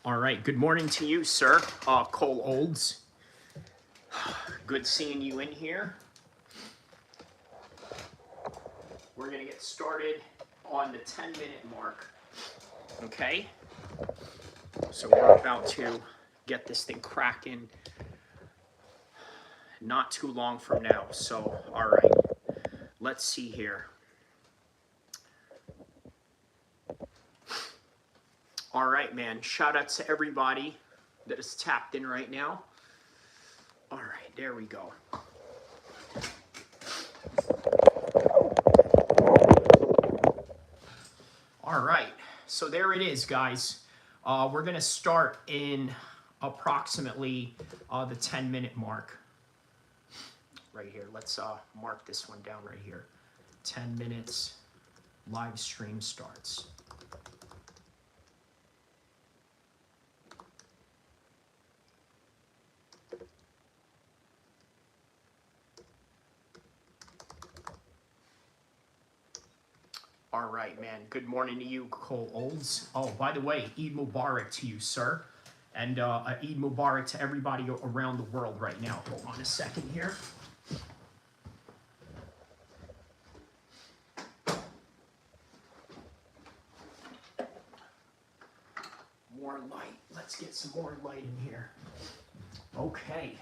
All right, good morning to you, sir. Cole Olds. Good seeing you in here. We're going to get started on the 10-minute mark. Okay? So we're about to get this thing cracking not too long from now. So, all right, let's see here. All right, man. Shout out to everybody that is tapped in right now. All right, there we go. All right, so there it is, guys. We're going to start in approximately the 10-minute mark. Right here, let's mark this one down right here. 10 minutes, live stream starts. All right, man. Good morning to you, Cole Olds. Oh, by the way, Eid Mubarak to you, sir. And Eid Mubarak to everybody around the world right now. Hold on a second here. More light. Let's get some more light in here. Okay.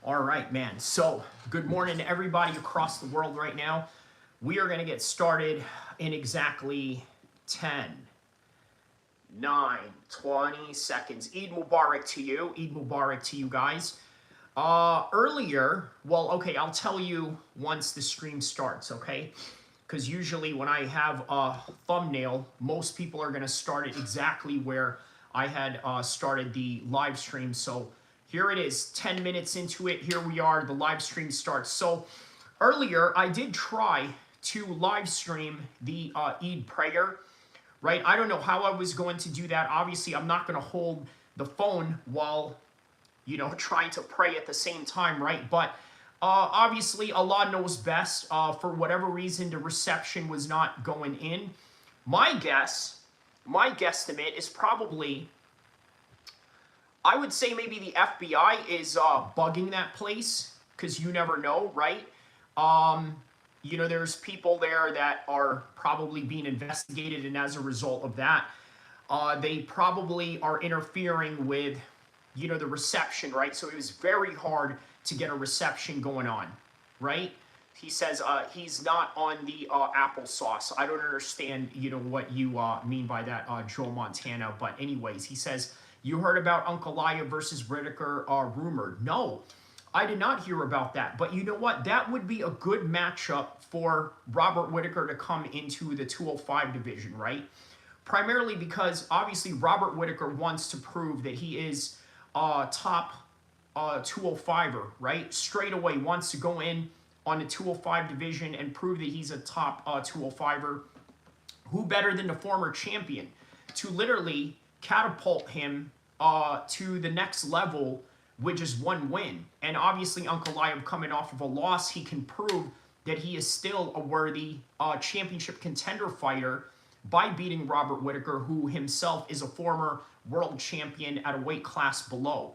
All right, man. So, good morning to everybody across the world right now. We are going to get started in exactly 10, 9, 20 seconds. Eid Mubarak to you. Eid Mubarak to you guys. Earlier, well, okay, I'll tell you once the stream starts, okay? Because usually when I have a thumbnail, most people are going to start it exactly where I had started the live stream. So here it is, 10 minutes into it. Here we are, the live stream starts. So earlier, I did try to live stream the Eid prayer, right? I don't know how I was going to do that. Obviously, I'm not going to hold the phone while, you know, trying to pray at the same time, right? But obviously, Allah knows best. For whatever reason, the reception was not going in. My guesstimate is probably, I would say maybe the FBI is bugging that place, because you never know, right? You know, there's people there that are probably being investigated, and as a result of that, they probably are interfering with, you know, the reception, right? So it was very hard to get a reception going on, right? He says he's not on the applesauce. I don't understand, you know, what you mean by that, Joe Montana. But anyways, he says, you heard about Uncle versus Whitaker rumored. No, I did not hear about that. But you know what? That would be a good matchup for Robert Whitaker to come into the 205 division, right? Primarily because obviously Robert Whitaker wants to prove that he is top 205er, right? Straight away wants to go in on the 205 division and prove that he's a top 205er. Who better than the former champion to literally catapult him to the next level with just one win? And obviously Uncle Liam coming off of a loss, he can prove that he is still a worthy championship contender fighter by beating Robert Whitaker, who himself is a former world champion at a weight class below.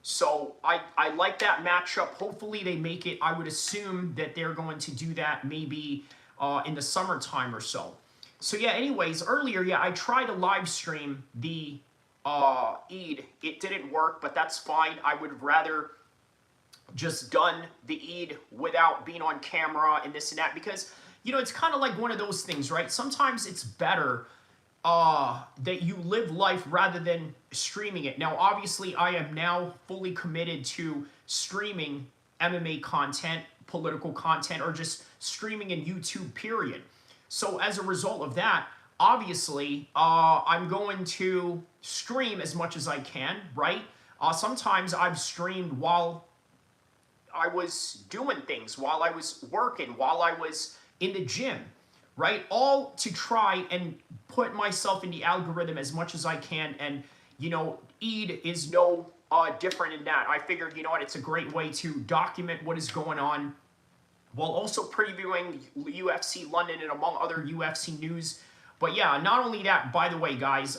So I like that matchup. Hopefully they make it. I would assume that they're going to do that maybe in the summertime or so. So yeah, anyways, earlier, yeah, I tried to live stream the Eid. It didn't work, but that's fine. I would rather just done the Eid without being on camera and this and that, because, you know, it's kind of like one of those things, right? Sometimes it's better that you live life rather than streaming it. Now, obviously, I am now fully committed to streaming MMA content, political content, or just streaming in YouTube, period. So as a result of that, obviously, I'm going to stream as much as I can, right? Sometimes I've streamed while I was doing things, while I was working, while I was in the gym, right? All to try and put myself in the algorithm as much as I can. And, you know, Eid is no different in that. I figured, you know what, it's a great way to document what is going on while also previewing UFC London and among other UFC news But yeah, not only that, by the way, guys,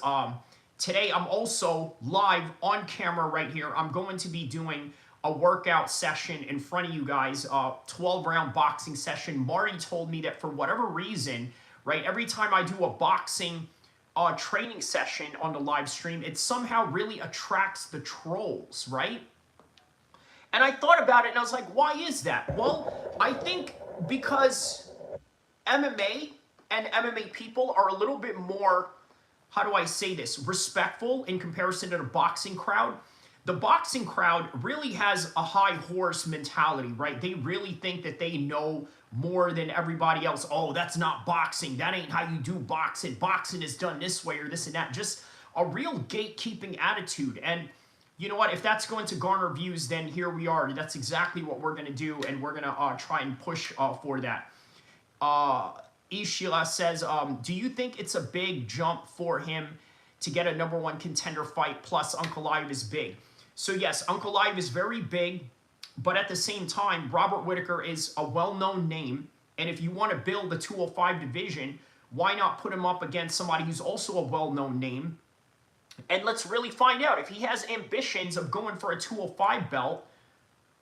today I'm also live on camera right here. I'm going to be doing a workout session in front of you guys, 12-round boxing session. Marty told me that for whatever reason, right, every time I do a boxing training session on the live stream, it somehow really attracts the trolls, right? And I thought about it and I was like, why is that? Well, I think because MMA and MMA people are a little bit more, how do I say this, respectful in comparison to the boxing crowd. The boxing crowd really has a high horse mentality, right? They really think that they know more than everybody else. Oh, that's not boxing. That ain't how you do boxing. Boxing is done this way or this and that. Just a real gatekeeping attitude. And you know what? If that's going to garner views, then here we are. That's exactly what we're going to do, and we're going to try and push for that. Ishila says, do you think it's a big jump for him to get a #1 contender fight, plus Ankalaev is big? So yes, Ankalaev is very big, but at the same time, Robert Whittaker is a well-known name, and if you want to build the 205 division, why not put him up against somebody who's also a well-known name? And let's really find out if he has ambitions of going for a 205 belt.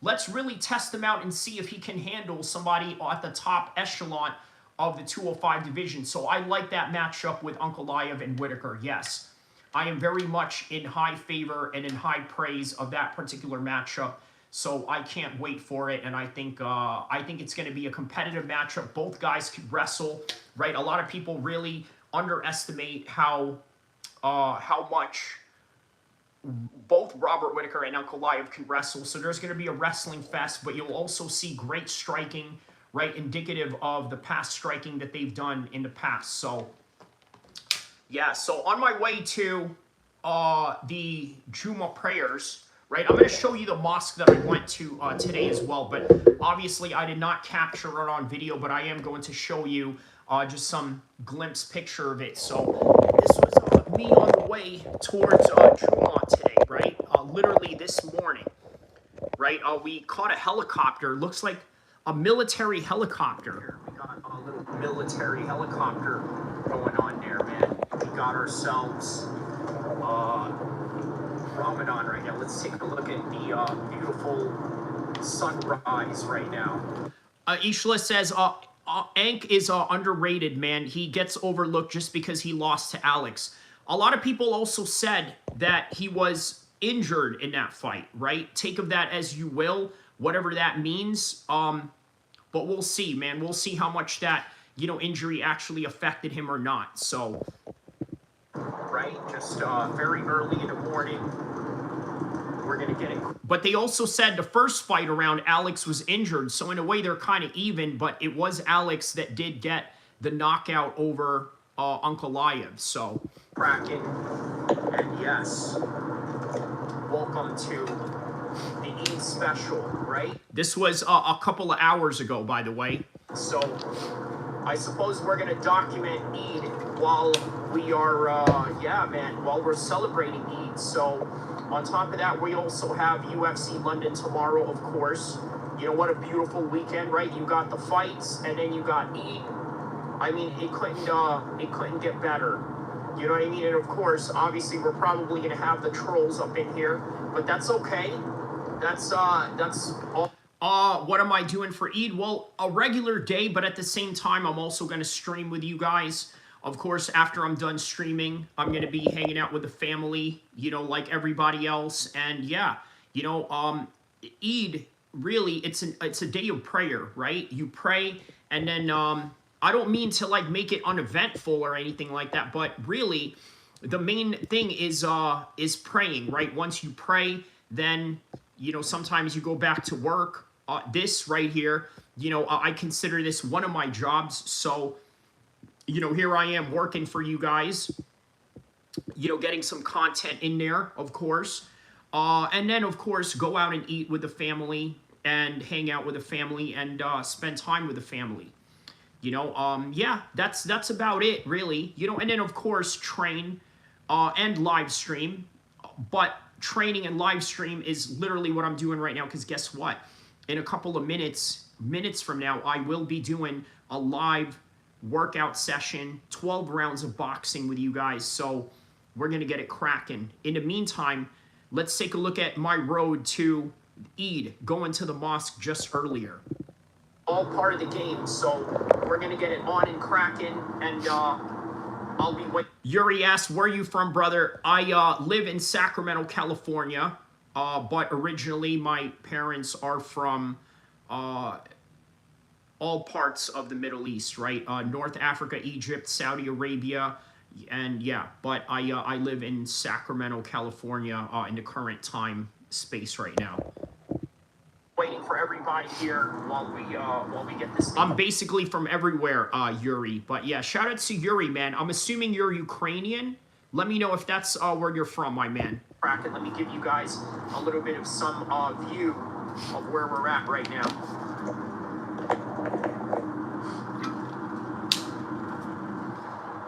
Let's really test him out and see if he can handle somebody at the top echelon of the 205 division. So I like that matchup with Ankalaev and Whittaker, yes. I am very much in high favor and in high praise of that particular matchup. So I can't wait for it, and I think it's going to be a competitive matchup. Both guys could wrestle, right? A lot of people really underestimate how much both Robert Whittaker and Ankalaev can wrestle. So there's going to be a wrestling fest, but you'll also see great striking, right? Indicative of the past striking that they've done in the past. So, yeah. So on my way to the Juma prayers, right? I'm going to show you the mosque that I went to today as well. But obviously I did not capture it on video, but I am going to show you just some glimpse picture of it. So this was me on the way towards Juma today, right? Literally this morning, right? We caught a helicopter. Looks like a military helicopter. We got a little military helicopter going on there, man. We got ourselves Ramadan right now. Let's take a look at the beautiful sunrise right now. Ishla says, Ank is underrated, man. He gets overlooked just because he lost to Alex. A lot of people also said that he was injured in that fight, right? Take of that as you will, whatever that means. But we'll see, man. We'll see how much that, injury actually affected him or not. So, right? Just very early in the morning, we're going to get it. But they also said the first fight around, Alex was injured. So in a way, they're kind of even. But it was Alex that did get the knockout over Ankalaev. So, Kraken. And yes, welcome to the Eid special, right? This was a couple of hours ago, by the way. So I suppose we're going to document Eid while we are, while we're celebrating Eid. So on top of that, we also have UFC London tomorrow, of course. You know, what a beautiful weekend, right? You got the fights, and then you got Eid. I mean, it couldn't get better. You know what I mean? And of course, obviously, we're probably going to have the trolls up in here, but that's okay. That's all. What am I doing for Eid? Well, a regular day, but at the same time, I'm also going to stream with you guys. Of course, after I'm done streaming, I'm going to be hanging out with the family, like everybody else. And yeah, Eid, really, it's a day of prayer, right? You pray, and then I don't mean to make it uneventful or anything like that, but really, the main thing is praying, right? Once you pray, then sometimes you go back to work. This right here, I consider this one of my jobs. So, here I am working for you guys, getting some content in there, of course. And then, of course, go out and eat with the family and hang out with the family and spend time with the family. Yeah, that's about it, really. And then, of course, train and live stream. But training and live stream is literally what I'm doing right now, because guess what? In a couple of minutes from now, I will be doing a live workout session, 12 rounds of boxing with you guys. So we're going to get it cracking. In the meantime, let's take a look at my road to Eid, going to the mosque just earlier. All part of the game, so we're going to get it on and cracking, and I'll be waiting. Yuri asked, where are you from, brother? I live in Sacramento, California, but originally my parents are from all parts of the Middle East, right? North Africa, Egypt, Saudi Arabia, and yeah, but I live in Sacramento, California, in the current time space right now. Waiting for everybody here while we get this thing. I'm basically from everywhere, Yuri, but yeah, shout out to Yuri, man. I'm assuming you're Ukrainian. Let me know if that's where you're from, my man. Bracket, let me give you guys a little bit of some view of where we're at right now.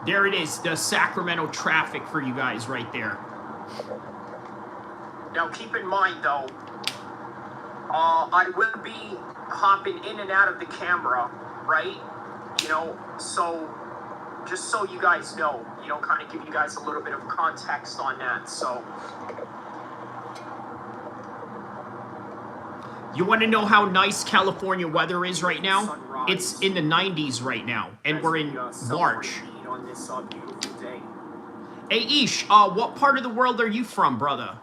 There it is, the Sacramento traffic for you guys right there. Now keep in mind though, I will be hopping in and out of the camera, right? You know, so just so you guys know, you know, kind of give you guys a little bit of context on that. So you want to know how nice California weather is right now? Sunrise. It's in the 90s right now, and we're in March. On this beautiful day. Hey Ish, what part of the world are you from, brother?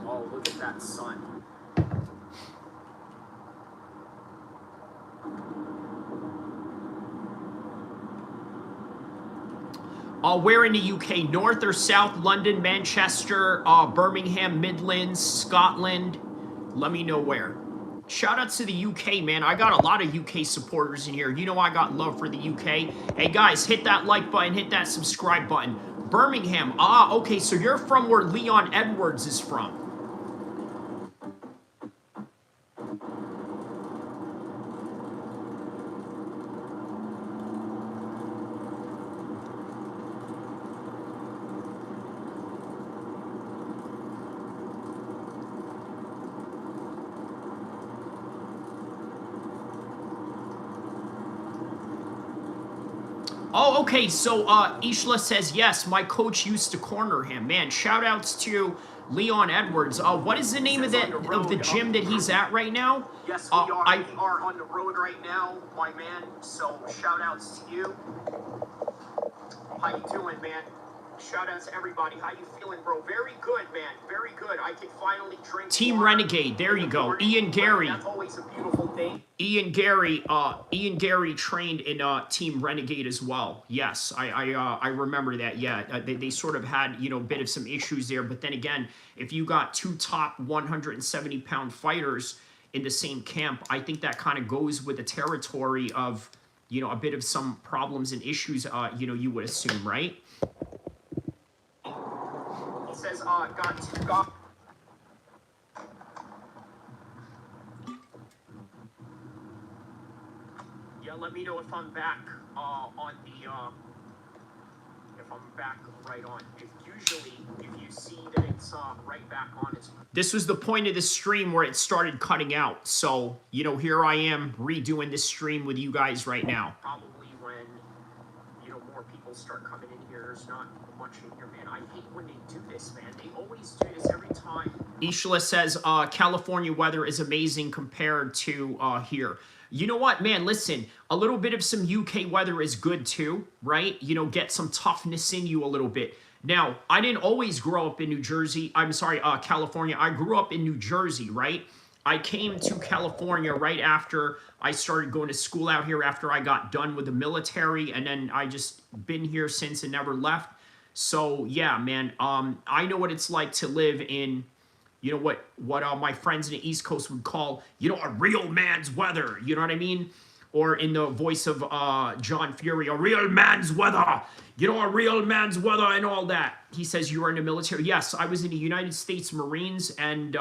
Oh, look at that sun. Where in the UK? North or South? London, Manchester, Birmingham, Midlands, Scotland? Let me know where. Shout out to the UK, man. I got a lot of UK supporters in here. You know I got love for the UK. Hey, guys, hit that like button. Hit that subscribe button. Birmingham. Ah, okay, so you're from where Leon Edwards is from. Oh, okay, so Ishla says, yes, my coach used to corner him. Man, shout-outs to Leon Edwards. What is the name of the gym that he's at right now? Yes, we are on the road right now, my man, so shout-outs to you. How you doing, man? Shout-outs to everybody. How you feeling, bro? Very good, man. Very good. I can finally drink. Team Renegade. There you go. Ian Gary. That's always a beautiful thing. Ian Gary trained in Team Renegade as well. Yes, I remember that. Yeah, they sort of had, you know, a bit of some issues there. But then again, if you got two top 170-pound fighters in the same camp, I think that kind of goes with the territory of, you know, a bit of some problems and issues, you know, you would assume, right? He says, got. Yeah, let me know if I'm back on the, if I'm back right on. Usually, if you see that it's right back on, it's... This was the point of the stream where it started cutting out. So, you know, here I am redoing this stream with you guys right now. Probably when, you know, more people start coming in here, there's not much in here, man. I hate when they do this, man. They always do this every time. Ishla says, California weather is amazing compared to here. You know what, man, listen, a little bit of some UK weather is good too, right? You know, get some toughness in you a little bit. Now, I didn't always grow up in New Jersey. I'm sorry, California. I grew up in New Jersey, right? I came to California right after I started going to school out here after I got done with the military, and then I just been here since and never left. So, yeah, man, I know what it's like to live in, you know, what my friends in the East Coast would call, you know, a real man's weather. You know what I mean? Or in the voice of John Fury, a real man's weather. You know, a real man's weather and all that. He says you were in the military. Yes, I was in the United States Marines, and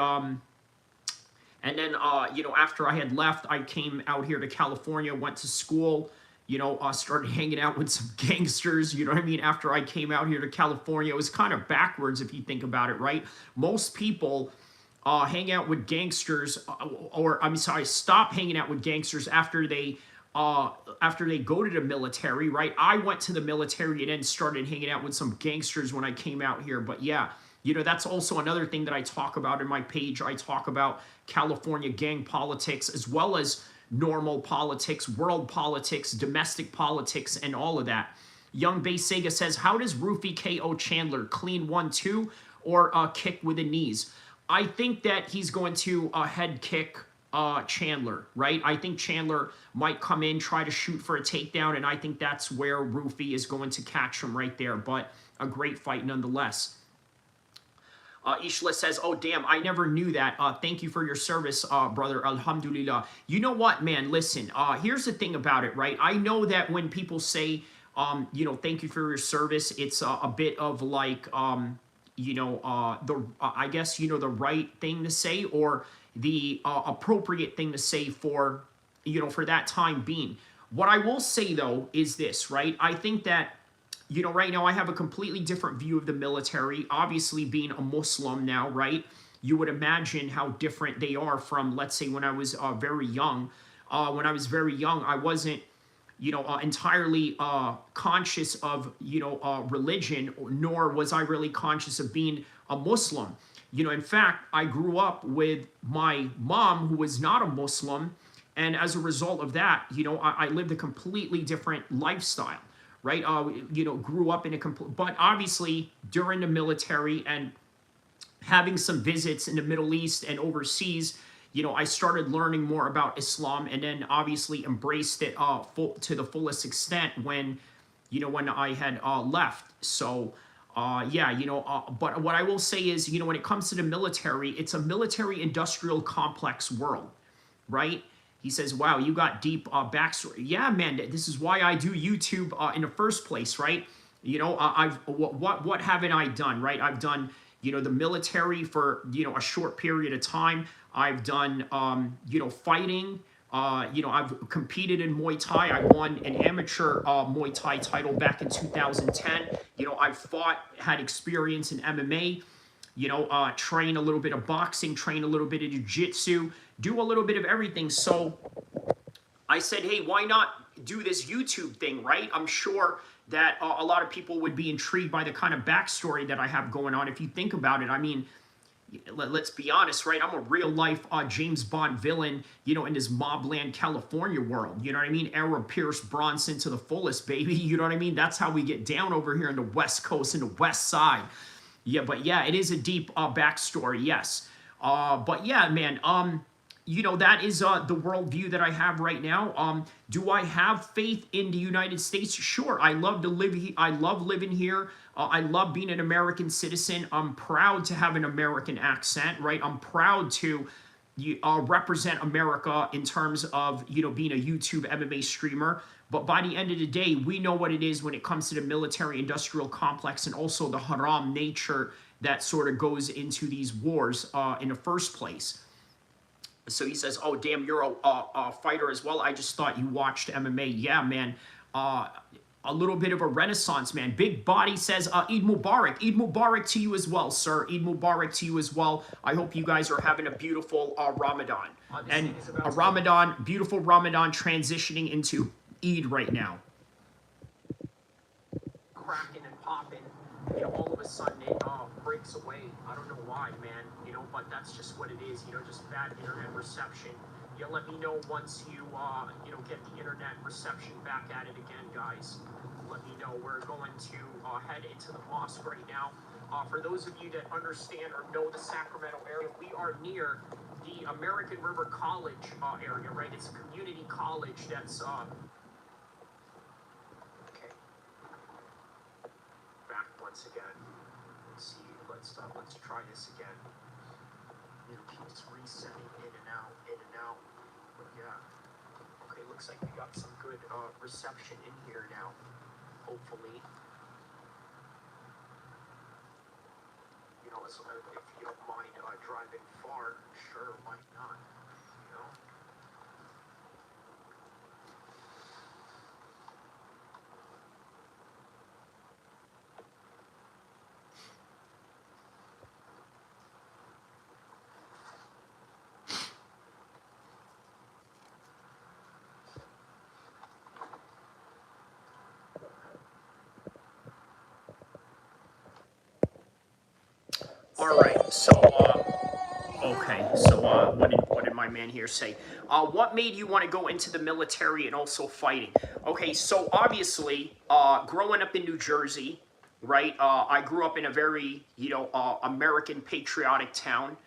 then, you know, after I had left, I came out here to California, went to school, you know, started hanging out with some gangsters, you know what I mean? After I came out here to California, it was kind of backwards if you think about it, right? Most people hang out with gangsters, or I'm sorry, stop hanging out with gangsters after they go to the military, right? I went to the military and then started hanging out with some gangsters when I came out here. But yeah, you know, that's also another thing that I talk about in my page. I talk about California gang politics as well as normal politics, world politics, domestic politics, and all of that. Young Bay Sega says, how does Rufy KO Chandler? Clean 1-2 or kick with the knees? I think that he's going to head kick Chandler, right? I think Chandler might come in, try to shoot for a takedown, and I think that's where Rufy is going to catch him right there. But a great fight nonetheless. Ishla says, oh, damn, I never knew that. Thank you for your service, brother. Alhamdulillah. You know what, man? Listen, here's the thing about it, right? I know that when people say, you know, thank you for your service, it's a bit of like, you know, I guess, you know, the right thing to say or the appropriate thing to say for, you know, for that time being. What I will say, though, is this, right? I think that, you know, right now I have a completely different view of the military. Obviously, being a Muslim now, right? You would imagine how different they are from, let's say, when I was very young. When I was very young, I wasn't, you know, entirely conscious of, you know, religion, nor was I really conscious of being a Muslim. You know, in fact, I grew up with my mom who was not a Muslim. And as a result of that, you know, I lived a completely different lifestyle, right? You know, grew up in a complete, but obviously during the military and having some visits in the Middle East and overseas, you know, I started learning more about Islam and then obviously embraced it to the fullest extent when, you know, when I had left. So, yeah, you know, but what I will say is, you know, when it comes to the military, it's a military industrial complex world, right? He says, wow, you got deep backstory. Yeah, man, this is why I do YouTube in the first place, right? You know, what haven't I done, right? I've done, you know, the military for, you know, a short period of time. I've done, you know, fighting. You know, I've competed in Muay Thai. I won an amateur Muay Thai title back in 2010. You know, I've fought, had experience in MMA. You know, train a little bit of boxing, train a little bit of jiu-jitsu, do a little bit of everything. So I said, hey, why not do this YouTube thing, right? I'm sure that a lot of people would be intrigued by the kind of backstory that I have going on. If you think about it, I mean, let's be honest, right? I'm a real life James Bond villain, you know, in this Mobland, California world. You know what I mean? Arab Pierce Bronson to the fullest, baby. You know what I mean? That's how we get down over here in the West Coast, in the West Side. Yeah, but yeah, it is a deep backstory, yes. But yeah, man, you know, that is the worldview that I have right now. Do I have faith in the United States? Sure, I love to live here. I love living here. I love being an American citizen. I'm proud to have an American accent, right? I'm proud to represent America in terms of, you know, being a YouTube MMA streamer. But by the end of the day, we know what it is when it comes to the military-industrial complex and also the haram nature that sort of goes into these wars in the first place. So he says, oh, damn, you're a fighter as well. I just thought you watched MMA. Yeah, man. A little bit of a renaissance, man. Big Body says, Eid Mubarak. Eid Mubarak to you as well, sir. Eid Mubarak to you as well. I hope you guys are having a beautiful Ramadan. And a Ramadan, beautiful Ramadan transitioning into Eid right now. Cracking and popping, you know, all of a sudden it breaks away. I don't know why, man, you know, but that's just what it is, you know, just bad internet reception. You let me know once you, you know, get the internet reception back at it again, guys. Let me know. We're going to head into the mosque right now. For those of you that understand or know the Sacramento area, we are near the American River College area, right? It's a community college that's, okay. Back once again. Let's see. Let's try this again. You know, keeps resetting in and out, in and out. But yeah. Okay, looks like we got some good reception in here now. Hopefully. You know, if you don't mind driving far, sure, why not? You know? Okay, so what did my man here say? What made you want to go into the military and also fighting? Okay, so obviously, growing up in New Jersey, right? I grew up in a very, American patriotic town,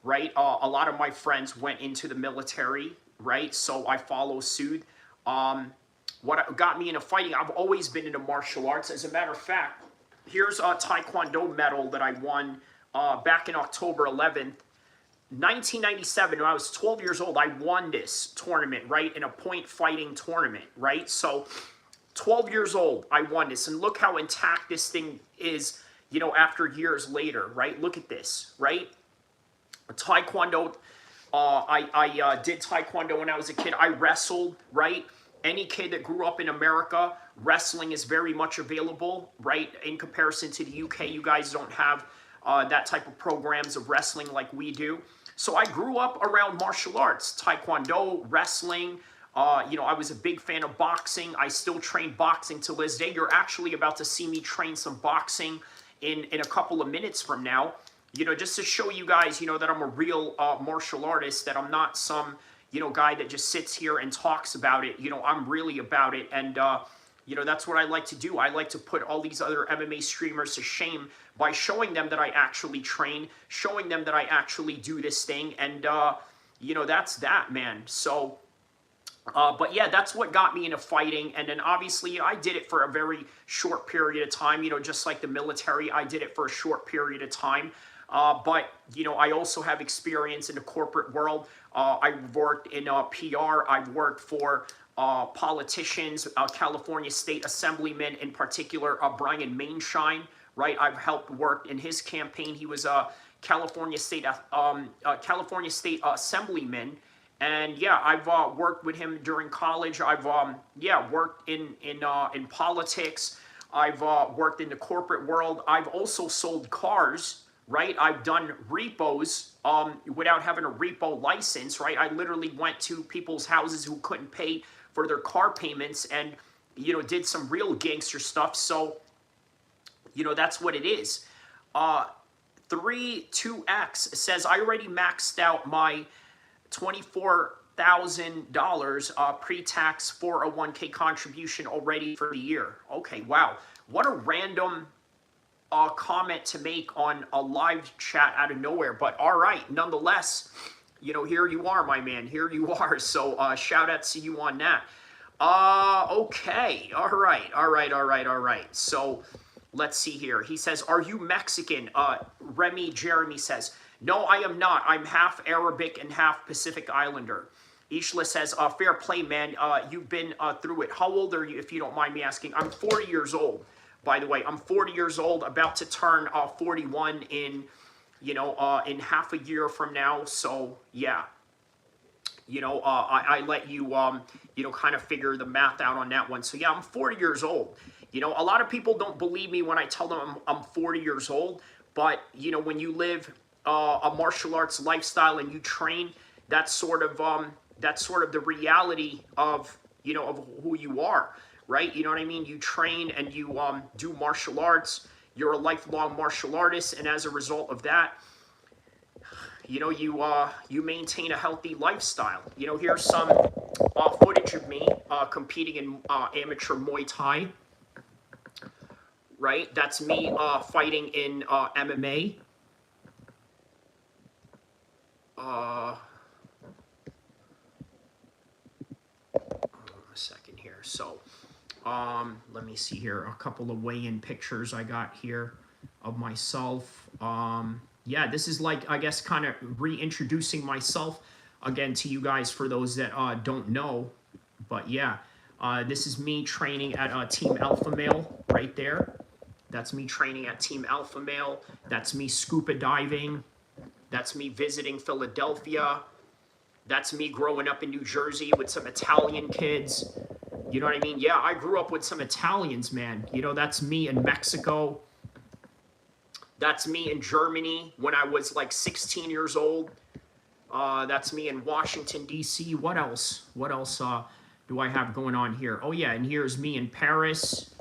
right? A lot of my friends went into the military, right? So I follow suit. What got me into fighting? I've always been into martial arts. As a matter of fact, here's a Taekwondo medal that I won back in October 11th. 1997, when I was 12 years old, I won this tournament, right? In a point fighting tournament, right? So 12 years old, I won this. And look how intact this thing is, after years later, right? Look at this, right? Taekwondo, I did Taekwondo when I was a kid. I wrestled, right? Any kid that grew up in America, wrestling is very much available, right? In comparison to the UK, you guys don't have that type of programs of wrestling like we do. So I grew up around martial arts, Taekwondo, wrestling. I was a big fan of boxing. I still train boxing to this day. You're actually about to see me train some boxing in a couple of minutes from now. Just to show you guys, that I'm a real martial artist, that I'm not some, guy that just sits here and talks about it. I'm really about it. And, that's what I like to do. I like to put all these other MMA streamers to shame by showing them that I actually train, showing them that I actually do this thing. And, that's that, man. So, but yeah, that's what got me into fighting. And then obviously I did it for a very short period of time, just like the military, I did it for a short period of time. But, I also have experience in the corporate world. I've worked in PR. I've worked for politicians, California State Assemblyman, in particular, Brian Mainshine, right? I've helped work in his campaign. He was a California State Assemblyman. And yeah, I've worked with him during college. I've worked in politics. I've worked in the corporate world. I've also sold cars, right? I've done repos without having a repo license, right? I literally went to people's houses who couldn't pay for their car payments and, did some real gangster stuff. So, that's what it is. 32X says, I already maxed out my $24,000 pre-tax 401k contribution already for the year. Okay, wow. What a random comment to make on a live chat out of nowhere. But all right, nonetheless, here you are, my man. Here you are. So shout out to you on that. Okay. All right. So let's see here. He says, are you Mexican? Remy Jeremy says, no, I am not. I'm half Arabic and half Pacific Islander. Ishla says, fair play, man. You've been through it. How old are you, if you don't mind me asking? I'm 40 years old, by the way. I'm 40 years old, about to turn 41 in half a year from now. So, yeah. I let you, kind of figure the math out on that one. So, yeah, I'm 40 years old. A lot of people don't believe me when I tell them I'm 40 years old. But, when you live a martial arts lifestyle and you train, that's sort of the reality of, of who you are, right? You know what I mean? You train and you do martial arts. You're a lifelong martial artist. And as a result of that, you maintain a healthy lifestyle. Here's some footage of me competing in amateur Muay Thai, right? That's me fighting in MMA. A second here. So, let me see here. A couple of weigh-in pictures I got here of myself. Yeah, this is like, I guess, kind of reintroducing myself again to you guys for those that don't know. But yeah, this is me training at Team Alpha Male right there. That's me training at Team Alpha Male. That's me scuba diving. That's me visiting Philadelphia. That's me growing up in New Jersey with some Italian kids. You know what I mean? Yeah, I grew up with some Italians, man. That's me in Mexico. That's me in Germany when I was like 16 years old. That's me in Washington, D.C. What else? What else do I have going on here? Oh, yeah, and here's me in Paris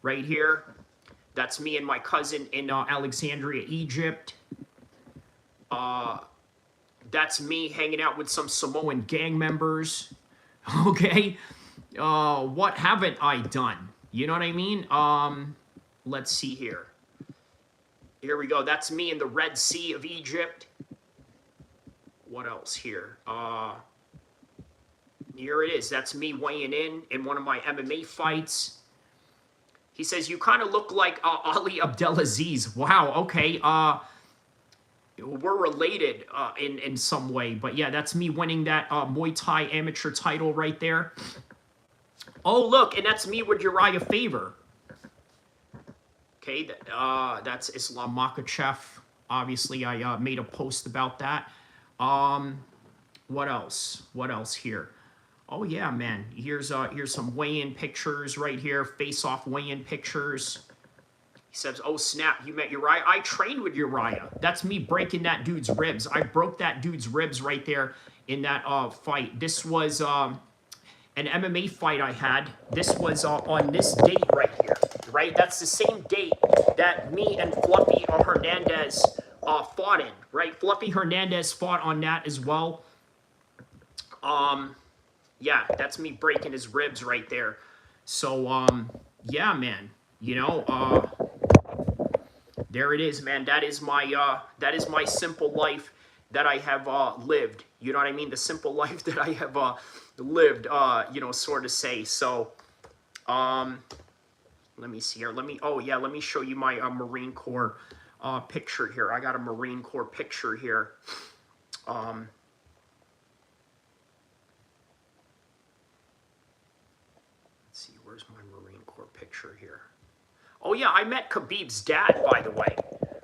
right here. That's me and my cousin in Alexandria, Egypt. That's me hanging out with some Samoan gang members. Okay. What haven't I done? You know what I mean? Let's see here. Here we go. That's me in the Red Sea of Egypt. What else here? Here it is. That's me weighing in one of my MMA fights. He says, you kind of look like Ali Abdelaziz. Wow, okay. We're related in some way. But yeah, that's me winning that Muay Thai amateur title right there. Oh, look, and that's me with Uriah Faber. Okay, that's Islam Makhachev. Obviously, I made a post about that. What else? What else here? Oh yeah, man. Here's some weigh-in pictures right here. Face-off weigh-in pictures. He says, "Oh snap, you met Uriah? I trained with Uriah. That's me breaking that dude's ribs. I broke that dude's ribs right there in that fight. This was an MMA fight I had. This was on this date right here. Right? That's the same date that me and Fluffy Hernandez fought in. Right? Fluffy Hernandez fought on that as well. Yeah, that's me breaking his ribs right there. So, yeah, man, you know, there it is, man. That is my simple life that I have lived. You know what I mean? The simple life that I have lived, you know, sort of say. So, let me see here. Let me show you my Marine Corps picture here. I got a Marine Corps picture here. Where's my Marine Corps picture here? Oh yeah, I met Khabib's dad, by the way.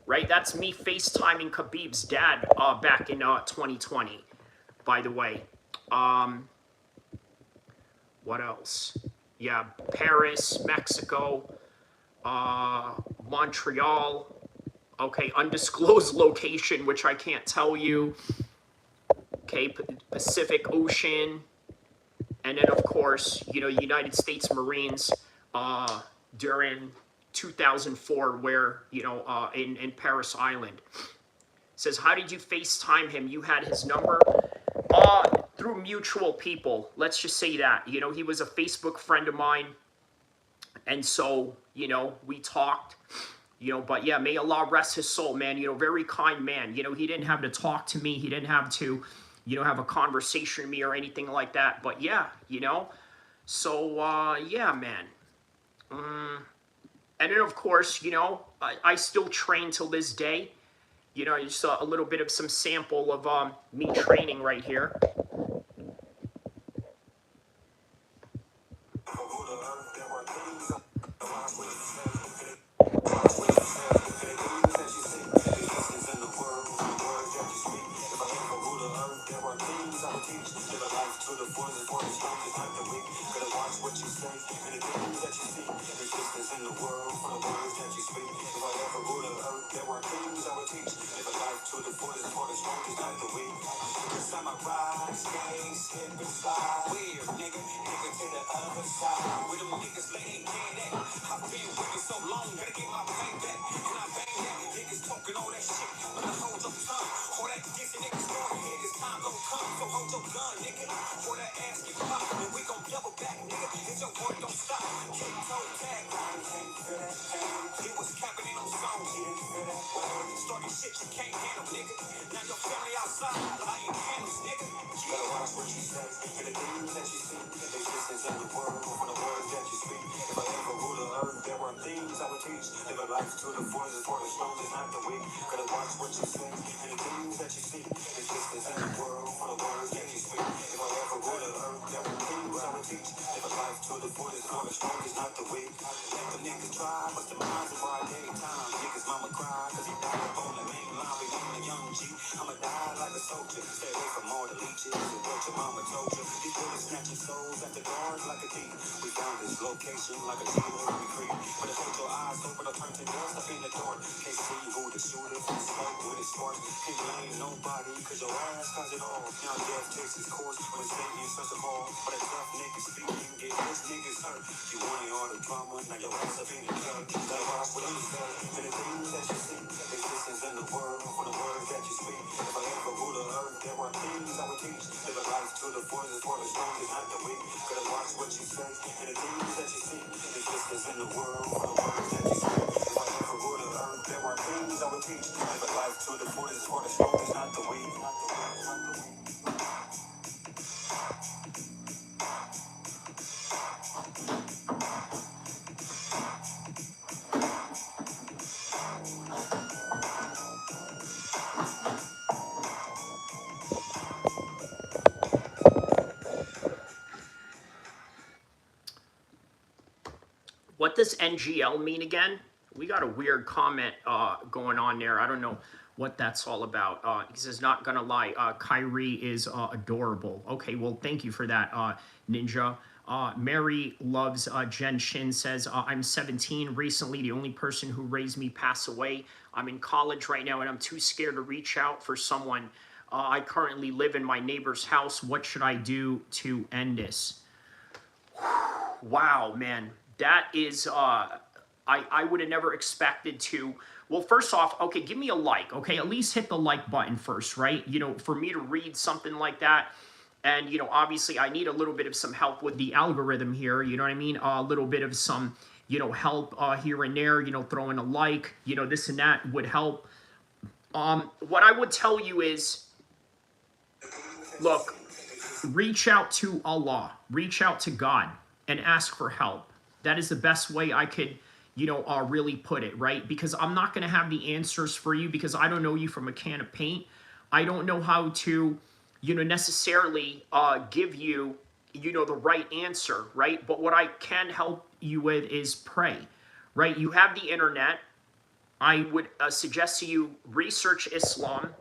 Right, that's me FaceTiming Khabib's dad back in 2020. By the way, what else? Yeah, Paris, Mexico, Montreal. Okay, undisclosed location, which I can't tell you. Okay, Pacific Ocean. And then, of course, you know, United States Marines during 2004, where, you know, in Paris Island. Says, how did you FaceTime him? You had his number? Through mutual people. Let's just say that. You know, he was a Facebook friend of mine. And so, you know, we talked. You know, but yeah, may Allah rest his soul, man. You know, very kind man. You know, he didn't have to talk to me. He didn't have to, you know, have a conversation with me or anything like that. But yeah, you know, so yeah, man. And then, of course, you know, I still train till this day. You know, just a little bit of some sample of me training right here. What does NGL mean again? We got a weird comment going on there. I don't know what that's all about. He says, not gonna lie, Kyrie is adorable. Okay, well, thank you for that, Ninja. Mary loves Jen Shin says, I'm 17. Recently, the only person who raised me passed away. I'm in college right now, and I'm too scared to reach out for someone. I currently live in my neighbor's house. What should I do to end this? Wow, man. That is, I would have never expected to. Well, first off, okay, give me a like, okay? At least hit the like button first, right? You know, for me to read something like that, and, you know, obviously I need a little bit of some help with the algorithm here, you know what I mean? A little bit of some, you know, help here and there, you know, throwing a like, you know, this and that would help. What I would tell you is, look, reach out to Allah, reach out to God, and ask for help. That is the best way I could, you know, really put it, right? Because I'm not going to have the answers for you because I don't know you from a can of paint. I don't know how to, you know, necessarily give you, you know, the right answer, right? But what I can help you with is pray, right? You have the internet. I would suggest to you research Islam,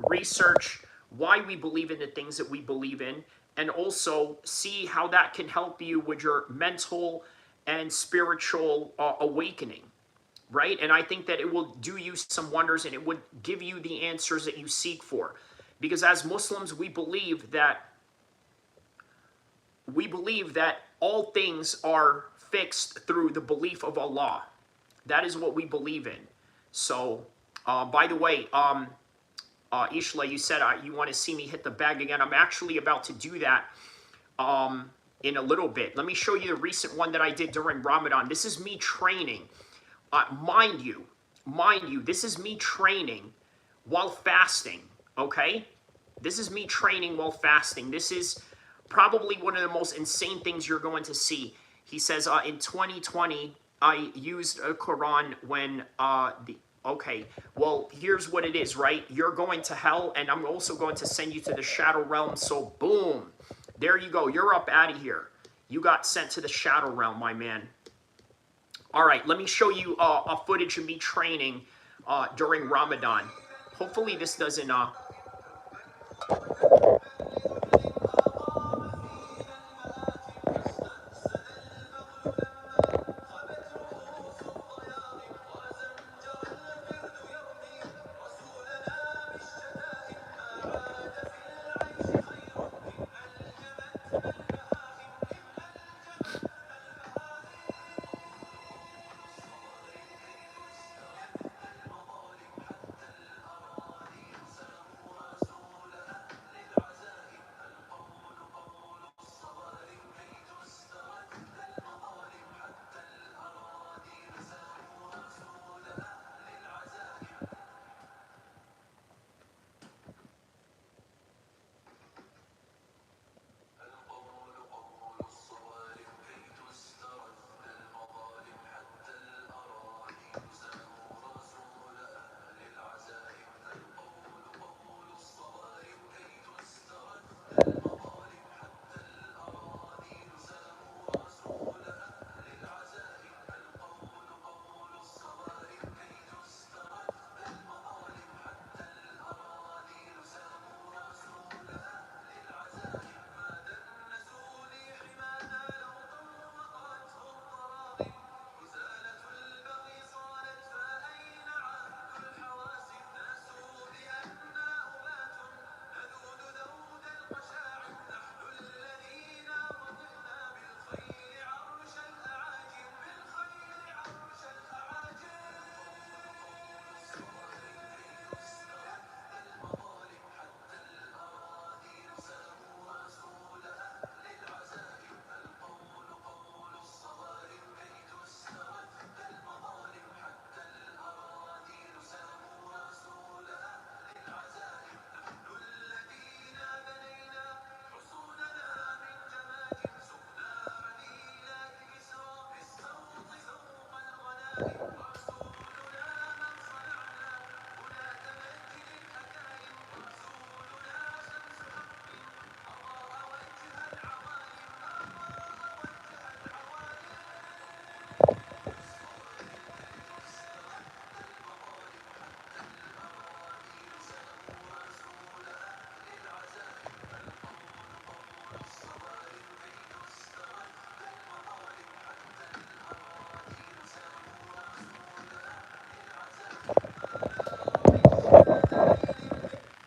research why we believe in the things that we believe in, and also see how that can help you with your mental and spiritual awakening, right? And I think that it will do you some wonders and it would give you the answers that you seek for. Because as Muslims, we believe that all things are fixed through the belief of Allah. That is what we believe in. So, by the way, Ishla, you said you want to see me hit the bag again. I'm actually about to do that in a little bit. Let me show you the recent one that I did during Ramadan. This is me training. Mind you, this is me training while fasting, okay? This is me training while fasting. This is probably one of the most insane things you're going to see. He says, in 2020, I used a Quran when okay, well, here's what it is, right? You're going to hell, and I'm also going to send you to the shadow realm, so boom. There you go. You're up out of here. You got sent to the shadow realm, my man. All right, let me show you a footage of me training during Ramadan. Hopefully this doesn't...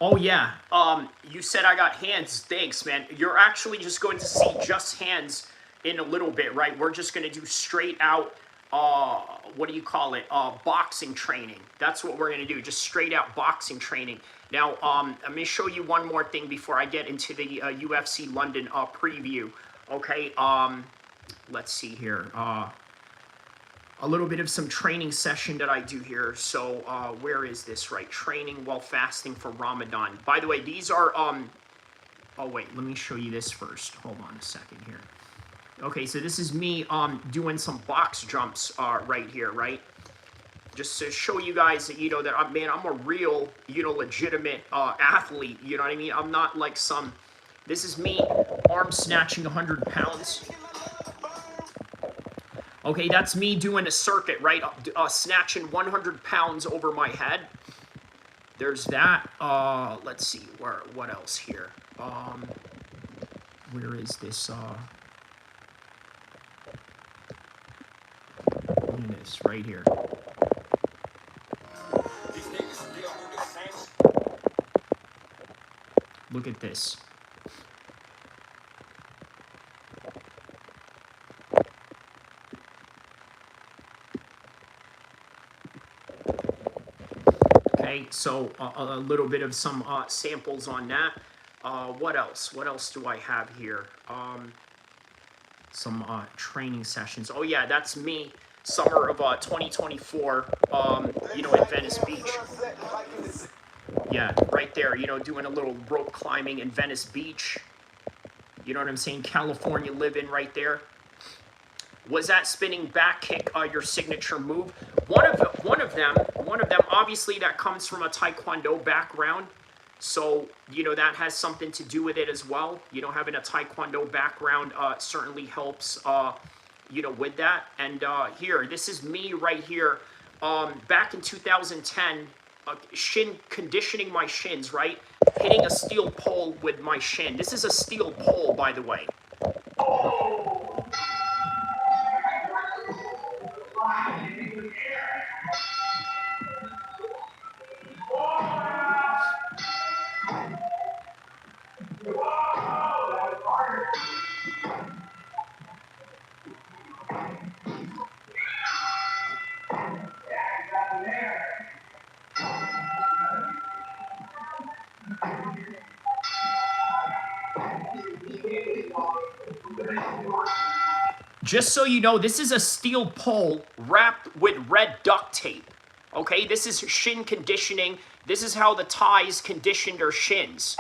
Oh yeah. You said I got hands. Thanks, man. You're actually just going to see just hands in a little bit, right? We're just going to do straight out, what do you call it? Boxing training. That's what we're going to do. Just straight out boxing training. Now, I'm going to show you one more thing before I get into the UFC London preview. Okay. Let's see here. A little bit of some training session that I do here. So where is this, right? Training while fasting for Ramadan. By the way, these are, oh wait, let me show you this first. Hold on a second here. Okay, so this is me doing some box jumps right here, right? Just to show you guys that, you know, that I'm a real, you know, legitimate athlete, you know what I mean? I'm not like some, this is me arm snatching 100 pounds. Okay, that's me doing a circuit, right? Snatching 100 pounds over my head. There's that. Let's see, what else here? Where is this? Look at this, right here. Look at this. Okay, so a little bit of some samples on that. What else? What else do I have here? Some training sessions. Oh yeah, that's me, summer of 2024, you know, in Venice Beach. Yeah, right there, you know, doing a little rope climbing in Venice Beach. You know what I'm saying? California living right there. Was that spinning back kick your signature move? One of them, obviously that comes from a Taekwondo background. So, you know, that has something to do with it as well. You know, having a Taekwondo background certainly helps, you know, with that. And here, this is me right here. Back in 2010, shin conditioning my shins, right? Hitting a steel pole with my shin. This is a steel pole, by the way. Just so you know, this is a steel pole wrapped with red duct tape. Okay, this is shin conditioning. This is how the Thais condition their shins.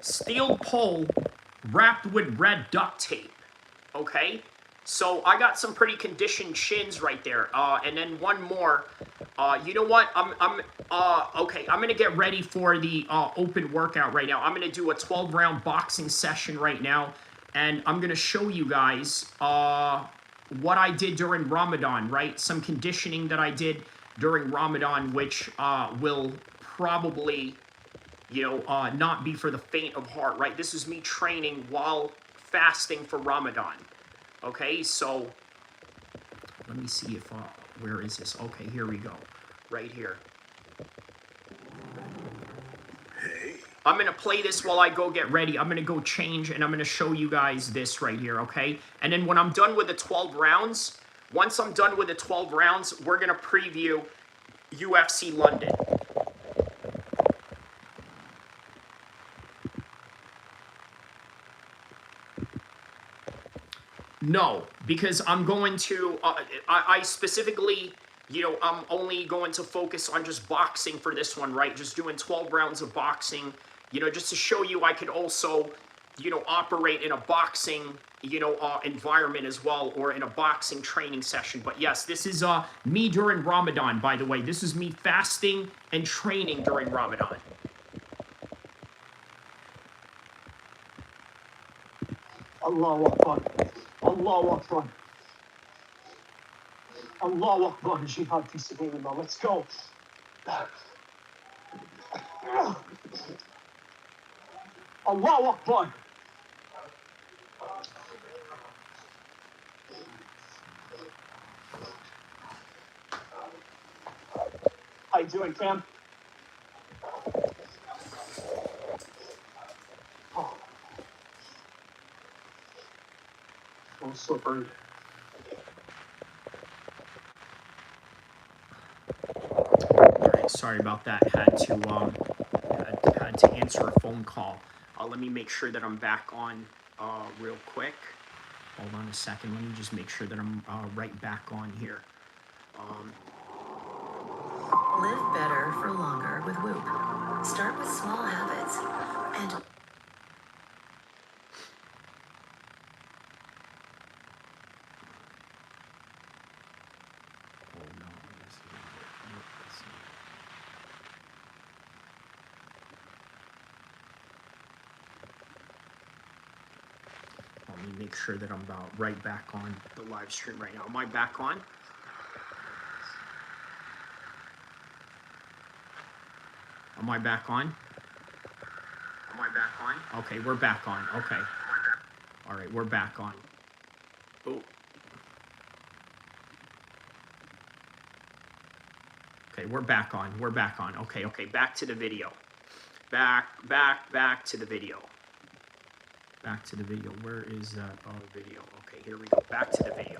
Steel pole wrapped with red duct tape. Okay, so I got some pretty conditioned shins right there. And then one more. You know what? Okay. I'm gonna get ready for the open workout right now. I'm gonna do a 12-round boxing session right now, and I'm gonna show you guys what I did during Ramadan. Right, some conditioning that I did during Ramadan, which will probably, you know, not be for the faint of heart. Right, this is me training while fasting for Ramadan. Okay, so let me see if where is this? Okay, here we go, right here. Hey. I'm gonna play this while I go get ready. I'm gonna go change, and I'm gonna show you guys this right here. Okay, and then when I'm done with the 12 rounds, once I'm done with the 12 rounds, we're gonna preview UFC London. No, because I'm going to, I specifically You know, I'm only going to focus on just boxing for this one, right? Just doing 12 rounds of boxing, you know, just to show you I could also, you know, operate in a boxing, you know, environment as well, or in a boxing training session. But yes, this is me during Ramadan, by the way. This is me fasting and training during Ramadan. Allahu Akbar. Allahu Akbar. Allahu Akbar. Jihad fi sabilillah. Let's go. Allahu Akbar. How you doing, fam? Oh, I'm slippery. All right, sorry about that. Had to answer a phone call. Let me make sure that I'm back on real quick. Hold on a second. Let me just make sure that I'm right back on here. Live better for longer with Whoop. Start with small habits and Let me make sure that I'm right back on the live stream right now. Am I back on? Am I back on? Am I back on? Okay, we're back on. Okay. All right, we're back on. Oh. Okay, we're back on. We're back on. Okay, back to the video. Back to the video. Back to the video. Where is that video? Okay, here we go. Back to the video.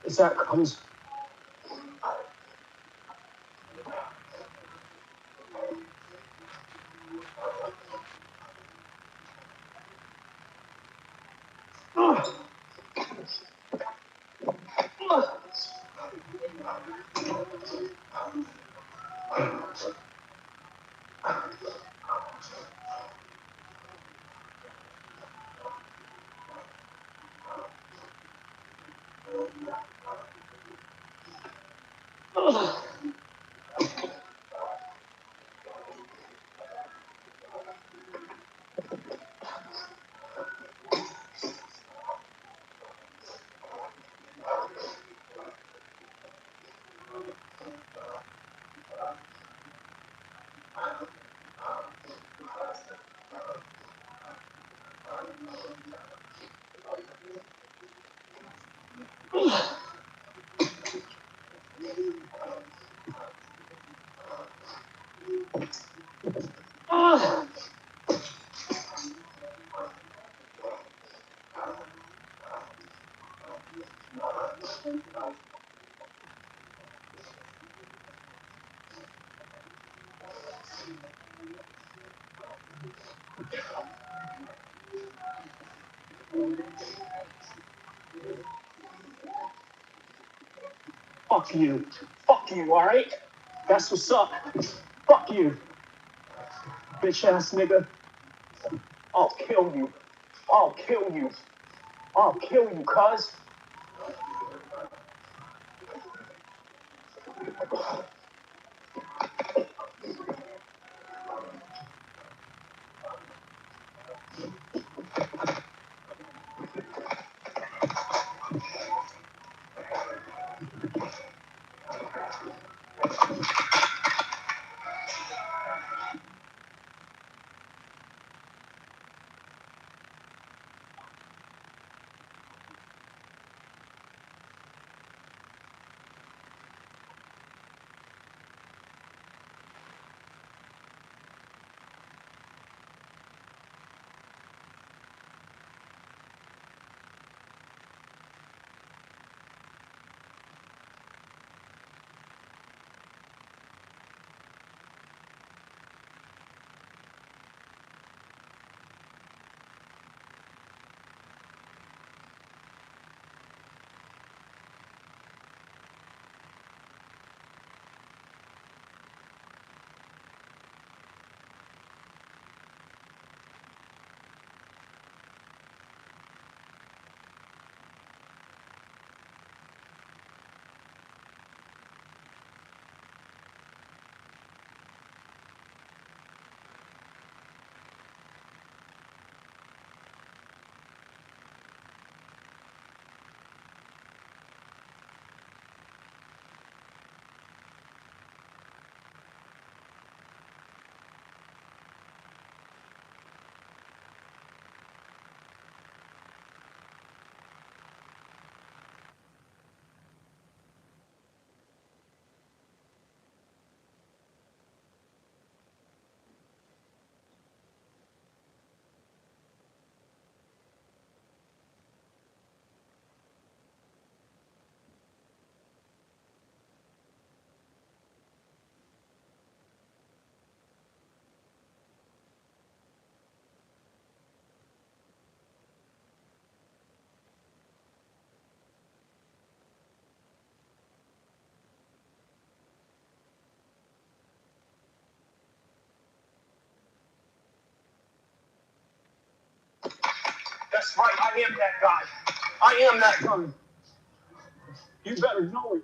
Is that comes? Fuck you. Fuck you, alright? That's what's up. Fuck you. Bitch ass nigga. I'll kill you. I'll kill you. I'll kill you, cuz. That's right, I am that guy. I am that guy. You better know it.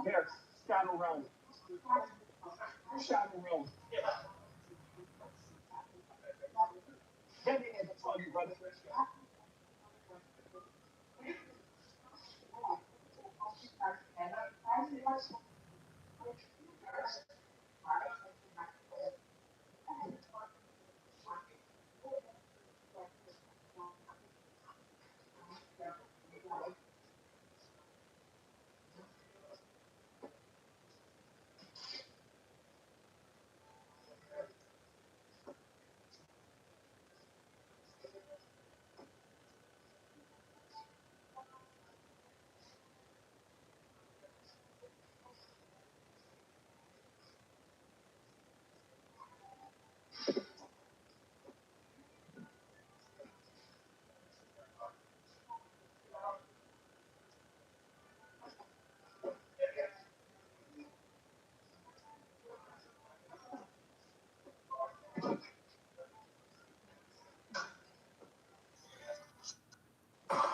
Here, Shadow Realm. Shadow Realm. Get in here, that's all you, brother.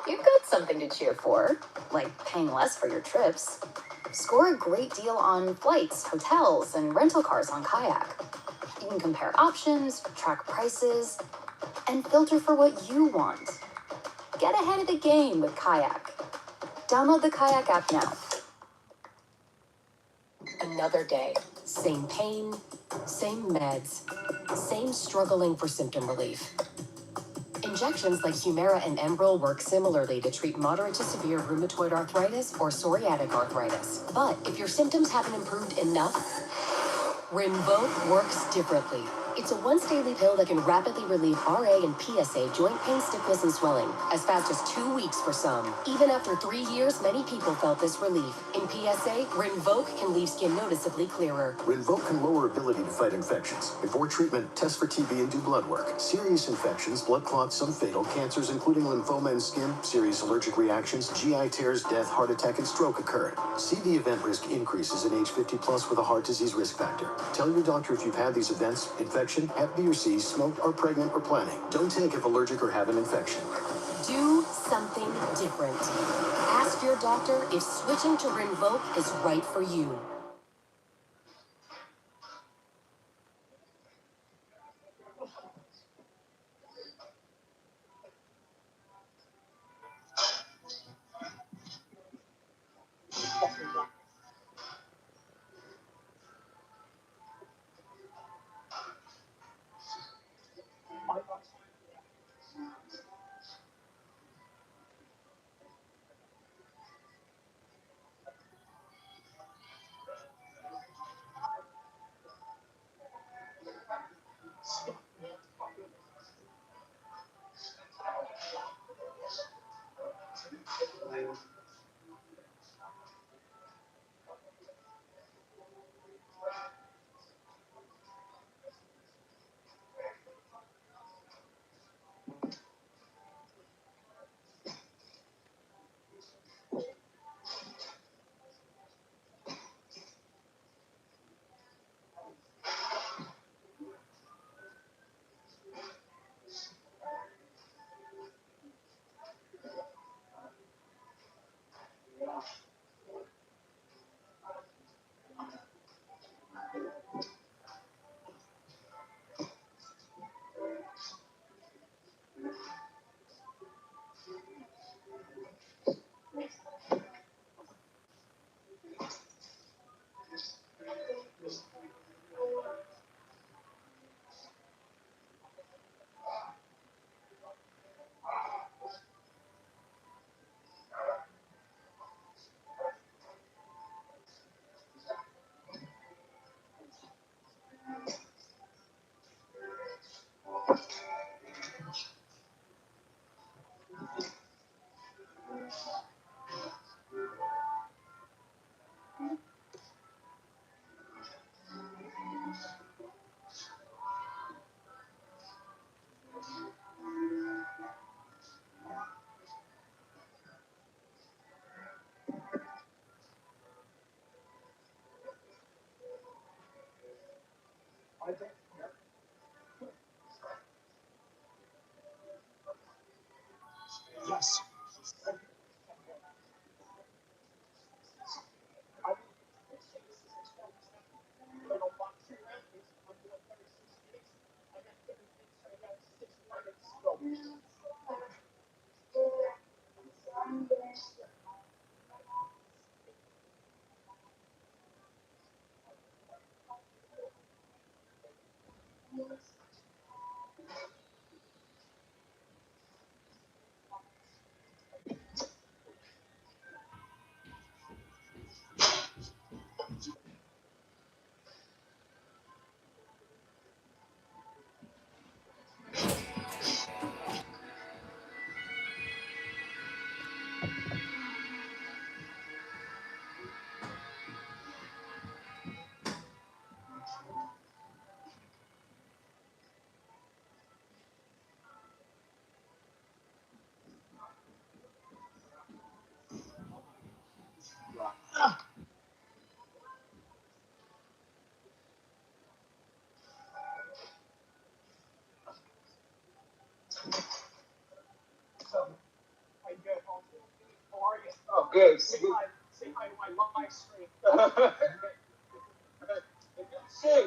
You've got something to cheer for, like paying less for your trips. Score a great deal on flights, hotels, and rental cars on Kayak. You can compare options, track prices, and filter for what you want. Get ahead of the game with Kayak. Download the Kayak app now. Another day. Same pain, same meds, same struggling for symptom relief. Injections like Humira and Enbrel work similarly to treat moderate to severe rheumatoid arthritis or psoriatic arthritis. But if your symptoms haven't improved enough, Rinvoq works differently. It's a once-daily pill that can rapidly relieve RA and PSA joint pain, stiffness, and swelling, as fast as 2 weeks for some. Even after 3 years, many people felt this relief. In PSA, Rinvoq can leave skin noticeably clearer. Rinvoq can lower ability to fight infections. Before treatment, test for TB and do blood work. Serious infections, blood clots, some fatal, cancers including lymphoma and skin, serious allergic reactions, GI tears, death, heart attack, and stroke occurred. CV event risk increases in age 50 plus with a heart disease risk factor. Tell your doctor if you've had these events, infection, Hep B or C, smoked, are pregnant, or planning. Don't take if allergic or have an infection. Do something different. Ask your doctor if switching to Rinvoq is right for you. Yes. Oh, good. Say hi to my live stream. Hey.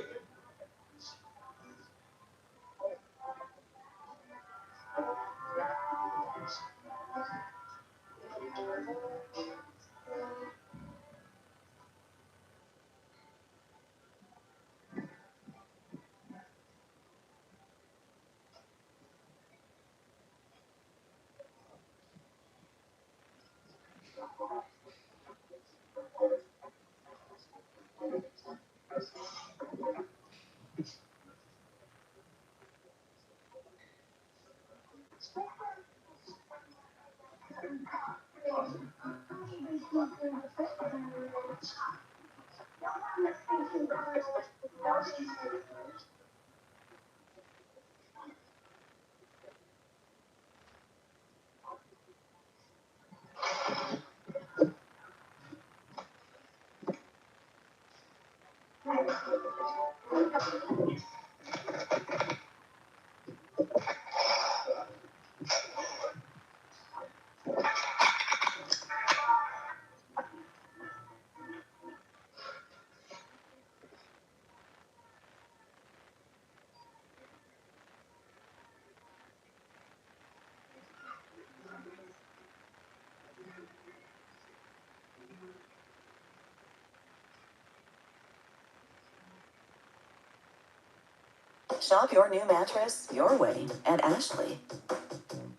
Shop your new mattress your way at Ashley.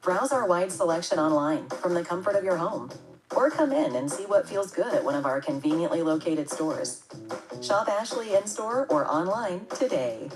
Browse our wide selection online from the comfort of your home, or come in and see what feels good at one of our conveniently located stores. Shop Ashley in store or online today.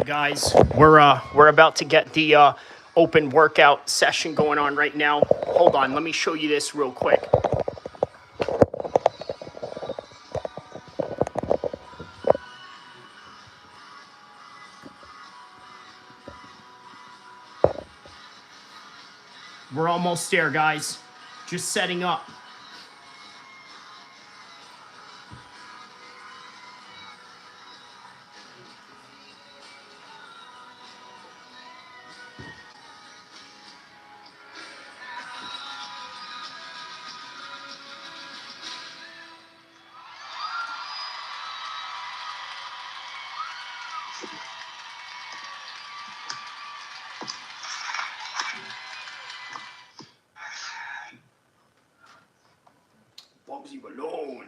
guys, we're about to get the open workout session going on right now. Hold on, let me show you this real quick. We're almost there, guys. Just setting up. Bubsy Malone.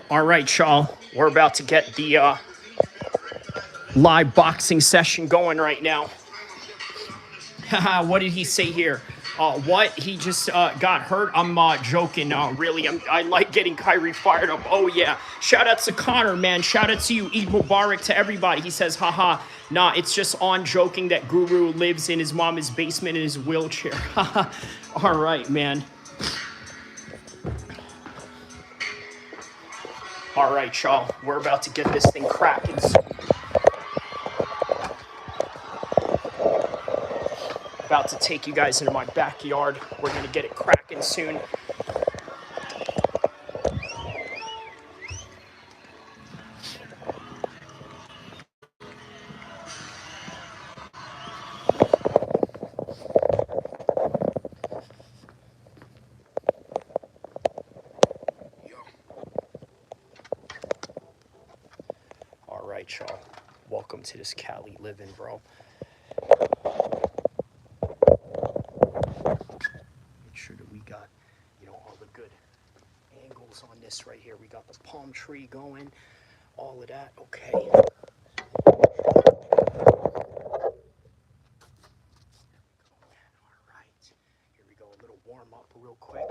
All right, y'all. We're about to get the live boxing session going right now. What did he say here? What? He just got hurt? I'm joking. Really, I like getting Kyrie fired up. Oh, yeah. Shout out to Connor, man. Shout out to you. Eid Mubarak to everybody. He says, haha. Nah, it's just on joking that Guru lives in his mama's basement in his wheelchair. All right, man. All right, y'all. We're about to get this thing cracking. About to take you guys into my backyard. We're gonna get it cracking soon. All right, y'all. Welcome to this Cali living, bro. Make sure that we got, all the good angles on this right here. We got the palm tree going, all of that. Okay. All right. Here we go. A little warm up real quick.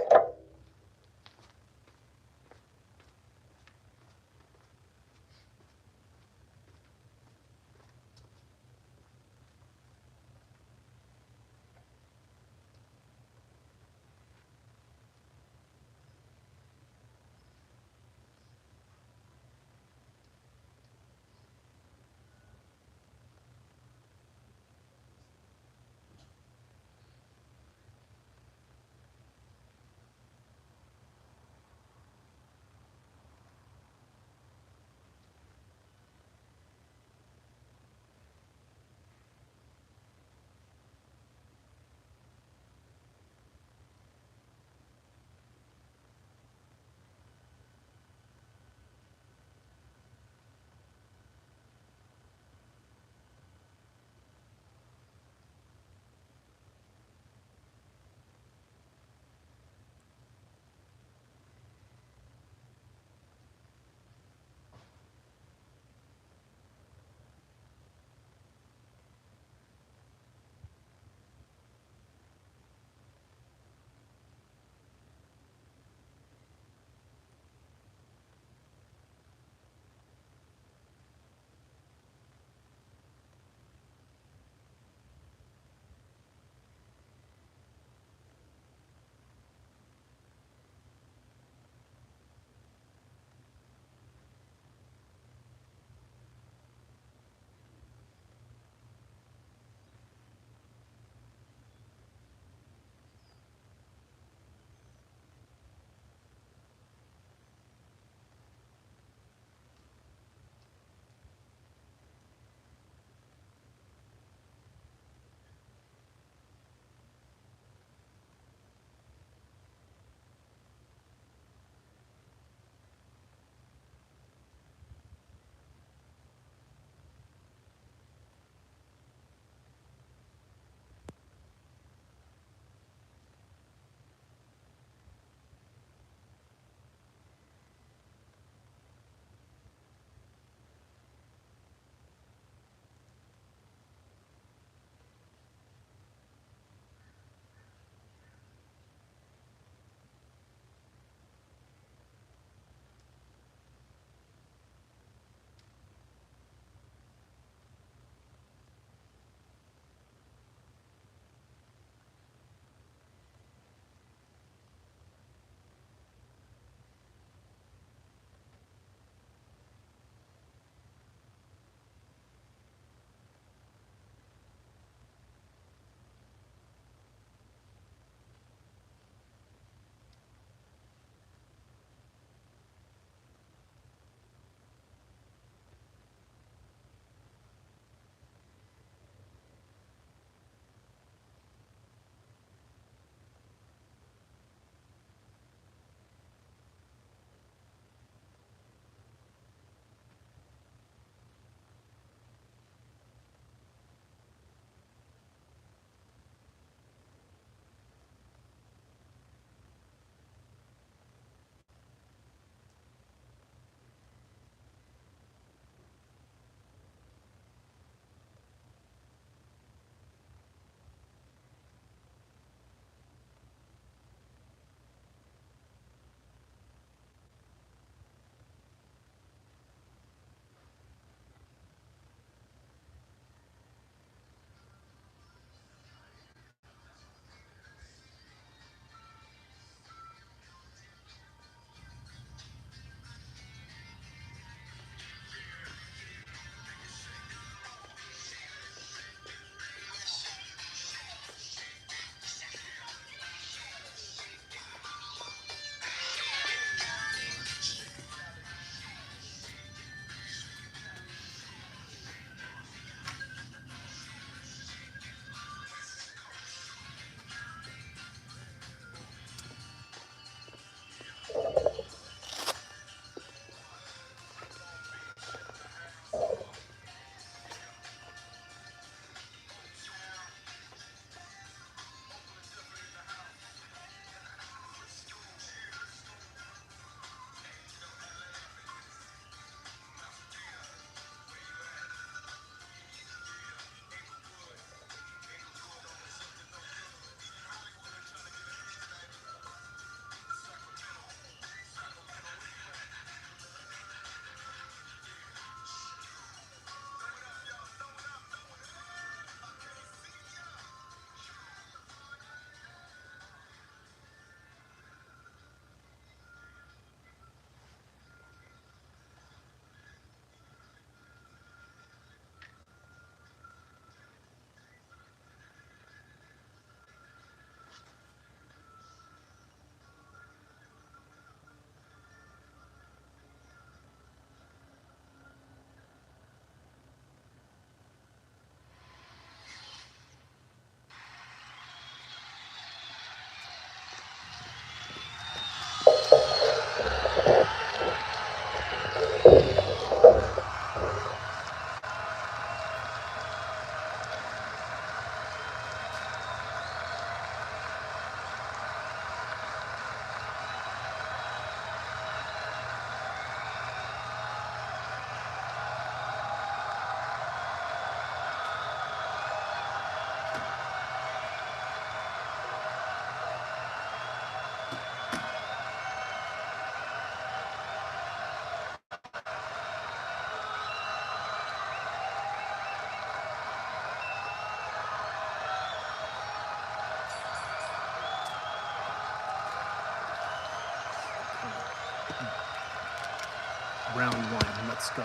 Round one, let's go.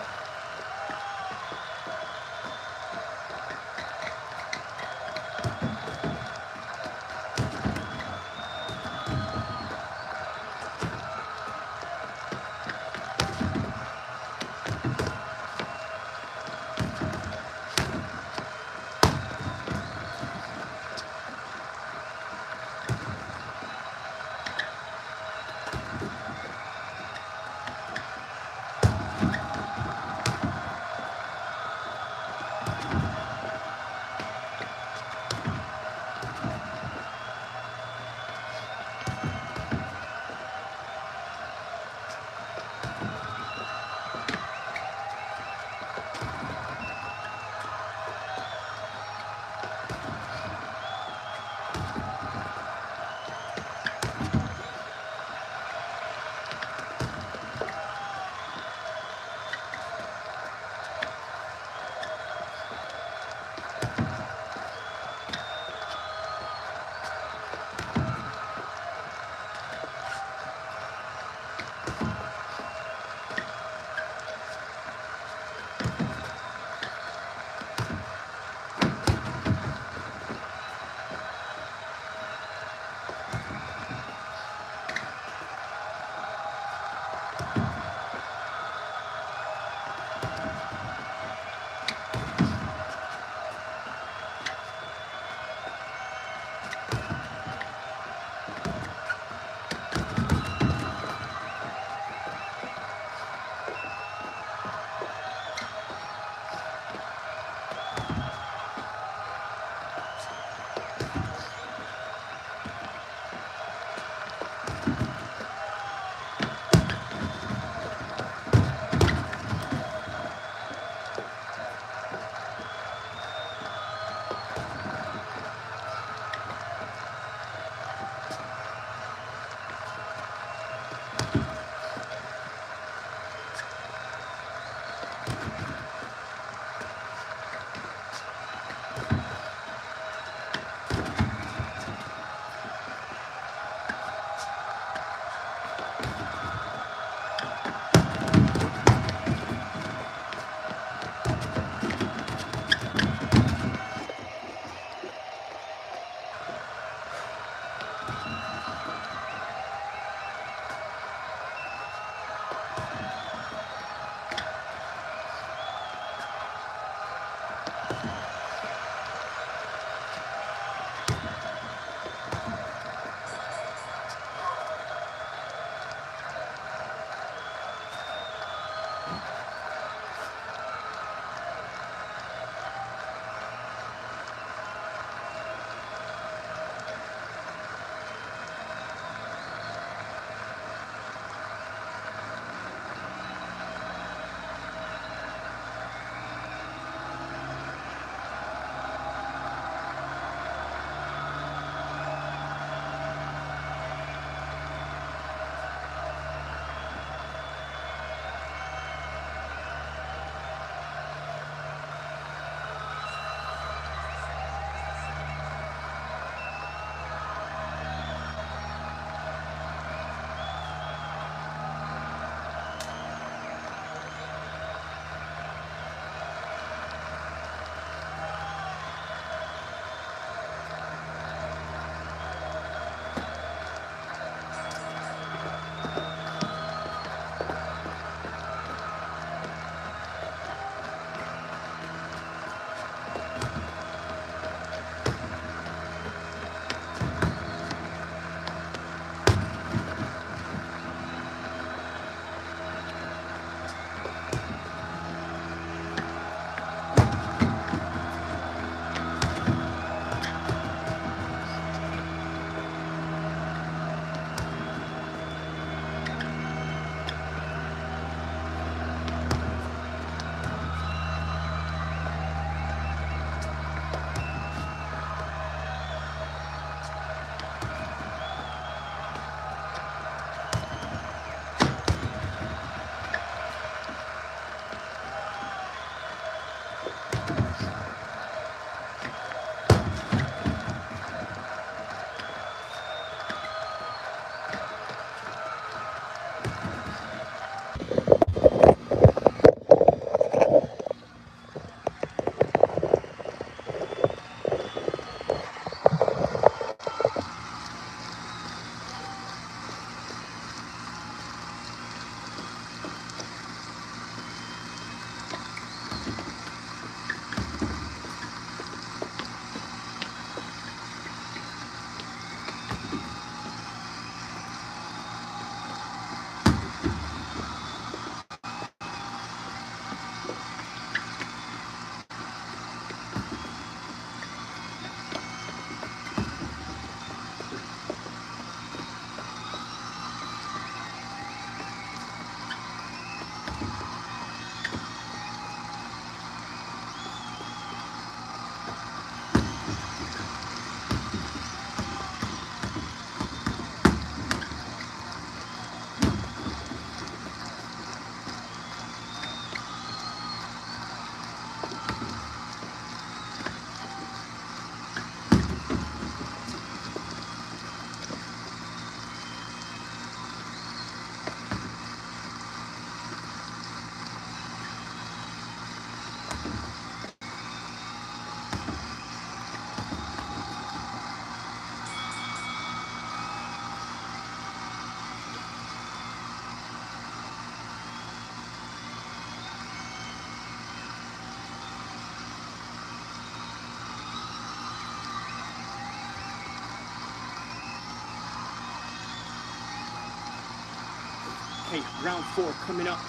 Okay, round 4 coming up.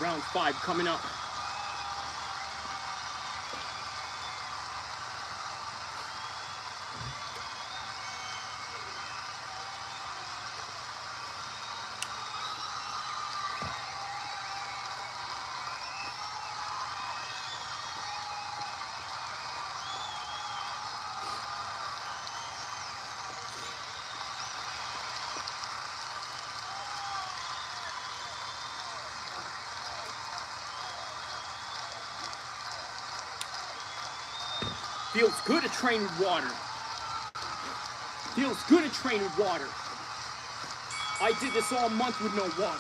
Round 5 coming up. Feels good to train with water. Feels good to train with water. I did this all month with no water.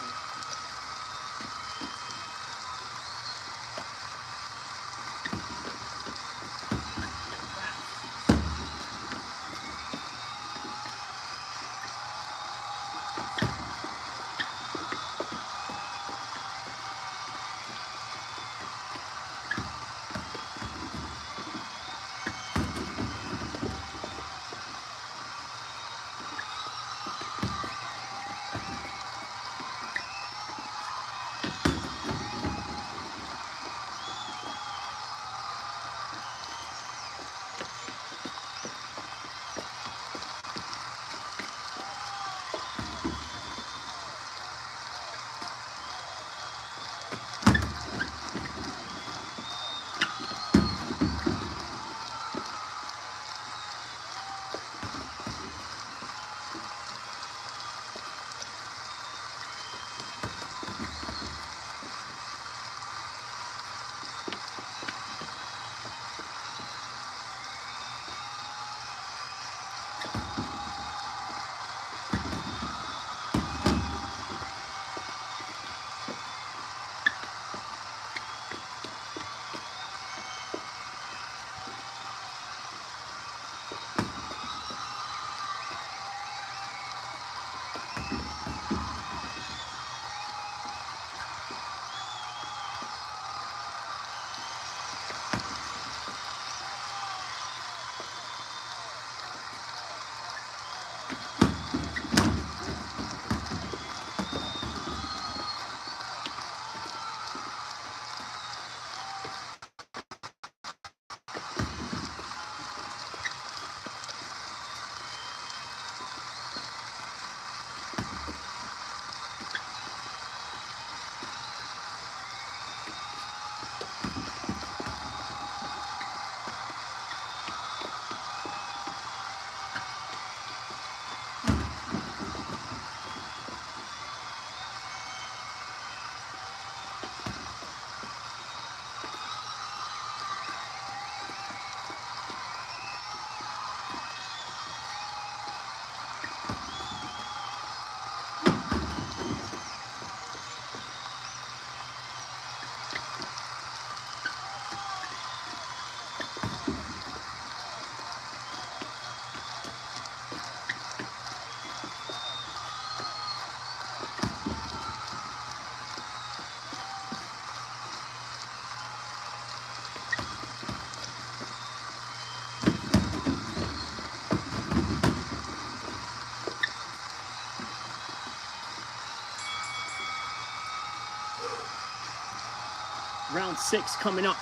Round 6 coming up.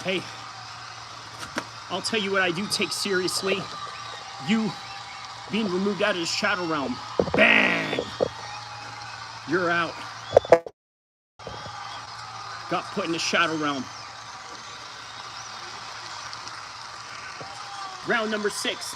Hey, I'll tell you what I do take seriously. You being removed out of the shadow realm. Bang! You're out. Got put in the shadow realm. Round number 6.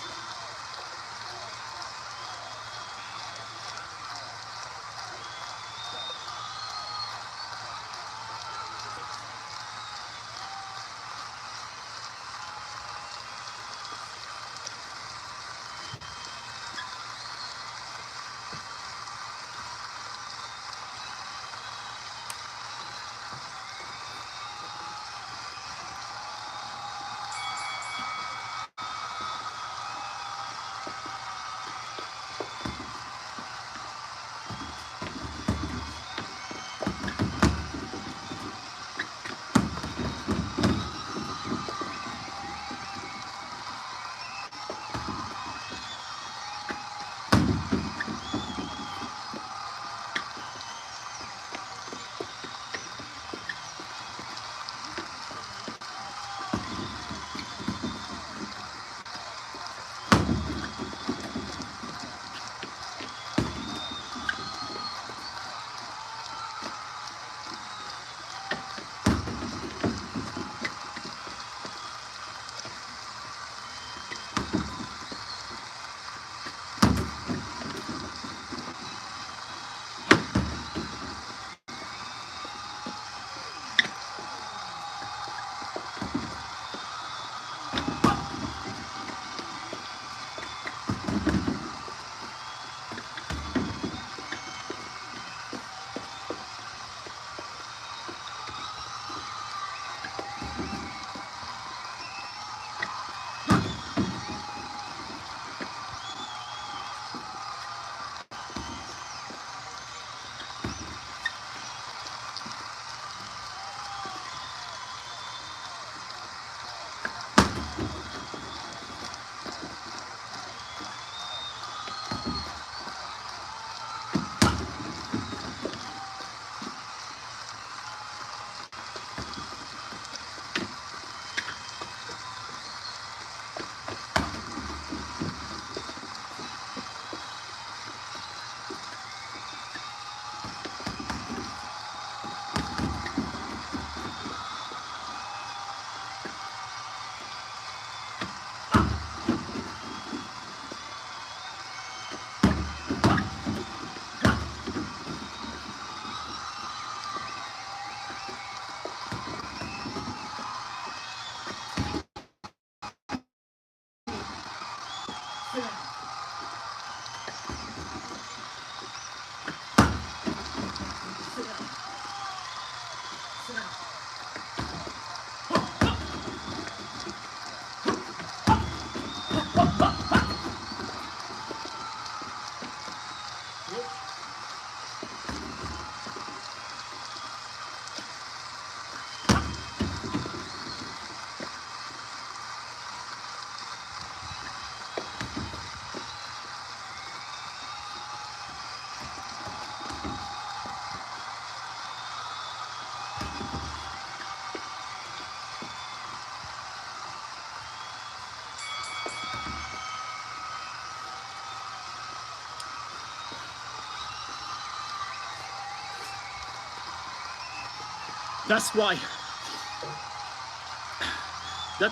That's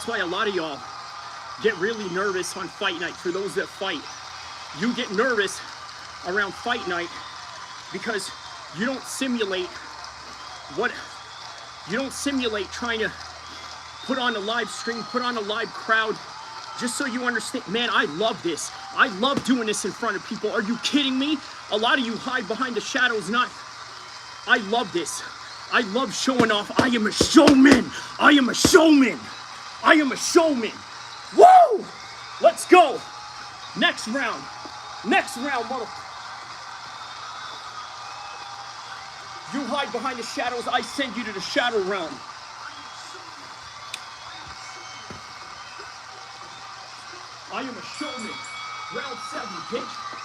why a lot of y'all get really nervous on fight night. For those that fight, you get nervous around fight night because you don't simulate trying to put on a live stream, put on a live crowd, just so you understand. Man, I love this. I love doing this in front of people. Are you kidding me? A lot of you hide behind the shadows. I love this. I love showing off. I am a showman. I am a showman. I am a showman. Woo! Let's go. Next round. Next round, mother. You hide behind the shadows. I send you to the shadow realm. I am a showman. Round 7, bitch.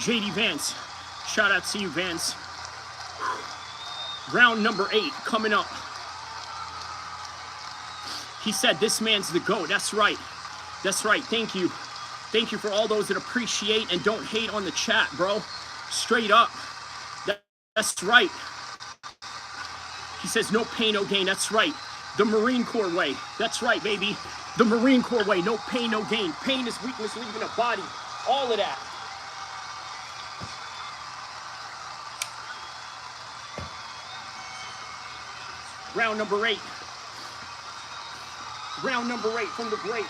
JD Vance, shout out to you, Vance. Round number 8 coming up. He said this man's the GOAT. That's right. That's right. Thank you. Thank you for all those that appreciate and don't hate on the chat, bro. Straight up. That's right. He says no pain, no gain. That's right. The Marine Corps way. That's right, baby. The Marine Corps way. No pain, no gain. Pain is weakness leaving a body. All of that. Round number 8. Round number 8 from the great.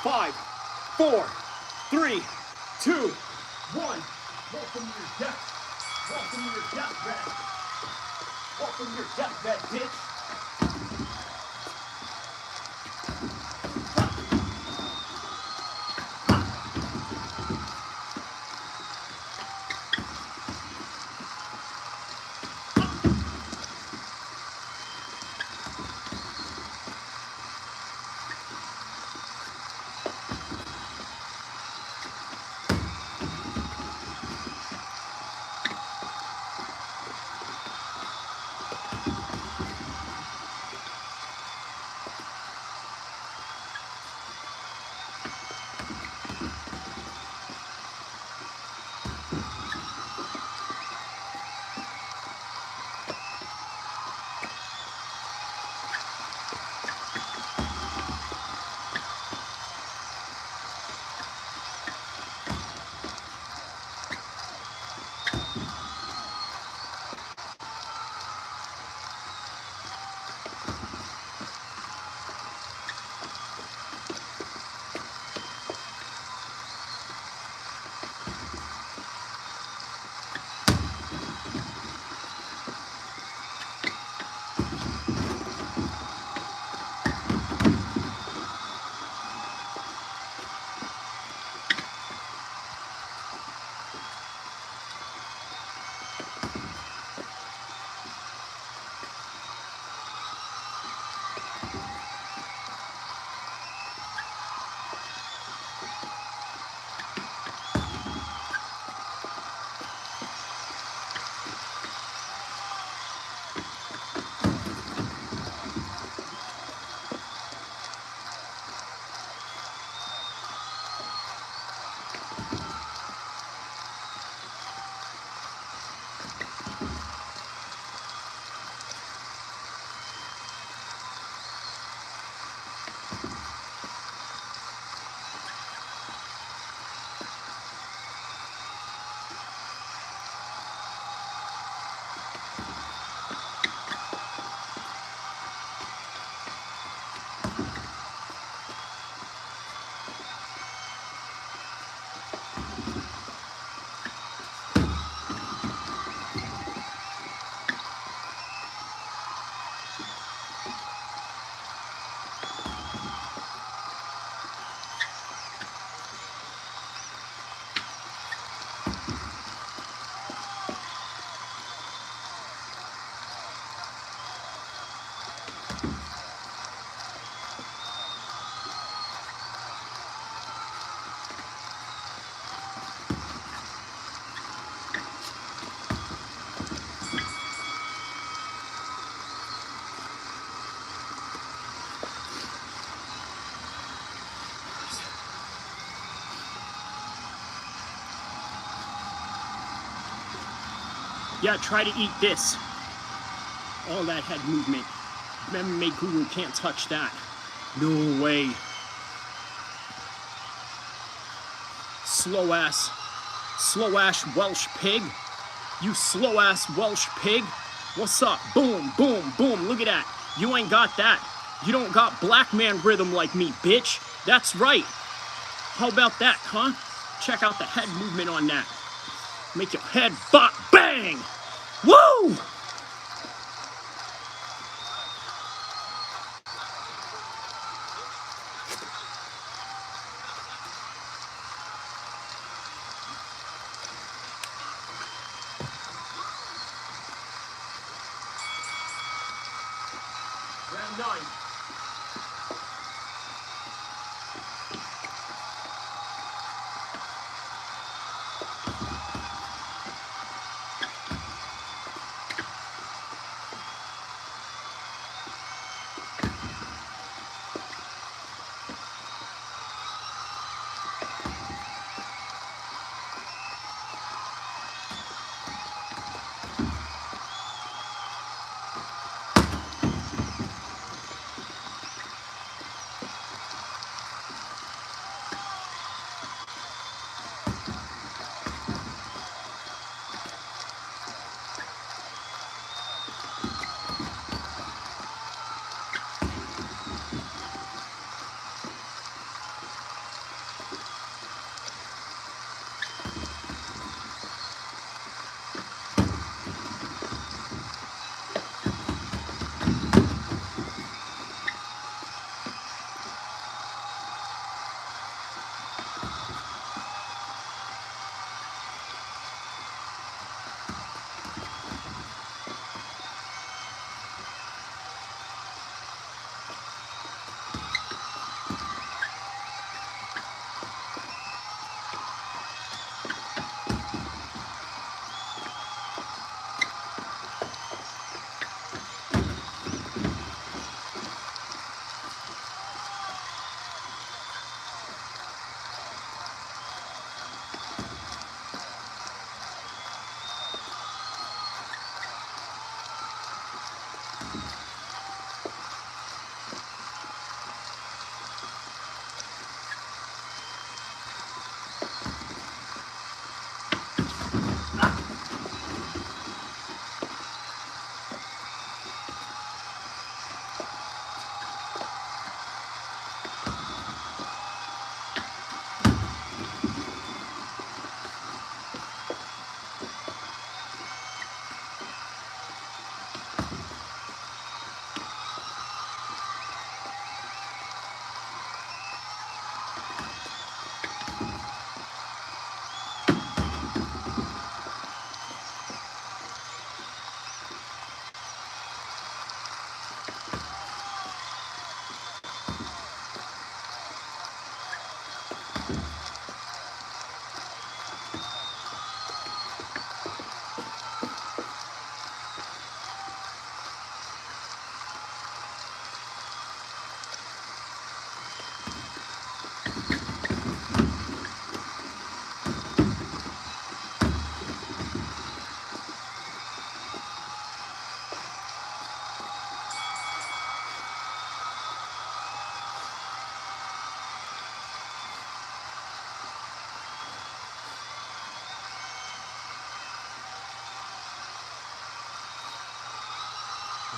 Five, 4, 3, 2, 1. Welcome to your death. Welcome to your deathbed. Welcome to your deathbed, bitch. Yeah, try to eat this. All that head movement. MMA guru can't touch that. No way. Slow ass Welsh pig. You slow ass Welsh pig. What's up? Boom, boom, boom. Look at that. You ain't got that. You don't got black man rhythm like me, bitch. That's right. How about that, huh? Check out the head movement on that. Make your head bop, bang! Woo! Round 9.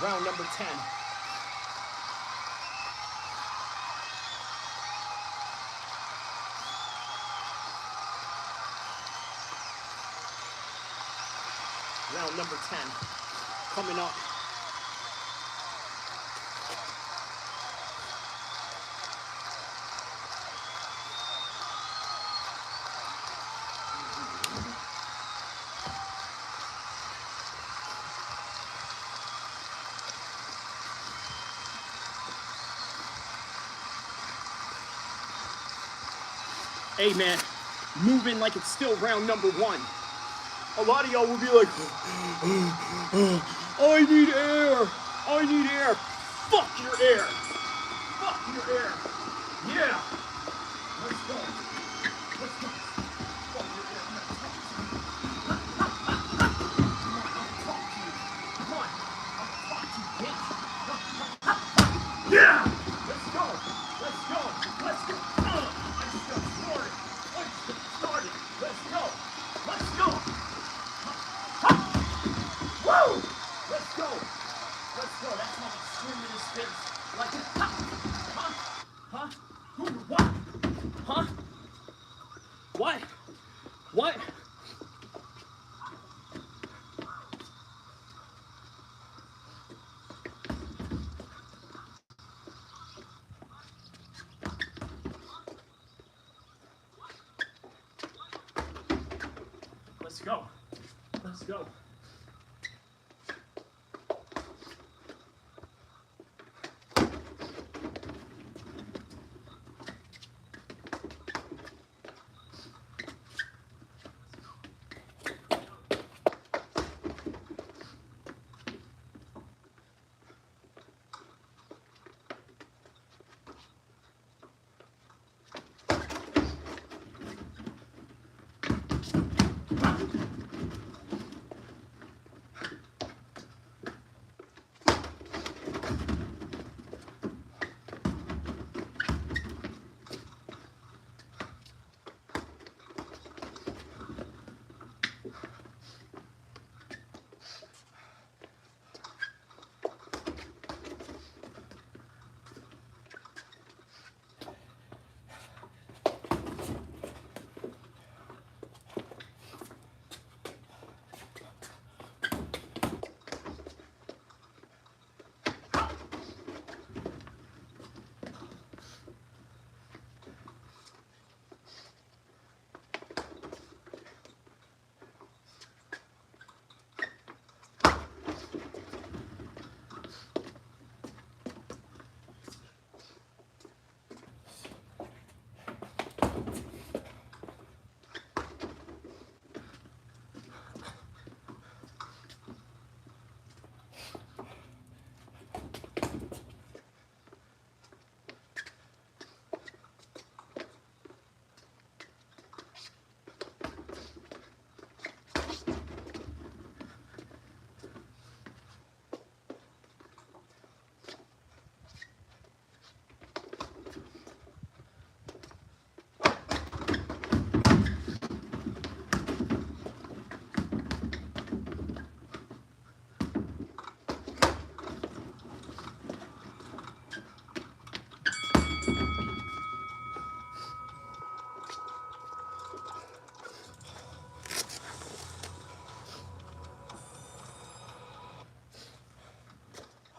Round number 10. Round number 10. Coming up. Hey man, moving like it's still round number 1. A lot of y'all will be like, I need air. I need air. Fuck your air. Fuck your air. Yeah. Let's go. Let's go. Fuck your air. scream in his face. Like, huh? Huh? Huh? Who? What? Huh? What? What? Let's go. Let's go.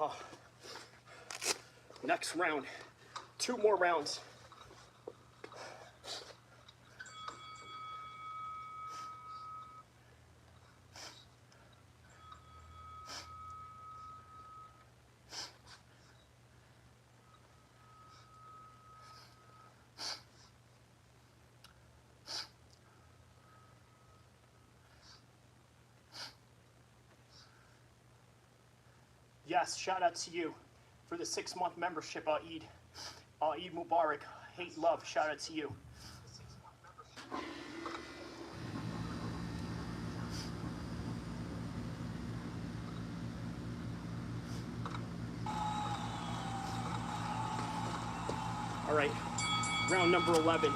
Oh. Next round. 2 more rounds. Yes, shout out to you for the 6-month membership, Eid. Eid Mubarak. Hate love. Shout out to you. All right, round number 11.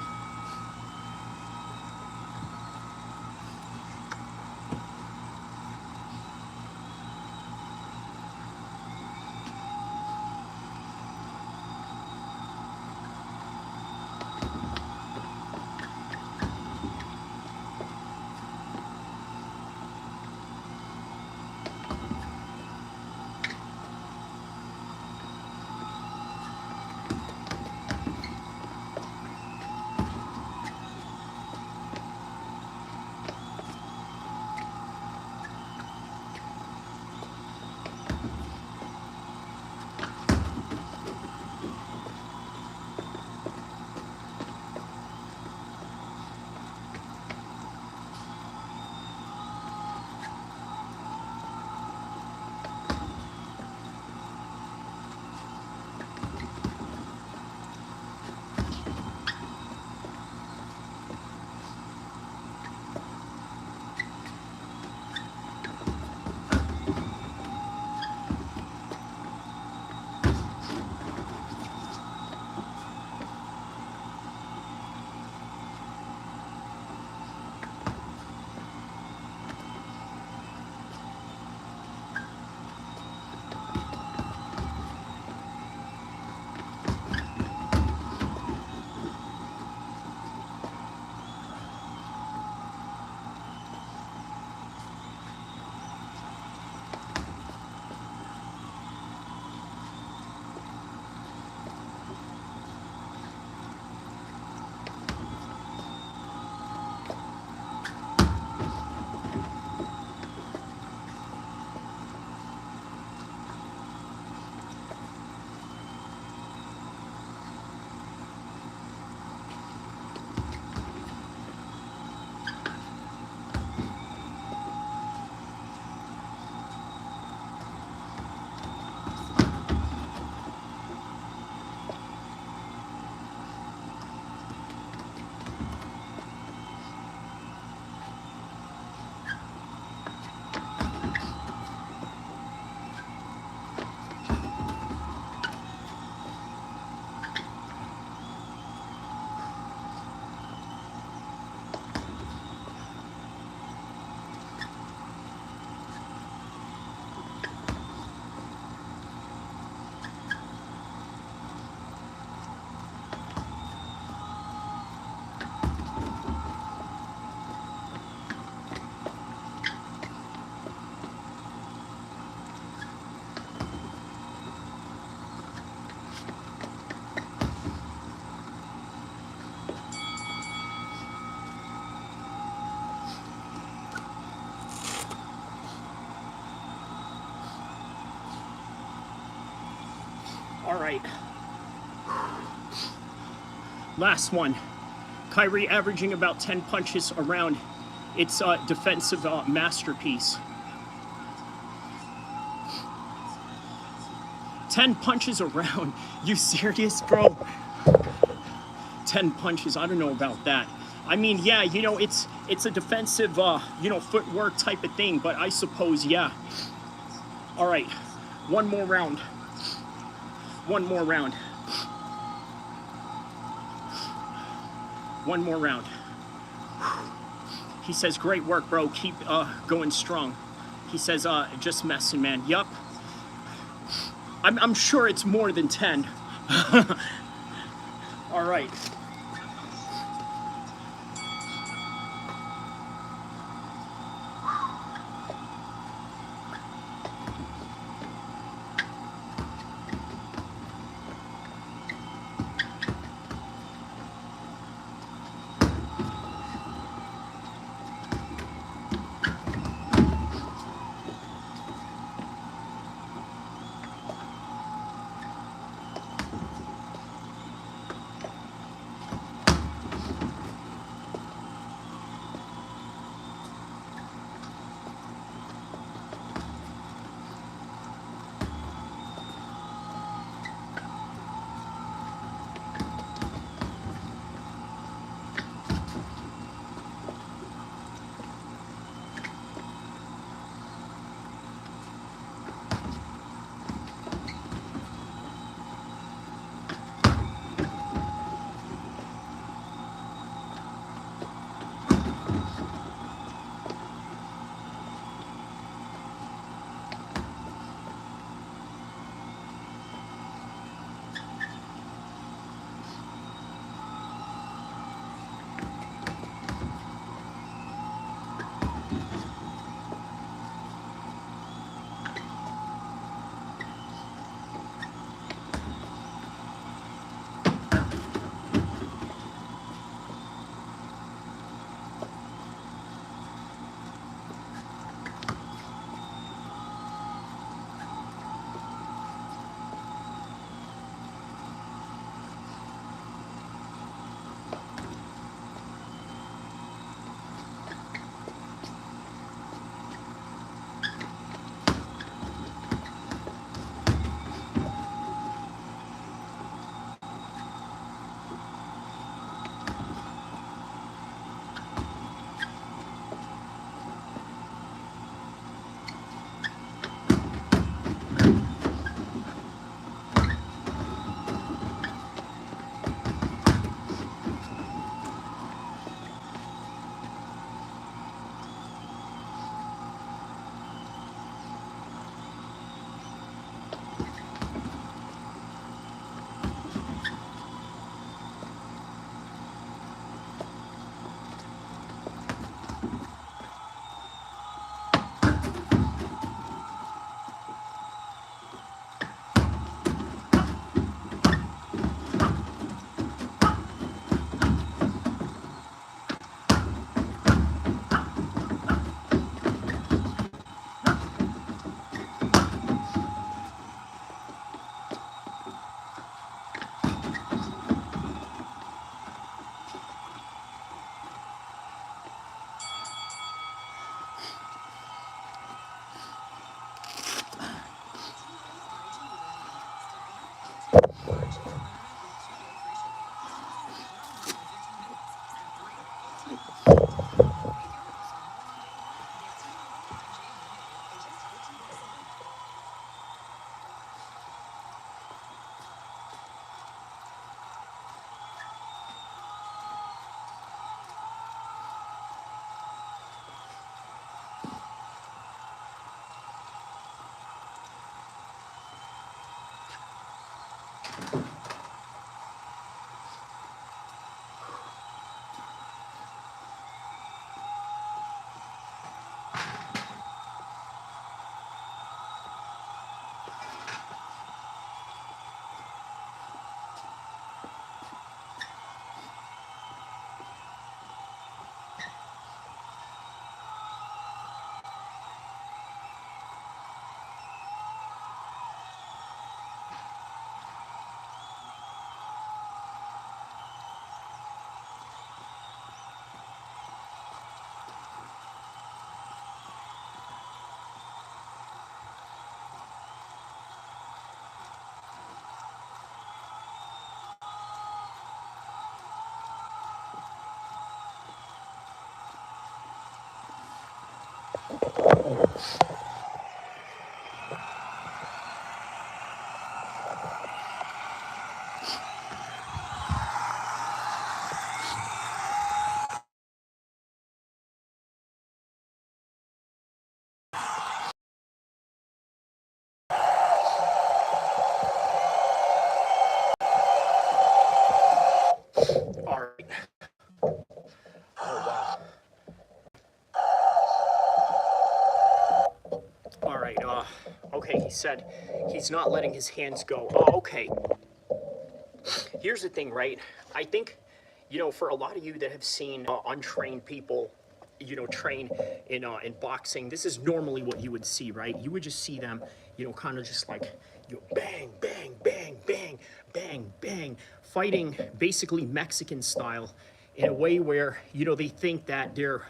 All right. Last one. Kyrie averaging about 10 punches around. It's a defensive masterpiece. 10 punches around. You serious, bro? 10 punches. I don't know about that. I mean, yeah, you know, it's a defensive, you know, footwork type of thing, but I suppose, yeah. All right, one more round. One more round. One more round. He says, great work, bro. Keep going strong. He says, just messing, man. Yup. I'm sure it's more than 10. All right. All right. Oh, wow. All right. Okay, he said he's not letting his hands go. Oh, okay. Here's the thing, right? I think, for a lot of you that have seen untrained people, train in boxing, this is normally what you would see, right? You would just see them, kind of just like, bang, bang, bang, bang, bang, bang, fighting basically Mexican style in a way where, they think that their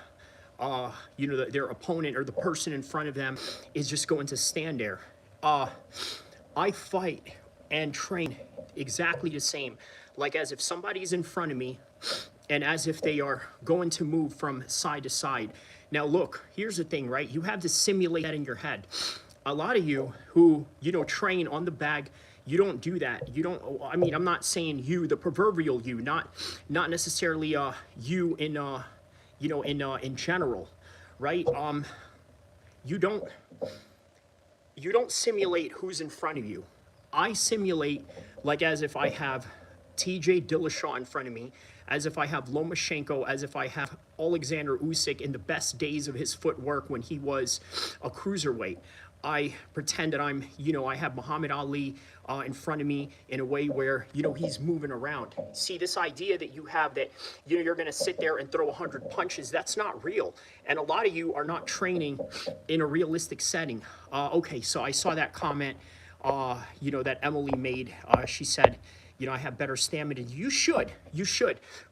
opponent or the person in front of them is just going to stand there. I fight and train exactly the same, like as if somebody's in front of me and as if they are going to move from side to side. Now, look, here's the thing, right? You have to simulate that in your head. A lot of you who, train on the bag, you don't do that. You don't, I mean, I'm not saying you, the proverbial you, not necessarily you in general, right? You don't simulate who's in front of you. I simulate like as if I have TJ Dillashaw in front of me, as if I have Lomachenko, as if I have Alexander Usyk in the best days of his footwork when he was a cruiserweight. I pretend that I have Muhammad Ali in front of me in a way where, he's moving around. See, this idea that you have that, you're going to sit there and throw 100 punches, that's not real. And a lot of you are not training in a realistic setting. Okay, so I saw that comment, that Emily made. She said, I have better stamina. You should.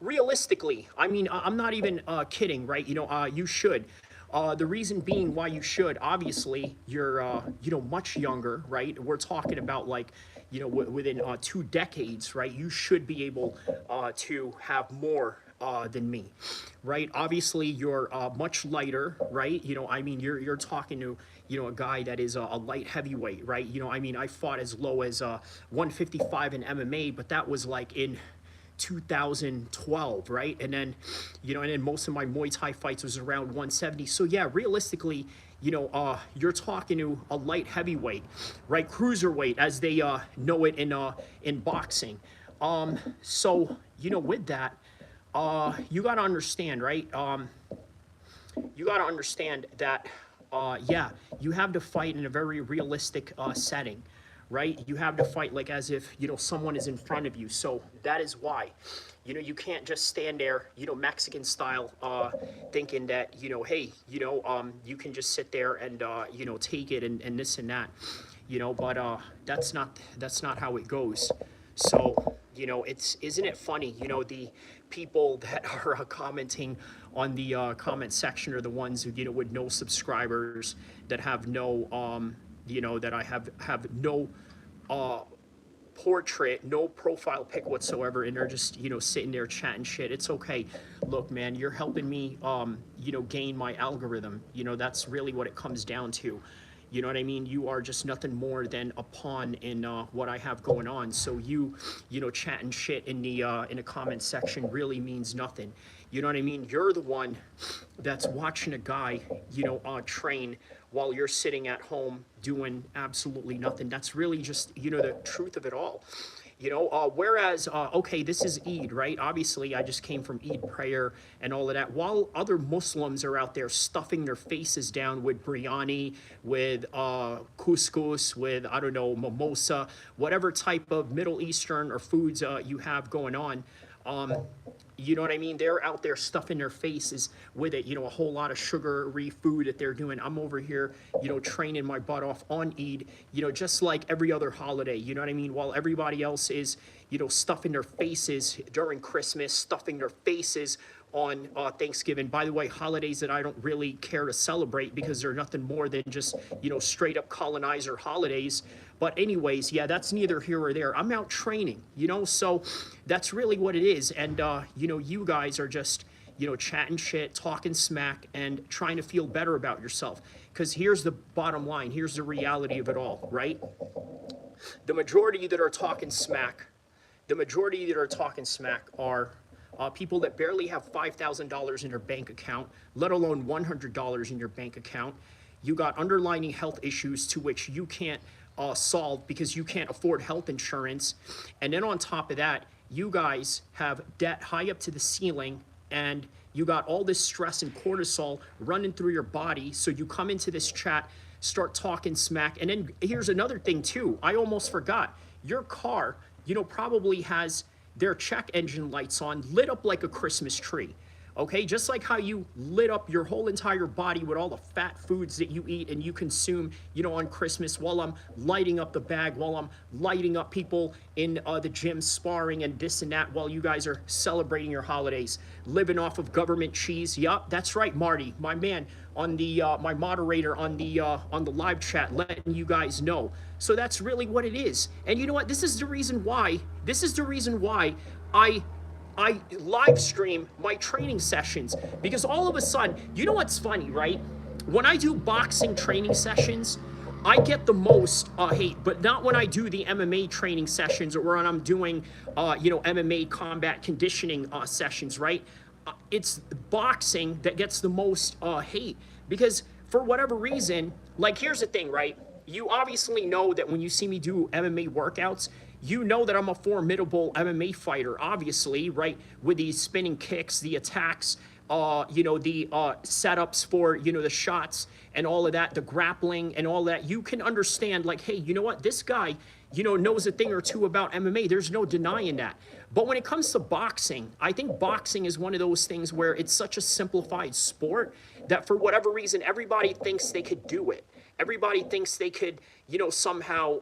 Realistically, I mean, I'm not even kidding, right? You should. The reason being why you should, obviously, you're, much younger, right? We're talking about like, within 2 decades, right? You should be able to have more than me, right? Obviously, you're much lighter, right? You're talking to, a guy that is a light heavyweight, right? I fought as low as 155 in MMA, but that was like in 2012, right? And then most of my Muay Thai fights was around 170. So yeah, realistically, you're talking to a light heavyweight, right? Cruiserweight, as they know it in boxing. So with that, you got to understand, right? You got to understand that, yeah, you have to fight in a very realistic setting, right? You have to fight like as if, someone is in front of you. So that is why, you can't just stand there, Mexican style, thinking that, hey, you can just sit there and, take it and this and that, but that's not how it goes. So, isn't it funny, the people that are commenting on the comment section are the ones who, with no subscribers, that have no, that I have no portrait, no profile pic whatsoever, and they're just, sitting there chatting shit. It's okay. Look, man, you're helping me, gain my algorithm. That's really what it comes down to. You know what I mean? You are just nothing more than a pawn in what I have going on. So you chatting shit in the comment section really means nothing. You know what I mean? You're the one that's watching a guy, train while you're sitting at home doing absolutely nothing. That's really just, the truth of it all. Whereas, okay, this is Eid, right? Obviously, I just came from Eid prayer and all of that. While other Muslims are out there stuffing their faces down with biryani, with couscous, with, I don't know, mimosa, whatever type of Middle Eastern or foods you have going on, you know what I mean? They're out there stuffing their faces with it, a whole lot of sugary food that they're doing. I'm over here, training my butt off on Eid, just like every other holiday, you know what I mean? While everybody else is, stuffing their faces during Christmas, stuffing their faces on Thanksgiving. By the way, holidays that I don't really care to celebrate because they're nothing more than just, straight up colonizer holidays. But anyways, yeah, that's neither here or there. I'm out training, so that's really what it is. And, you guys are just, chatting shit, talking smack, and trying to feel better about yourself. Because here's the bottom line, here's the reality of it all, right? The majority that are talking smack, are people that barely have $5,000 in their bank account, let alone $100 in your bank account. You got underlying health issues to which you can't solve because you can't afford health insurance. And then on top of that, you guys have debt high up to the ceiling, and you got all this stress and cortisol running through your body. So you come into this chat, start talking smack. And then here's another thing too. I almost forgot. Your car, probably has their check engine lights on, lit up like a Christmas tree. Okay, just like how you lit up your whole entire body with all the fat foods that you eat and you consume, on Christmas, while I'm lighting up the bag, while I'm lighting up people in the gym sparring and this and that, while you guys are celebrating your holidays, living off of government cheese. Yup, that's right, Marty, my man, on the my moderator on the live chat, letting you guys know. So that's really what it is. And you know what? This is the reason why. I live stream my training sessions, because all of a sudden, you know what's funny, right? When I do boxing training sessions, I get the most hate, but not when I do the MMA training sessions or when I'm doing, MMA combat conditioning sessions, right? It's boxing that gets the most hate, because for whatever reason, like, here's the thing, right? You obviously know that when you see me do MMA workouts, you know that I'm a formidable MMA fighter, obviously, right? With these spinning kicks, the attacks, the setups for, the shots and all of that, the grappling and all that. You can understand, like, hey, you know what? This guy, knows a thing or two about MMA. There's no denying that. But when it comes to boxing, I think boxing is one of those things where it's such a simplified sport that for whatever reason, everybody thinks they could do it. Everybody thinks they could, somehow,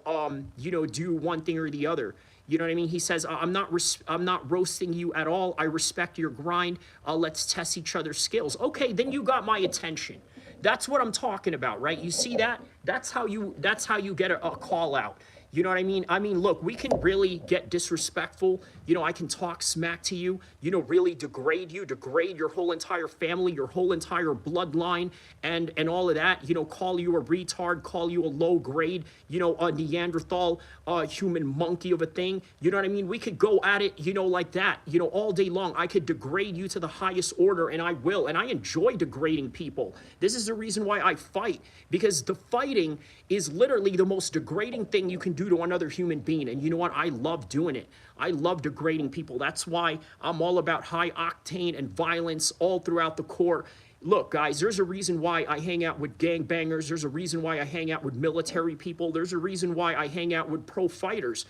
do one thing or the other. You know what I mean? He says, I'm not roasting you at all. I respect your grind. Let's test each other's skills. Okay, then you got my attention. That's what I'm talking about, right? You see that? That's how you get a call out. You know what I mean? I mean, look, we can really get disrespectful. I can talk smack to you, really degrade you, degrade your whole entire family, your whole entire bloodline, and all of that, call you a retard, call you a low grade, a Neanderthal, human monkey of a thing. You know what I mean? We could go at it, like that, all day long. I could degrade you to the highest order, and I will. And I enjoy degrading people. This is the reason why I fight, because the fighting is literally the most degrading thing you can do to another human being. And you know what? I love doing it. I love degrading people. That's why I'm all about high octane and violence all throughout the court. Look, guys, there's a reason why I hang out with gangbangers. There's a reason why I hang out with military people. There's a reason why I hang out with pro fighters,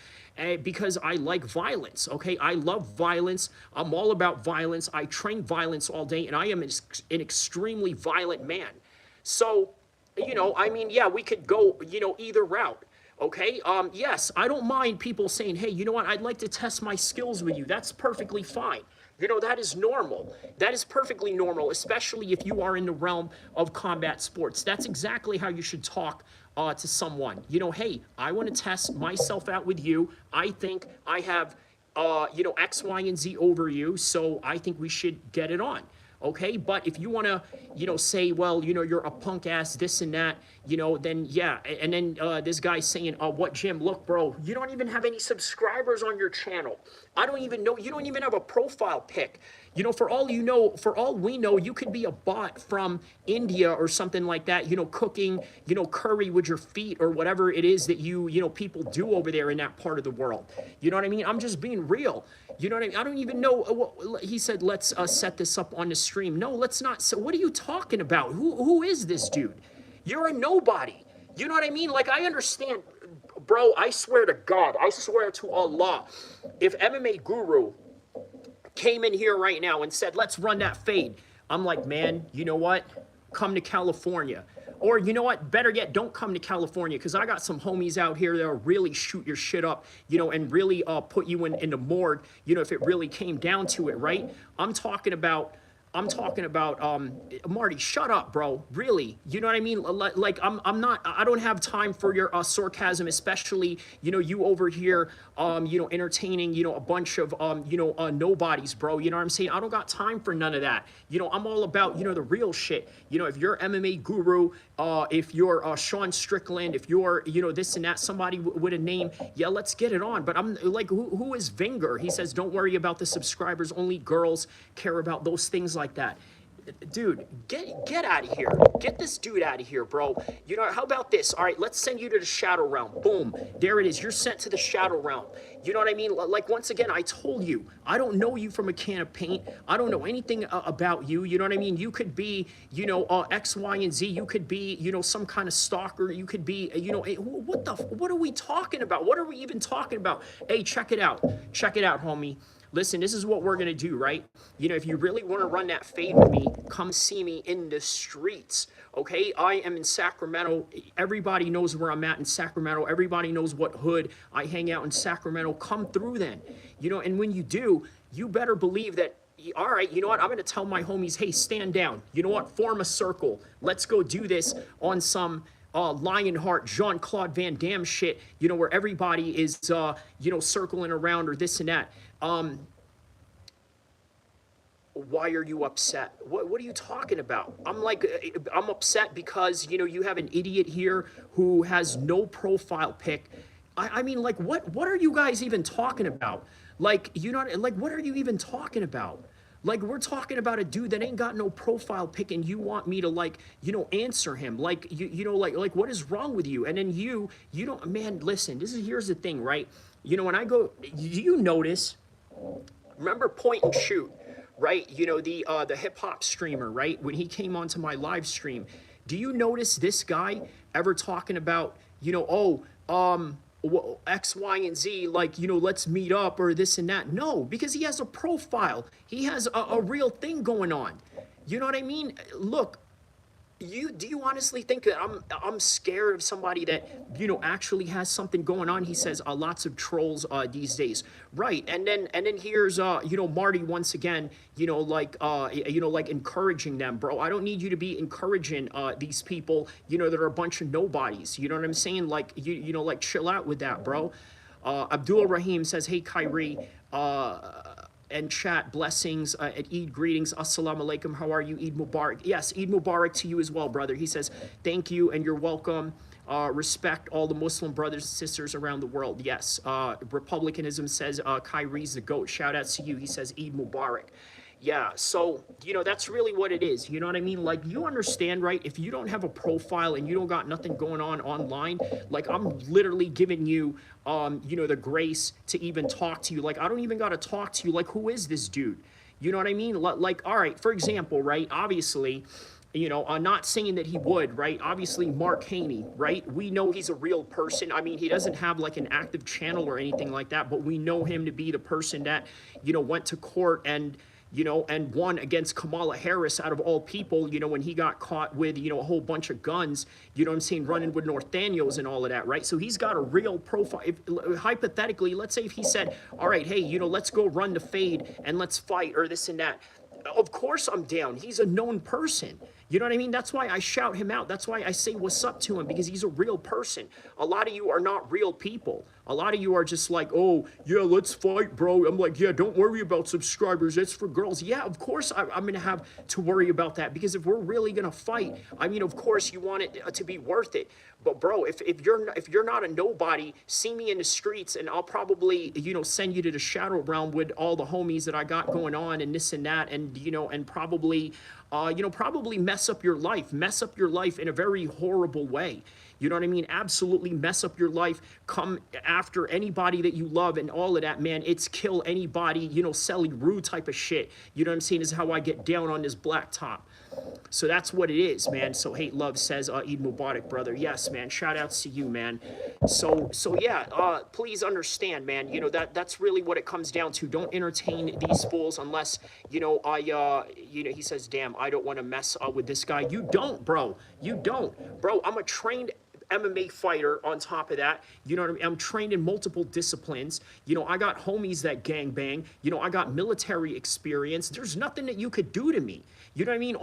because I like violence, okay? I love violence. I'm all about violence. I train violence all day, and I am an extremely violent man. So, yeah, we could go, either route. Okay, yes, I don't mind people saying, hey, you know what, I'd like to test my skills with you. That's perfectly fine. That is normal. That is perfectly normal, especially if you are in the realm of combat sports. That's exactly how you should talk to someone. Hey, I want to test myself out with you. I think I have, X, Y, and Z over you, so I think we should get it on. Okay, but if you want to, say, well, you're a punk ass, this and that, then yeah. And then this guy's saying, what, Jim? Look, bro, you don't even have any subscribers on your channel. I don't even know. You don't even have a profile pic. For all we know, you could be a bot from India or something like that, cooking, curry with your feet or whatever it is that people do over there in that part of the world. You know what I mean? I'm just being real. You know what I mean? I don't even know. He said, let's set this up on the stream. No, let's not. So what are you talking about? Who is this dude? You're a nobody. You know what I mean? Like, I understand, bro, I swear to God, I swear to Allah, if MMA Guru came in here right now and said, let's run that fade, I'm like, man, you know what? Come to California. Or you know what? Better yet, don't come to California, because I got some homies out here that'll really shoot your shit up, and really put you in the morgue, if it really came down to it, right? I'm talking about I'm talking about Marty, shut up, bro. Really, you know what I mean? Like I'm not. I don't have time for your sarcasm, especially you over here, entertaining a bunch of nobodies, bro. You know what I'm saying? I don't got time for none of that. I'm all about the real shit. If you're MMA guru, if you're Sean Strickland, if you're this and that, somebody with a name, yeah, let's get it on. But I'm like, who is Vinger? He says, don't worry about the subscribers. Only girls care about those things like that. Dude, get out of here. Get this dude out of here, bro. How about this? All right, let's send you to the shadow realm. Boom, there it is. You're sent to the shadow realm. You know what I mean? Like, once again, I told you, I don't know you from a can of paint. I don't know anything about you. You know what I mean? You could be, X, Y, and Z. You could be, some kind of stalker. You could be, what are we talking about? What are we even talking about? Hey, check it out. Check it out, homie. Listen, this is what we're going to do, right? If you really want to run that fade with me, come see me in the streets, okay? I am in Sacramento. Everybody knows where I'm at in Sacramento. Everybody knows what hood I hang out in Sacramento. Come through then, and when you do, you better believe that, all right, you know what? I'm going to tell my homies, hey, stand down. You know what? Form a circle. Let's go do this on some Lionheart, Jean-Claude Van Damme shit, where everybody is, circling around or this and that. Why are you upset? What are you talking about? I'm upset because, you have an idiot here who has no profile pic. I mean, like, what are you guys even talking about? Like, what are you even talking about? Like, we're talking about a dude that ain't got no profile pic and you want me to, answer him. Like, like, what is wrong with you? And then you don't, man, listen, here's the thing, right? When I go, you notice, remember Point and Shoot, right? The hip hop streamer, right? When he came onto my live stream, do you notice this guy ever talking about, X, Y, and Z, let's meet up or this and that? No, because he has a profile. He has a real thing going on. You know what I mean? Look, do you honestly think that I'm scared of somebody that actually has something going on? He says lots of trolls these days, right? And then here's Marty once again, like encouraging them, bro. I don't need you to be encouraging these people, that are a bunch of nobodies. You know what I'm saying? Like like chill out with that, bro. Abdul Rahim says, hey Kyrie, and chat, blessings, at Eid greetings, assalamu alaikum, how are you, Eid Mubarak? Yes, Eid Mubarak to you as well, brother. He says, thank you and you're welcome. Respect all the Muslim brothers and sisters around the world. Yes, Republicanism says Kyrie's the GOAT. Shout out to you. He says, Eid Mubarak. Yeah, so, that's really what it is. You know what I mean? Like, you understand, right? If you don't have a profile and you don't got nothing going on online, like, I'm literally giving you, the grace to even talk to you. Like, I don't even got to talk to you. Like, who is this dude? You know what I mean? Like, all right, for example, right? Obviously, I'm not saying that he would, right? Obviously, Mark Haney, right? We know he's a real person. I mean, he doesn't have like an active channel or anything like that, but we know him to be the person that, went to court and, and won against Kamala Harris out of all people, when he got caught with, a whole bunch of guns, you know what I'm saying, running with Northaniels and all of that, right? So he's got a real profile. Hypothetically, let's say if he said, all right, hey, let's go run the fade and let's fight or this and that. Of course I'm down. He's a known person. You know what I mean? That's why I shout him out. That's why I say what's up to him, because he's a real person. A lot of you are not real people. A lot of you are just like, oh, yeah, let's fight, bro. I'm like, yeah, don't worry about subscribers. It's for girls. Yeah, of course I'm going to have to worry about that, because if we're really going to fight, I mean, of course you want it to be worth it. But bro, if you're not a nobody, see me in the streets and I'll probably, send you to the shadow realm with all the homies that I got going on and this and that, and, and probably, probably mess up your life in a very horrible way. You know what I mean? Absolutely mess up your life, come after anybody that you love and all of that, man. It's kill anybody, Selly Rue type of shit. You know what I'm saying? Is how I get down on this black top. So that's what it is, man. So Hate Love says, Eid Mubarak, brother. Yes, man. Shout outs to you, man. So yeah, please understand, man, that's really what it comes down to. Don't entertain these fools unless, he says, damn, I don't want to mess with this guy. You don't, bro. You don't. Bro, I'm a trained MMA fighter on top of that. You know what I mean? I'm trained in multiple disciplines. You know, I got homies that gangbang. You know, I got military experience. There's nothing that you could do to me. You know what I mean?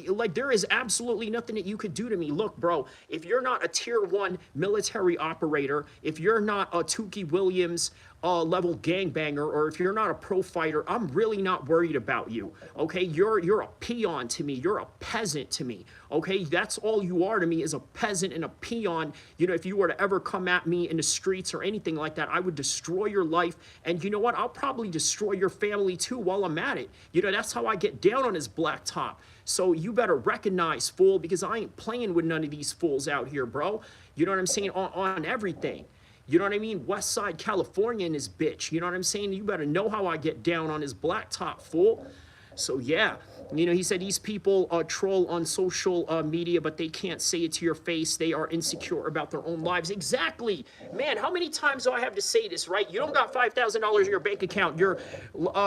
Like, there is absolutely nothing that you could do to me. Look, bro, if you're not a tier 1 military operator, if you're not a Tukey Williams level gangbanger, or if you're not a pro fighter, I'm really not worried about you. Okay, you're a peon to me. You're a peasant to me. Okay, that's all you are to me, is a peasant and a peon. You know, if you were to ever come at me in the streets or anything like that, I would destroy your life. And you know what? I'll probably destroy your family too while I'm at it. You know, that's how I get down on his black top. So you better recognize, fool, because I ain't playing with none of these fools out here, bro. You know what I'm saying? On everything. You know what I mean? West Side California in this bitch. You know what I'm saying? You better know how I get down on his blacktop, fool. So yeah, you know, he said these people troll on social media, but they can't say it to your face. They are insecure about their own lives. Exactly. Man, how many times do I have to say this, right? You don't got $5,000 in your bank account. Your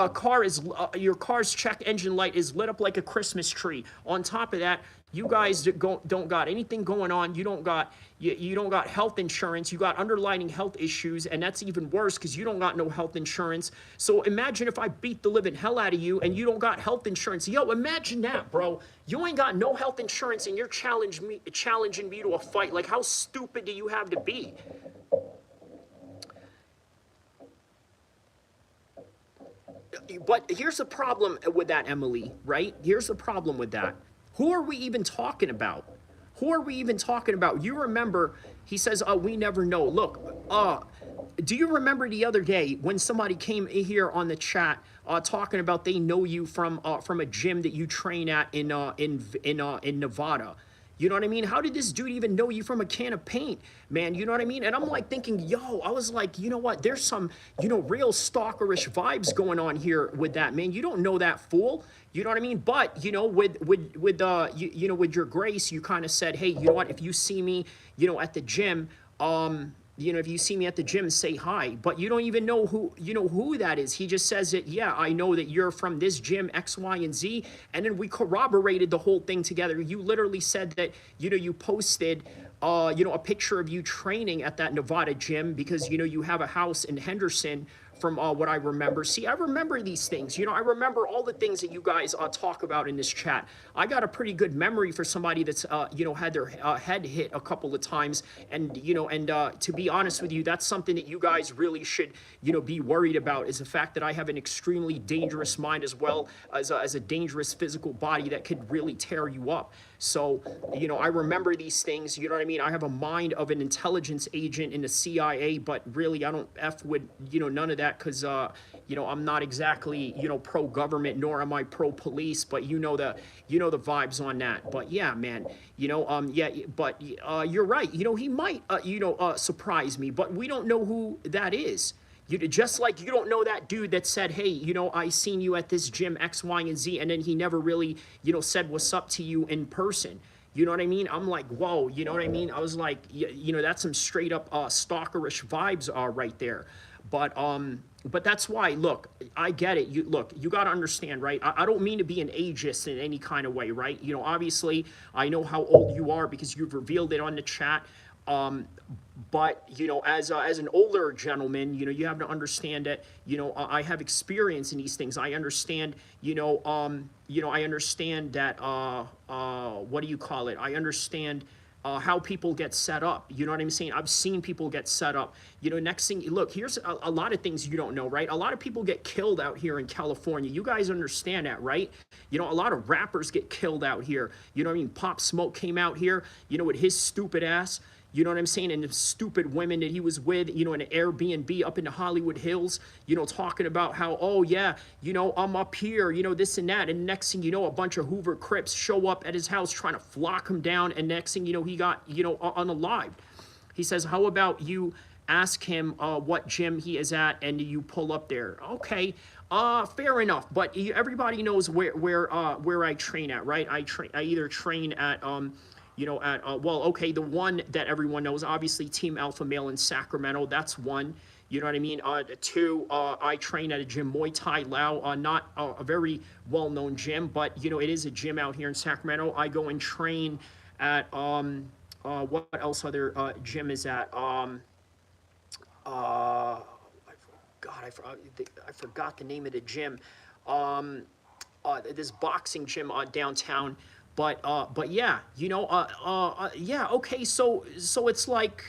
car's check engine light is lit up like a Christmas tree. On top of that, you guys don't got anything going on. You don't got health insurance. You got underlying health issues, and that's even worse because you don't got no health insurance. So imagine if I beat the living hell out of you and you don't got health insurance. Yo, imagine that, bro. You ain't got no health insurance and you're challenging me to a fight. Like, how stupid do you have to be? But here's the problem with that, Emily, right? Here's the problem with that. Who are we even talking about? Who are we even talking about? You remember, he says, we never know. Look, do you remember the other day when somebody came here on the chat talking about they know you from a gym that you train at in Nevada? You know what I mean? How did this dude even know you from a can of paint, man? You know what I mean? And I'm like thinking, yo, I was like, you know what? There's some, you know, real stalkerish vibes going on here with that, man. You don't know that fool. You know what I mean? But, you know, with your grace, you kind of said, hey, you know what? If you see me, you know, at the gym, you know, if you see me at the gym, say hi. But you don't even know who that is. He just says that, yeah, I know that you're from this gym, X, Y, and Z. And then we corroborated the whole thing together. You literally said that, you know, you posted, you know, a picture of you training at that Nevada gym because, you know, you have a house in Henderson, from what I remember. See, I remember these things. You know, I remember all the things that you guys talk about in this chat. I got a pretty good memory for somebody that's, you know, had their head hit a couple of times. And, you know, and to be honest with you, that's something that you guys really should, you know, be worried about, is the fact that I have an extremely dangerous mind as well as a dangerous physical body that could really tear you up. So, you know, I remember these things, you know what I mean? I have a mind of an intelligence agent in the CIA, but really I don't F with, you know, none of that because, you know, I'm not exactly, you know, pro-government, nor am I pro-police, but you know the vibes on that. But yeah, man, you know, yeah, but you're right. You know, he might, you know, surprise me, but we don't know who that is. Just like you don't know that dude that said, hey, you know, I seen you at this gym X, Y, and Z, and then he never really, you know, said what's up to you in person. You know what I mean? I'm like, whoa, you know what I mean? I was like, you know, that's some straight up stalkerish vibes right there. But that's why, look, I get it. You got to understand, right? I don't mean to be an ageist in any kind of way, right? You know, obviously, I know how old you are because you've revealed it on the chat. But, you know, as an older gentleman, you know, you have to understand that, you know, I have experience in these things. I understand, I understand that, what do you call it? I understand how people get set up. You know what I'm saying? I've seen people get set up. You know, next thing, look, here's a lot of things you don't know, right? A lot of people get killed out here in California. You guys understand that, right? You know, a lot of rappers get killed out here. You know what I mean? Pop Smoke came out here, you know, with his stupid ass. You know what I'm saying? And the stupid women that he was with, you know, in an Airbnb up in the Hollywood Hills, you know, talking about how, oh, yeah, you know, I'm up here, you know, this and that. And next thing you know, a bunch of Hoover Crips show up at his house trying to flock him down. And next thing you know, he got, you know, unalived. He says, how about you ask him what gym he is at and you pull up there? Okay, fair enough. But everybody knows where I train at, right? I either train at, you know, at, well, okay, the one that everyone knows, obviously Team Alpha Male in Sacramento, that's one, you know what I mean? Two, I train at a gym, Muay Thai Lao, not a very well-known gym, but, you know, it is a gym out here in Sacramento. I go and train at, What else other gym is that? Uh, God, I forgot the name of the gym. Um, this boxing gym downtown. But yeah, yeah. Okay, so it's like,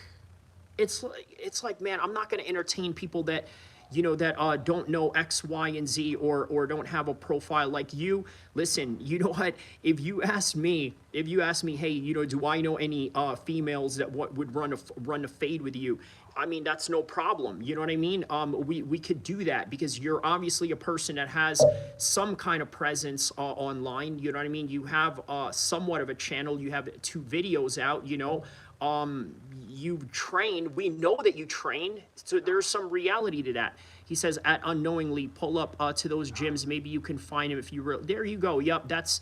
man, I'm not going to entertain people that, that don't know X, Y, and Z, or don't have a profile like you. Listen, you know what? If you ask me, hey, do I know any females that would run a fade with you? I mean, that's no problem. You know what I mean? We could do that because you're obviously a person that has some kind of presence online. You know what I mean? You have somewhat of a channel. You have 2 videos out. You train. We know that you train. So there's some reality to that. He says, at unknowingly, pull up to those gyms. Maybe you can find him if you really. There you go. Yep, that's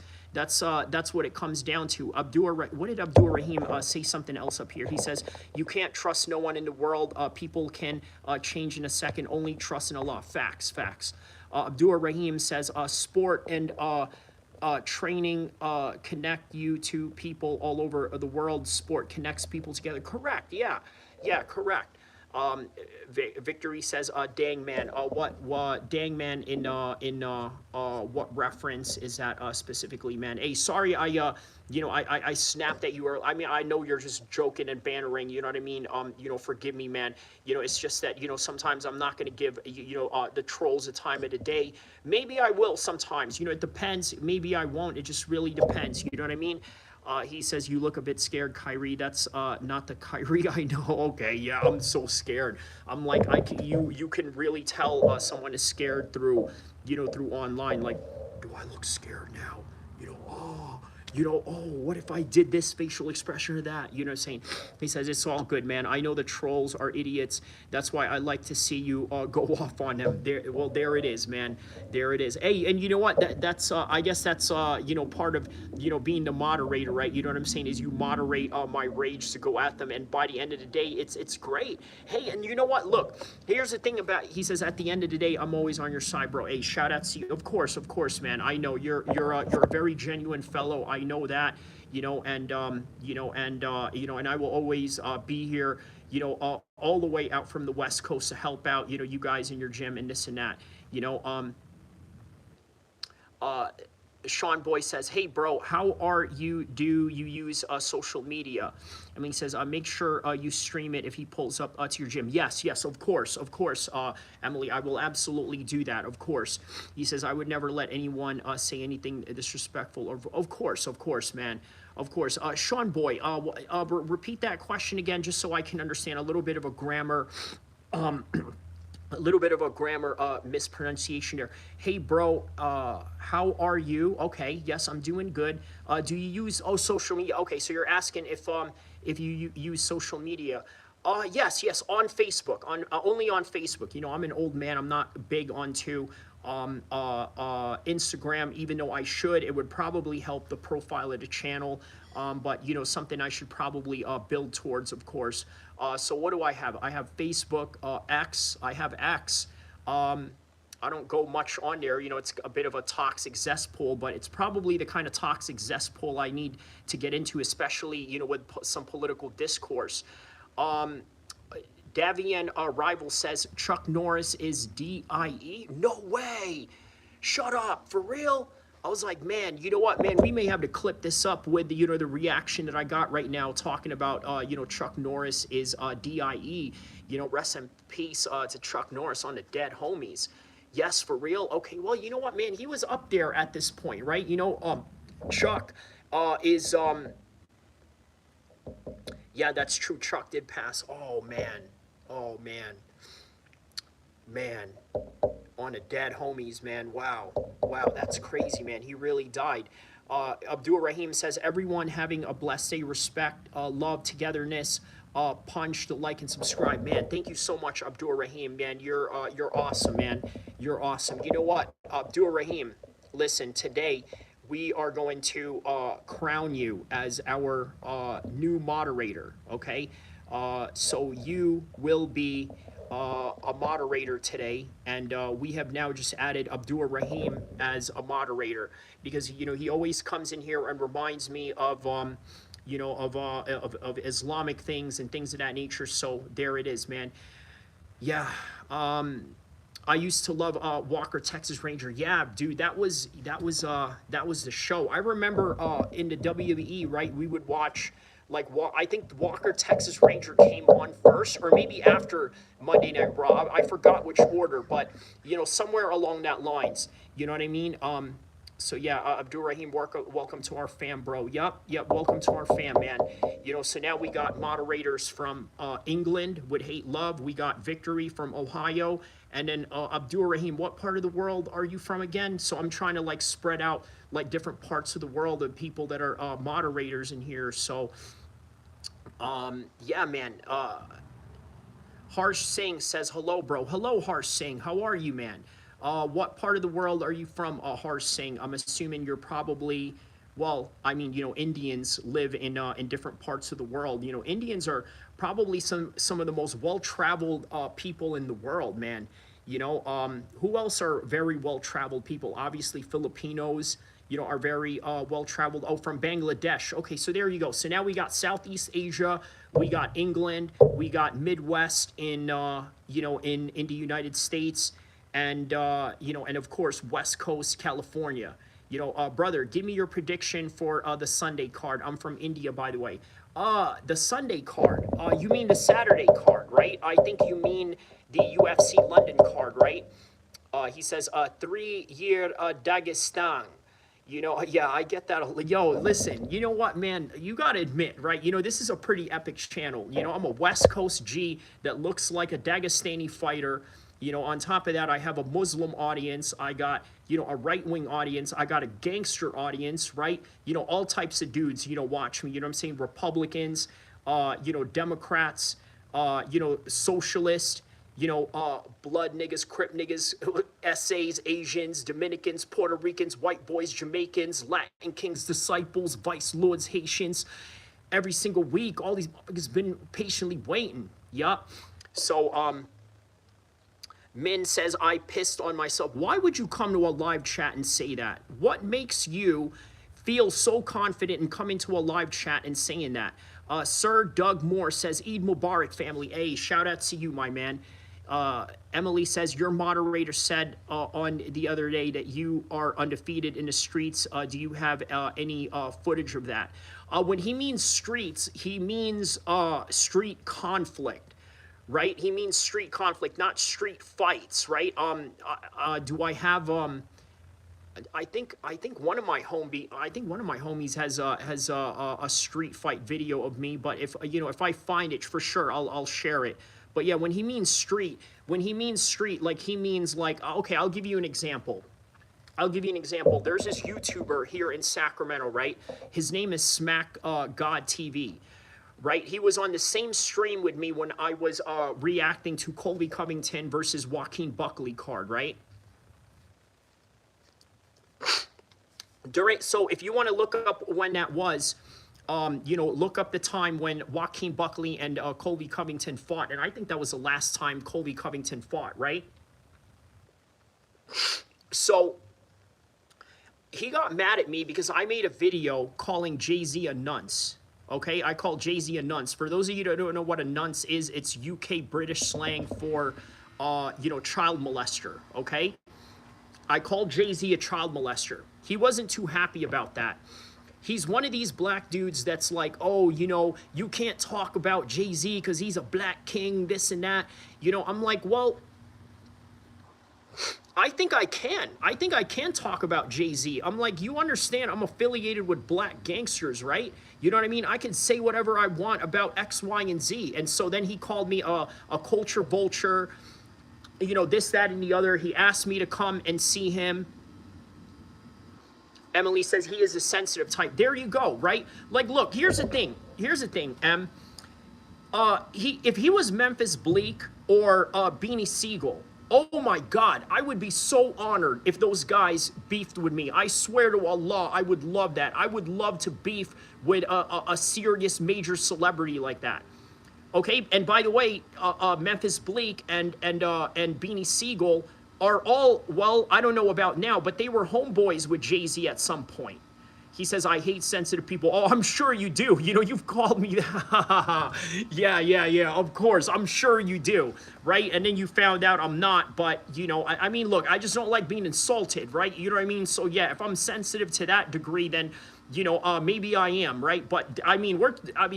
what it comes down to. What did Abdur Rahim say something else up here? He says, you can't trust no one in the world. People can change in a second. Only trust in Allah. Facts, facts. Abdur Rahim says, sport and training connect you to people all over the world. Sport connects people together. Correct. Yeah. Yeah, correct. Victory says, dang man. What dang man in what reference is that specifically, man? Hey, sorry, I snapped at you. I mean, I know you're just joking and bantering. You know what I mean? Forgive me, man. It's just that sometimes I'm not going to give the trolls a time of the day. Maybe I will sometimes. It depends. Maybe I won't. It just really depends. You know what I mean? He says, you look a bit scared, Kyrie. That's not the Kyrie I know. Okay, yeah, I'm so scared. I'm like, you can really tell someone is scared through online. Like, do I look scared now? What if I did this facial expression or that? What I'm saying? He says, it's all good, man. I know the trolls are idiots. That's why I like to see you go off on them. There it is, man. There it is. Hey, and you know what? That's I guess that's part of being the moderator, right? You know what I'm saying? Is you moderate my rage to go at them, and by the end of the day, it's great. Hey, and you know what? Look, here's the thing about. He says, at the end of the day, I'm always on your side, bro. Hey, shout out to you. Of course, man. I know you're a very genuine fellow. I know that, and and I will always be here, all the way out from the West Coast to help out, you guys in your gym and this and that, uh, Sean Boy says, hey, bro, how are you? Do you use social media? I mean, he says, make sure you stream it if he pulls up to your gym. Yes, of course, Emily, I will absolutely do that, of course. He says, I would never let anyone say anything disrespectful. Of course, man. Of course. Sean Boy, repeat that question again, just so I can understand a little bit of a grammar. Mispronunciation there. Hey, bro, how are you? Okay, yes, I'm doing good. Do you use social media? Okay, so you're asking if you use social media. Yes, on Facebook, only on Facebook. I'm an old man. I'm not big onto Instagram, even though I should. It would probably help the profile of the channel, but something I should probably build towards, of course. So what do I have? I have Facebook, X. I have X. I don't go much on there. It's a bit of a toxic cesspool, but it's probably the kind of toxic cesspool I need to get into, especially with some political discourse. Davian Rival says Chuck Norris is DIE. No way. Shut up. For real? I was like, man, you know what, man? We may have to clip this up with the reaction that I got right now talking about Chuck Norris is DIE. Rest in peace to Chuck Norris on the dead homies. Yes, for real. Okay, well, you know what, man? He was up there at this point, right? Chuck is yeah, that's true. Chuck did pass. Oh man. On the dead homies, man. Wow, that's crazy, man. He really died. Abdul Rahim says, everyone having a blessed day, respect, love, togetherness, punch, like, and subscribe. Man, thank you so much, Abdul Rahim, man. You're awesome, man. You're awesome. You know what, Abdul Rahim, listen, today we are going to crown you as our new moderator, okay? So you will be a moderator today, and we have now just added Abdul Rahim as a moderator because he always comes in here and reminds me of you know, of Islamic things and things of that nature. So there it is, man. Yeah. I used to love Walker Texas Ranger. Yeah, dude, that was the show. I remember in the WWE, right? We would watch like I think Walker Texas Ranger came on first, or maybe after Monday Night Raw. I forgot which order, but you know, somewhere along that lines. You know what I mean? So yeah, Abdul Rahim, welcome to our fam, bro. Yep, welcome to our fam, man. You know, so now we got moderators from England, Would Hate Love. We got Victory from Ohio, and then Abdul Rahim, what part of the world are you from again? So I'm trying to like spread out like different parts of the world of people that are moderators in here. So, yeah, man. Harsh Singh says, hello, bro. Hello, Harsh Singh. How are you, man? What part of the world are you from, Harsh Singh? I'm assuming you're probably, well, I mean, you know, Indians live in different parts of the world. You know, Indians are probably some of the most well-traveled people in the world, man. You know, who else are very well-traveled people? Obviously, Filipinos, you know, are very well-traveled. Oh, from Bangladesh. Okay, so there you go. So now we got Southeast Asia, we got England, we got Midwest in, you know, in the United States, and, you know, and of course, West Coast, California. You know, brother, give me your prediction for the Sunday card. I'm from India, by the way. The Sunday card, you mean the Saturday card, right? I think you mean the UFC London card, right? He says, 3-year Dagestan. You know, yeah, I get that. Yo, listen, you know what, man? You got to admit, right? You know, this is a pretty epic channel. You know, I'm a West Coast G that looks like a Dagestani fighter. You know, on top of that, I have a Muslim audience. I got, you know, a right-wing audience. I got a gangster audience, right? You know, all types of dudes, you know, watch me. You know what I'm saying? Republicans, you know, Democrats, you know, socialists, you know, blood niggas, Crip niggas, essays, Asians, Dominicans, Puerto Ricans, white boys, Jamaicans, Latin kings, disciples, vice lords, Haitians. Every single week, all these motherfuckers been patiently waiting. Yup. So, Min says, I pissed on myself. Why would you come to a live chat and say that? What makes you feel so confident in coming to a live chat and saying that? Sir Doug Moore says, Eid Mubarak, family. Hey, shout out to you, my man. Emily says, your moderator said on the other day that you are undefeated in the streets. Do you have any footage of that? When he means streets, he means street conflict. Right? He means street conflict, not street fights, right? Do I have I think one of my homies has a street fight video of me, but if you know, if I find it for sure, I'll share it. But yeah, when he means street, like he means like, okay, I'll give you an example. There's this YouTuber here in Sacramento, right? His name is Smack God TV. Right, he was on the same stream with me when I was reacting to Colby Covington versus Joaquin Buckley card, right? So if you want to look up when that was, you know, look up the time when Joaquin Buckley and Colby Covington fought, and I think that was the last time Colby Covington fought, right? So he got mad at me because I made a video calling Jay-Z a nunce. Okay, I call Jay-Z a nunce. For those of you that don't know what a nunce is, it's UK British slang for, you know, child molester, okay? I called Jay-Z a child molester. He wasn't too happy about that. He's one of these black dudes that's like, oh, you know, you can't talk about Jay-Z because he's a black king, this and that. You know, I'm like, well, I think I can talk about Jay-Z. I'm like, you understand, I'm affiliated with black gangsters, right? You know what I mean? I can say whatever I want about X, Y, and Z. And so then he called me a culture vulture, you know, this, that, and the other. He asked me to come and see him. Emily says he is a sensitive type. There you go, right? Like, look, here's the thing, Em. If he was Memphis Bleak or Beanie Siegel, oh my God, I would be so honored if those guys beefed with me. I swear to Allah, I would love that. I would love to beef with a serious major celebrity like that. Okay, and by the way, Memphis Bleak and Beanie Siegel are all, well, I don't know about now, but they were homeboys with Jay-Z at some point. He says, I hate sensitive people. Oh, I'm sure you do. You know, you've called me. Yeah. Of course. I'm sure you do. Right. And then you found out I'm not. But, you know, I mean, look, I just don't like being insulted. Right. You know what I mean? So, yeah, if I'm sensitive to that degree, then, you know, maybe I am. Right. But I mean,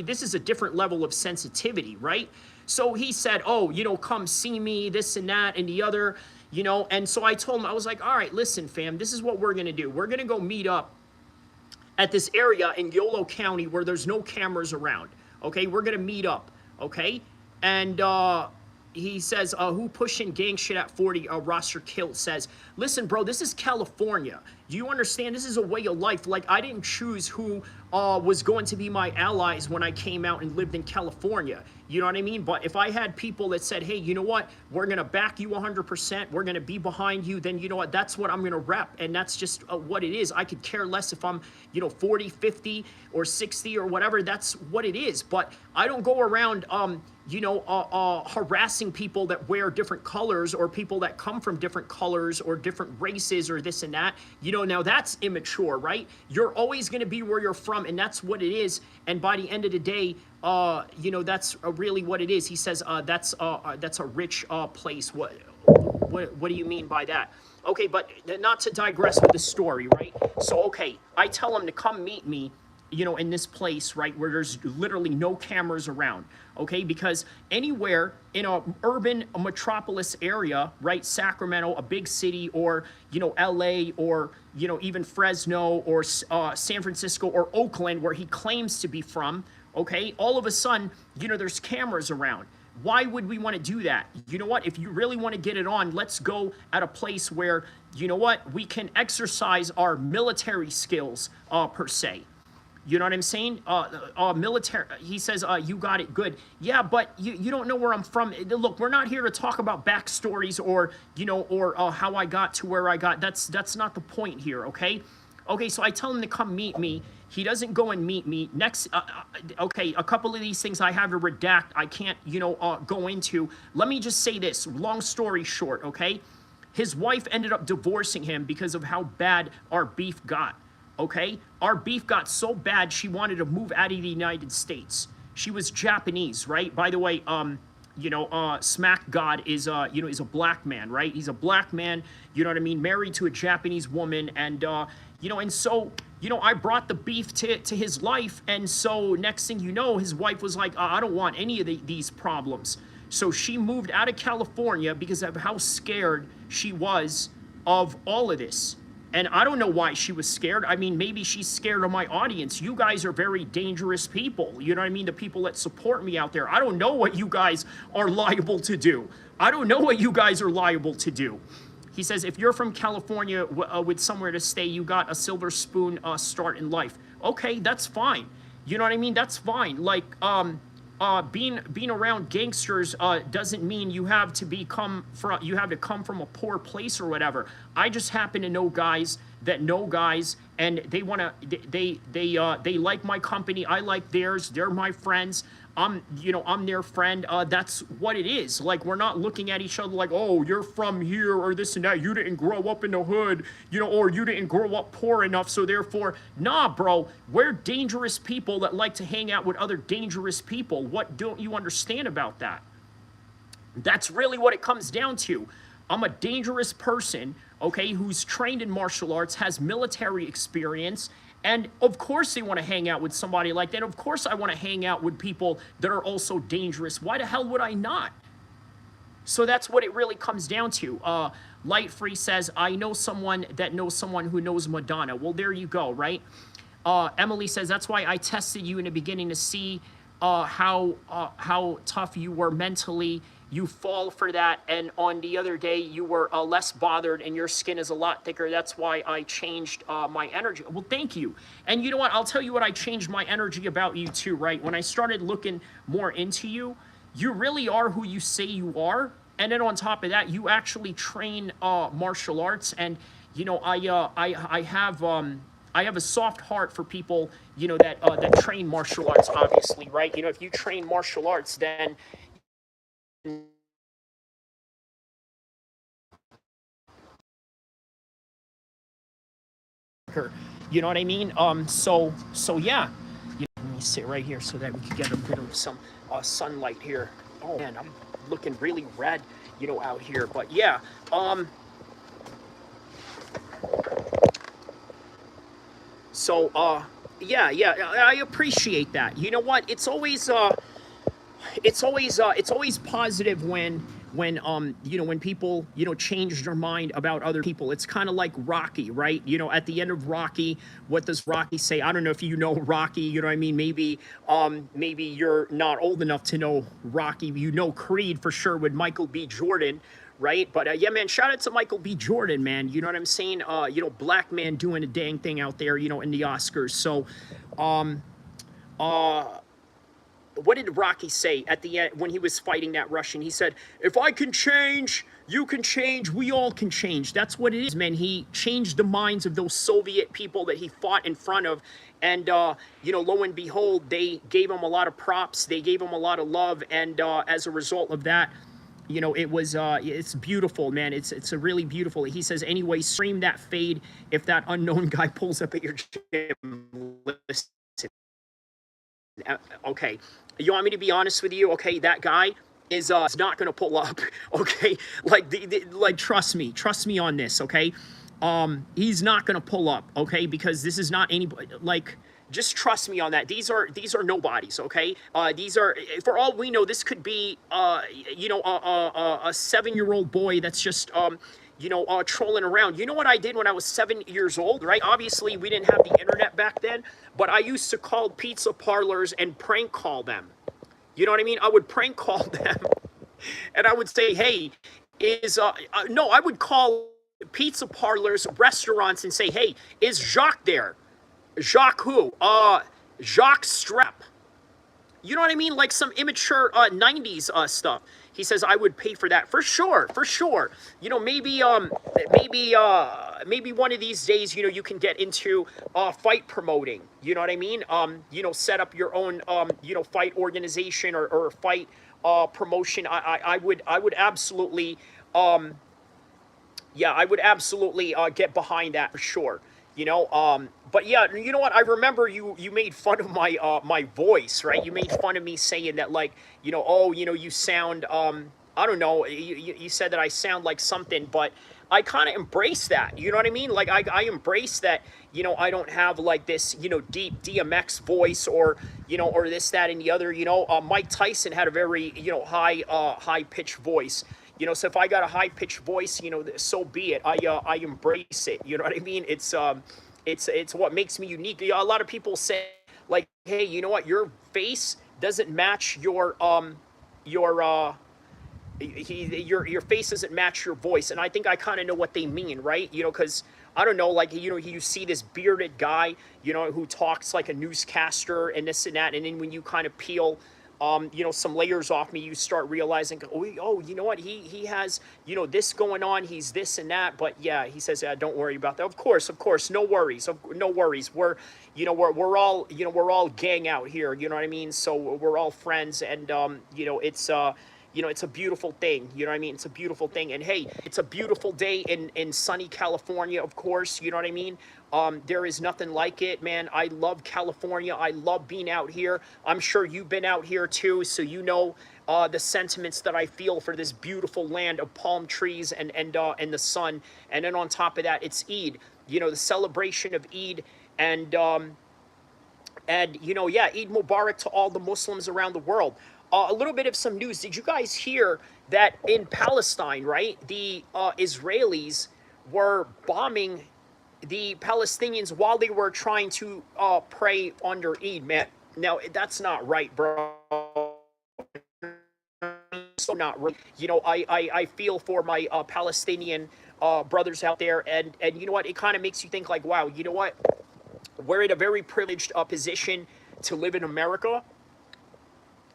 this is a different level of sensitivity. Right. So he said, oh, you know, come see me, this and that and the other, you know. And so I told him, I was like, all right, listen, fam, this is what we're going to do. We're going to go meet up at this area in Yolo County where there's no cameras around. Okay, we're gonna meet up. Okay, and he says, who pushing gang shit at 40? Roster Kilt says, listen, bro, this is California. Do you understand? This is a way of life. Like, I didn't choose who was going to be my allies when I came out and lived in California. You know what I mean? But if I had people that said, hey, you know what? We're going to back you 100%. We're going to be behind you. Then, you know what? That's what I'm going to rep. And that's just what it is. I could care less if I'm, you know, 40, 50 or 60 or whatever. That's what it is. But I don't go around, you know, harassing people that wear different colors or people that come from different colors or different races or this and that. You know, now that's immature, right? You're always going to be where you're from, and that's what it is. And by the end of the day, you know, that's really what it is. He says that's a rich place. What do you mean by that? Okay, but not to digress with the story, right? So, okay, I tell him to come meet me, you know, in this place, right, where there's literally no cameras around, okay? Because anywhere in a urban metropolis area, right, Sacramento, a big city, or, you know, LA, or, you know, even Fresno, or San Francisco, or Oakland, where he claims to be from, okay, all of a sudden, you know, there's cameras around. Why would we want to do that? You know what? If you really want to get it on, let's go at a place where, you know what, we can exercise our military skills, per se. You know what I'm saying? Military, he says, you got it good. Yeah, but you don't know where I'm from. Look, we're not here to talk about backstories or, you know, or how I got to where I got. That's not the point here, okay? Okay, so I tell him to come meet me. He doesn't go and meet me. Next, okay, a couple of these things I have to redact. I can't, you know, go into. Let me just say this, long story short, okay? His wife ended up divorcing him because of how bad our beef got. Okay, our beef got so bad she wanted to move out of the United States. She was Japanese, right? By the way, you know, Smack God is, you know, is a black man, right? He's a black man, you know what I mean, married to a Japanese woman, and you know, and so, you know, I brought the beef to his life, and so next thing you know, his wife was like, I don't want any of these problems. So she moved out of California because of how scared she was of all of this. And I don't know why she was scared. I mean, maybe she's scared of my audience. You guys are very dangerous people. You know what I mean? The people that support me out there. I don't know what you guys are liable to do. I don't know what you guys are liable to do. He says, if you're from California with somewhere to stay, you got a silver spoon start in life. Okay, that's fine. You know what I mean? That's fine. Like, being around gangsters doesn't mean you have to come from a poor place or whatever. I just happen to know guys that know guys, and they like my company. I like theirs. They're my friends. I'm their friend. That's what it is. Like, we're not looking at each other like, oh, you're from here or this and that. You didn't grow up in the hood, you know, or you didn't grow up poor enough, so therefore, nah, bro. We're dangerous people that like to hang out with other dangerous people. What don't you understand about that? That's really what it comes down to. I'm a dangerous person, okay, who's trained in martial arts, has military experience, and of course they want to hang out with somebody like that. Of course I want to hang out with people that are also dangerous. Why the hell would I not? So that's what it really comes down to. Light Free says, I know someone that knows someone who knows Madonna. Well, there you go, right? Emily says, that's why I tested you in the beginning to see how tough you were mentally. You fall for that, and on the other day you were less bothered and your skin is a lot thicker. That's why I changed my energy. Well, thank you. And you know what? I'll tell you what I changed my energy about you too, right? When I started looking more into you, you really are who you say you are. And then on top of that, you actually train martial arts, and you know, I have a soft heart for people, you know, that train martial arts, obviously, right? You know, if you train martial arts, then You know what I mean? So yeah. Let me sit right here so that we can get a bit of some sunlight here. Oh man, I'm looking really red, out here. But yeah, so yeah, I appreciate that. You know what? It's always positive when people change their mind about other people. It's kind of like Rocky, right? At the end of Rocky, what does Rocky say? I don't know if you know Rocky. You know what I mean? Maybe you're not old enough to know Rocky. Creed for sure with Michael B. Jordan, right? But yeah, man, shout out to Michael B. Jordan, man. You know what I'm saying? Black man doing a dang thing out there, in the Oscars. So what did Rocky say at the end when he was fighting that Russian? He said, "If I can change, you can change, we all can change." That's what it is, man. He changed the minds of those Soviet people that he fought in front of. And, lo and behold, they gave him a lot of props. They gave him a lot of love. And as a result of that, it's beautiful, man. It's a really beautiful. He says, anyway, scream that fade if that unknown guy pulls up at your gym. Listen. Okay, you want me to be honest with you? Okay, that guy is not gonna pull up. Okay, like trust me on this. Okay, he's not gonna pull up. Okay, because this is not anybody. Like, just trust me on that. These are nobodies. Okay, these are, for all we know, this could be a 7-year-old boy that's just trolling around. You know what I did when I was 7 years old, right? Obviously, we didn't have the internet back then, but I used to call pizza parlors and prank call them. You know what I mean? I would prank call them, and I would say, "Hey, no?" I would call pizza parlors, restaurants, and say, "Hey, is Jacques there? Jacques who? Jacques Strep." You know what I mean? Like some immature 90s stuff. He says, I would pay for that for sure, for sure. Maybe one of these days, you can get into fight promoting. You know what I mean? Set up your own fight organization or fight promotion. I would absolutely I would absolutely get behind that for sure. But yeah, you know what? I remember you made fun of my my voice, right? You made fun of me saying that, like, you sound I don't know. You said that I sound like something, but I kind of embrace that. You know what I mean? Like, I embrace that. I don't have like this deep DMX voice or or this, that, and the other. Mike Tyson had a very high pitched voice. So if I got a high pitched voice, so be it. I embrace it. You know what I mean? It's what makes me unique. A lot of people say, like, hey, you know what? Your face doesn't match your your face doesn't match your voice. And I think I kind of know what they mean, right? Because I don't know, like, you see this bearded guy, who talks like a newscaster and this and that. And then when you kind of peel some layers off me, you start realizing, oh, you know what? He has, this going on. He's this and that. But yeah, he says, don't worry about that. Of course, no worries. No worries. We're all, we're all gang out here. You know what I mean? So we're all friends, and it's a beautiful thing. You know what I mean? It's a beautiful thing. And hey, it's a beautiful day in sunny California, of course. You know what I mean? There is nothing like it, man. I love California. I love being out here. I'm sure you've been out here too, so the sentiments that I feel for this beautiful land of palm trees and the sun. And then on top of that, it's Eid. The celebration of Eid, and Eid Mubarak to all the Muslims around the world. A little bit of some news. Did you guys hear that in Palestine, right, the Israelis were bombing the Palestinians while they were trying to pray under Eid, man? Now, that's not right, bro. So not really. I feel for my Palestinian brothers out there, and you know what? It kind of makes you think, like, wow, you know what? We're in a very privileged position to live in America,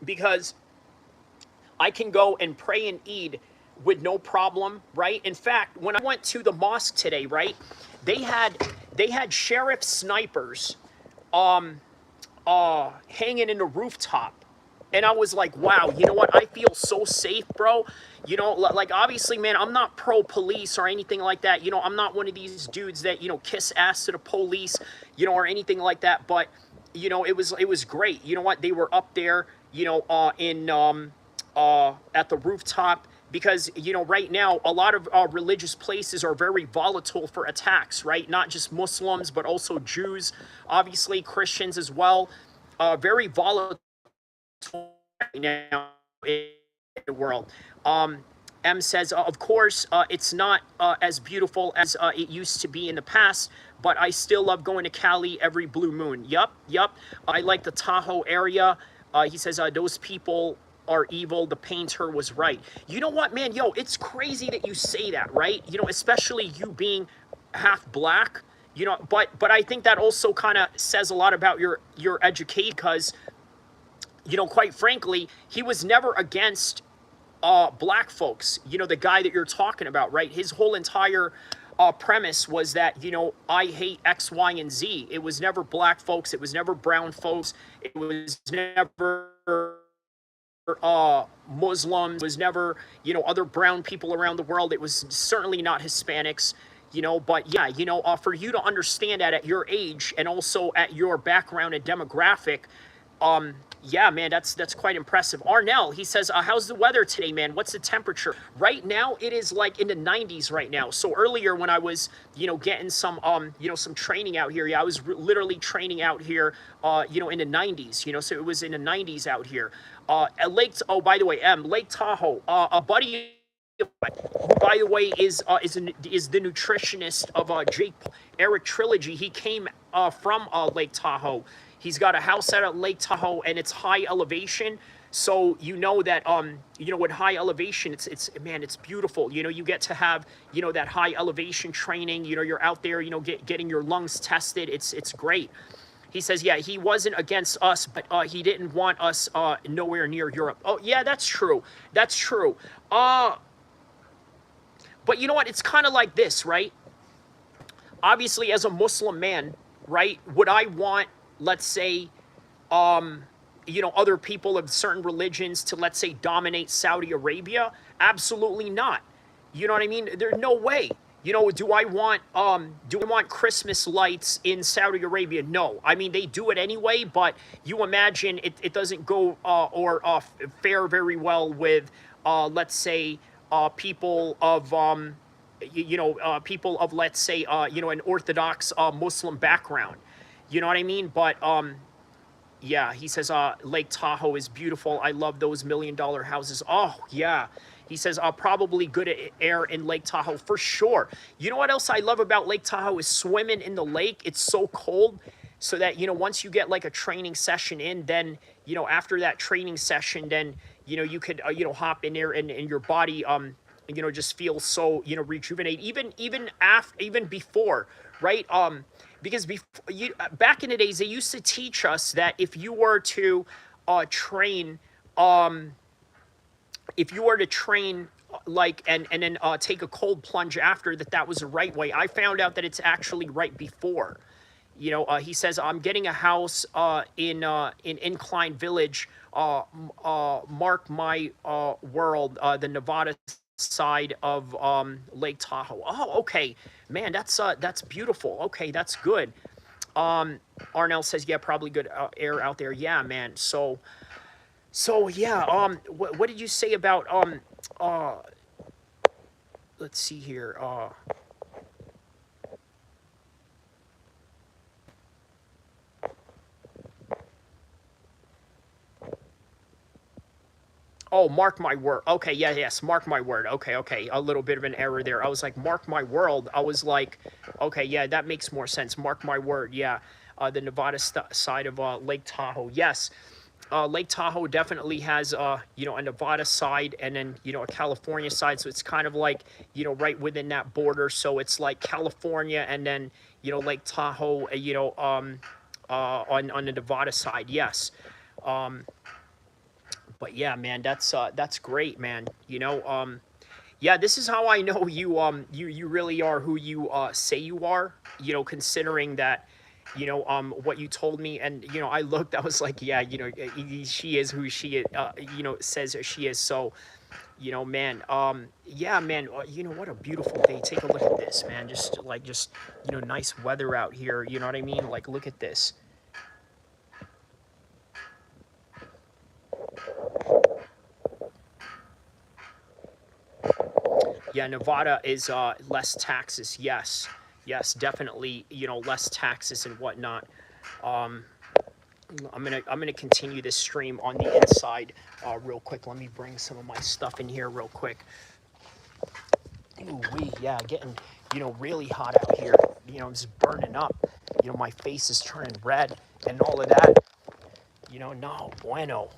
because I can go and pray in Eid with no problem, right? In fact, when I went to the mosque today, right, they had sheriff snipers hanging in the rooftop, And I was like, wow, you know what? I feel so safe, bro. You know, like obviously, man, I'm not pro police or anything like that. You know, I'm not one of these dudes that, you know, kiss ass to the police, you know, or anything like that. But, you know, it was great. You know what? They were up there, you know, at the rooftop, because, you know, right now a lot of religious places are very volatile for attacks, right? Not just Muslims, but also Jews, obviously Christians as well. Very volatile right now in the world. M says, of course, it's not as beautiful as it used to be in the past, but I still love going to Cali every blue moon. Yup. I like the Tahoe area. He says, those people are evil. The painter was right. You know what, man? Yo, it's crazy that you say that, right? You know, especially you being half black. You know, but I think that also kind of says a lot about your education, because, you know, quite frankly, he was never against black folks. You know, the guy that you're talking about, right? His whole entire premise was that, you know, I hate X, Y, and Z. It was never black folks. It was never brown folks. It was never Muslims. It was never, you know, other brown people around the world. It was certainly not Hispanics. You know, but yeah, you know, for you to understand that at your age and also at your background and demographic, yeah, man, that's quite impressive. Arnell, he says, how's the weather today, man? What's the temperature? Right now, it is like in the 90s right now. So earlier when I was, you know, getting some, you know, some training out here, yeah, I was literally training out here, you know, in the 90s, you know, so it was in the 90s out here. At oh, by the way, Lake Tahoe, a buddy who, by the way, is the nutritionist of Jake Eric Trilogy. He came from Lake Tahoe. He's got a house out at Lake Tahoe, and it's high elevation. So you know that you know, with high elevation, it's man, it's beautiful. You know, you get to have, you know, that high elevation training. You know, you're out there, you know, getting your lungs tested. It's great. He says, yeah, he wasn't against us, but he didn't want us nowhere near Europe. Oh, yeah, that's true. That's true. But you know what? It's kind of like this, right? Obviously, as a Muslim man, right, would I want, let's say, you know, other people of certain religions to, let's say, dominate Saudi Arabia? Absolutely not. You know what I mean? There's no way. You know, do I want Christmas lights in Saudi Arabia? No. I mean, they do it anyway, but you imagine it doesn't go or fare very well with, let's say, people of people of, let's say, you know, an Orthodox Muslim background. You know what I mean? But yeah, he says Lake Tahoe is beautiful. I love those $1 million houses. Oh yeah. He says probably good air in Lake Tahoe for sure. You know what else I love about Lake Tahoe is swimming in the lake. It's so cold, so that, you know, once you get like a training session in, then, you know, after that training session, then, you know, you could you know, hop in there, and your body you know, just feels so, you know, rejuvenate, even before, right? Because back in the days, they used to teach us that if you were to train like, and then take a cold plunge after, that was the right way. I found out that it's actually right before. You know, he says, I'm getting a house in Incline Village, mark my world, the Nevada side of Lake Tahoe. Oh, okay, man, that's beautiful. Okay, that's good. Arnell says, yeah, probably good air out there. Yeah, man. So yeah. What did you say about let's see here. Oh, mark my word. Okay, yeah, yes, mark my word. Okay. A little bit of an error there. I was like, mark my world. I was like, okay, yeah, that makes more sense. Mark my word. Yeah, the Nevada side of Lake Tahoe. Yes, Lake Tahoe definitely has, you know, a Nevada side, and then, you know, a California side. So it's kind of like, you know, right within that border. So it's like California, and then, you know, Lake Tahoe, you know, on the Nevada side. Yes. But yeah, man, that's great, man. You know, yeah, this is how I know you really are who you say you are. You know, considering that, you know, what you told me. And, you know, I looked, I was like, yeah, you know, she is who she is, you know, says she is. So, you know, man, yeah, man, you know, what a beautiful day. Take a look at this, man. Just, you know, nice weather out here. You know what I mean? Like, look at this. Yeah, Nevada is less taxes. Yes, yes, definitely. You know, less taxes and whatnot. I'm gonna continue this stream on the inside real quick. Let me bring some of my stuff in here real quick. Ooh wee, yeah, getting, you know, really hot out here. You know, I'm just burning up. You know, my face is turning red and all of that. You know, no bueno.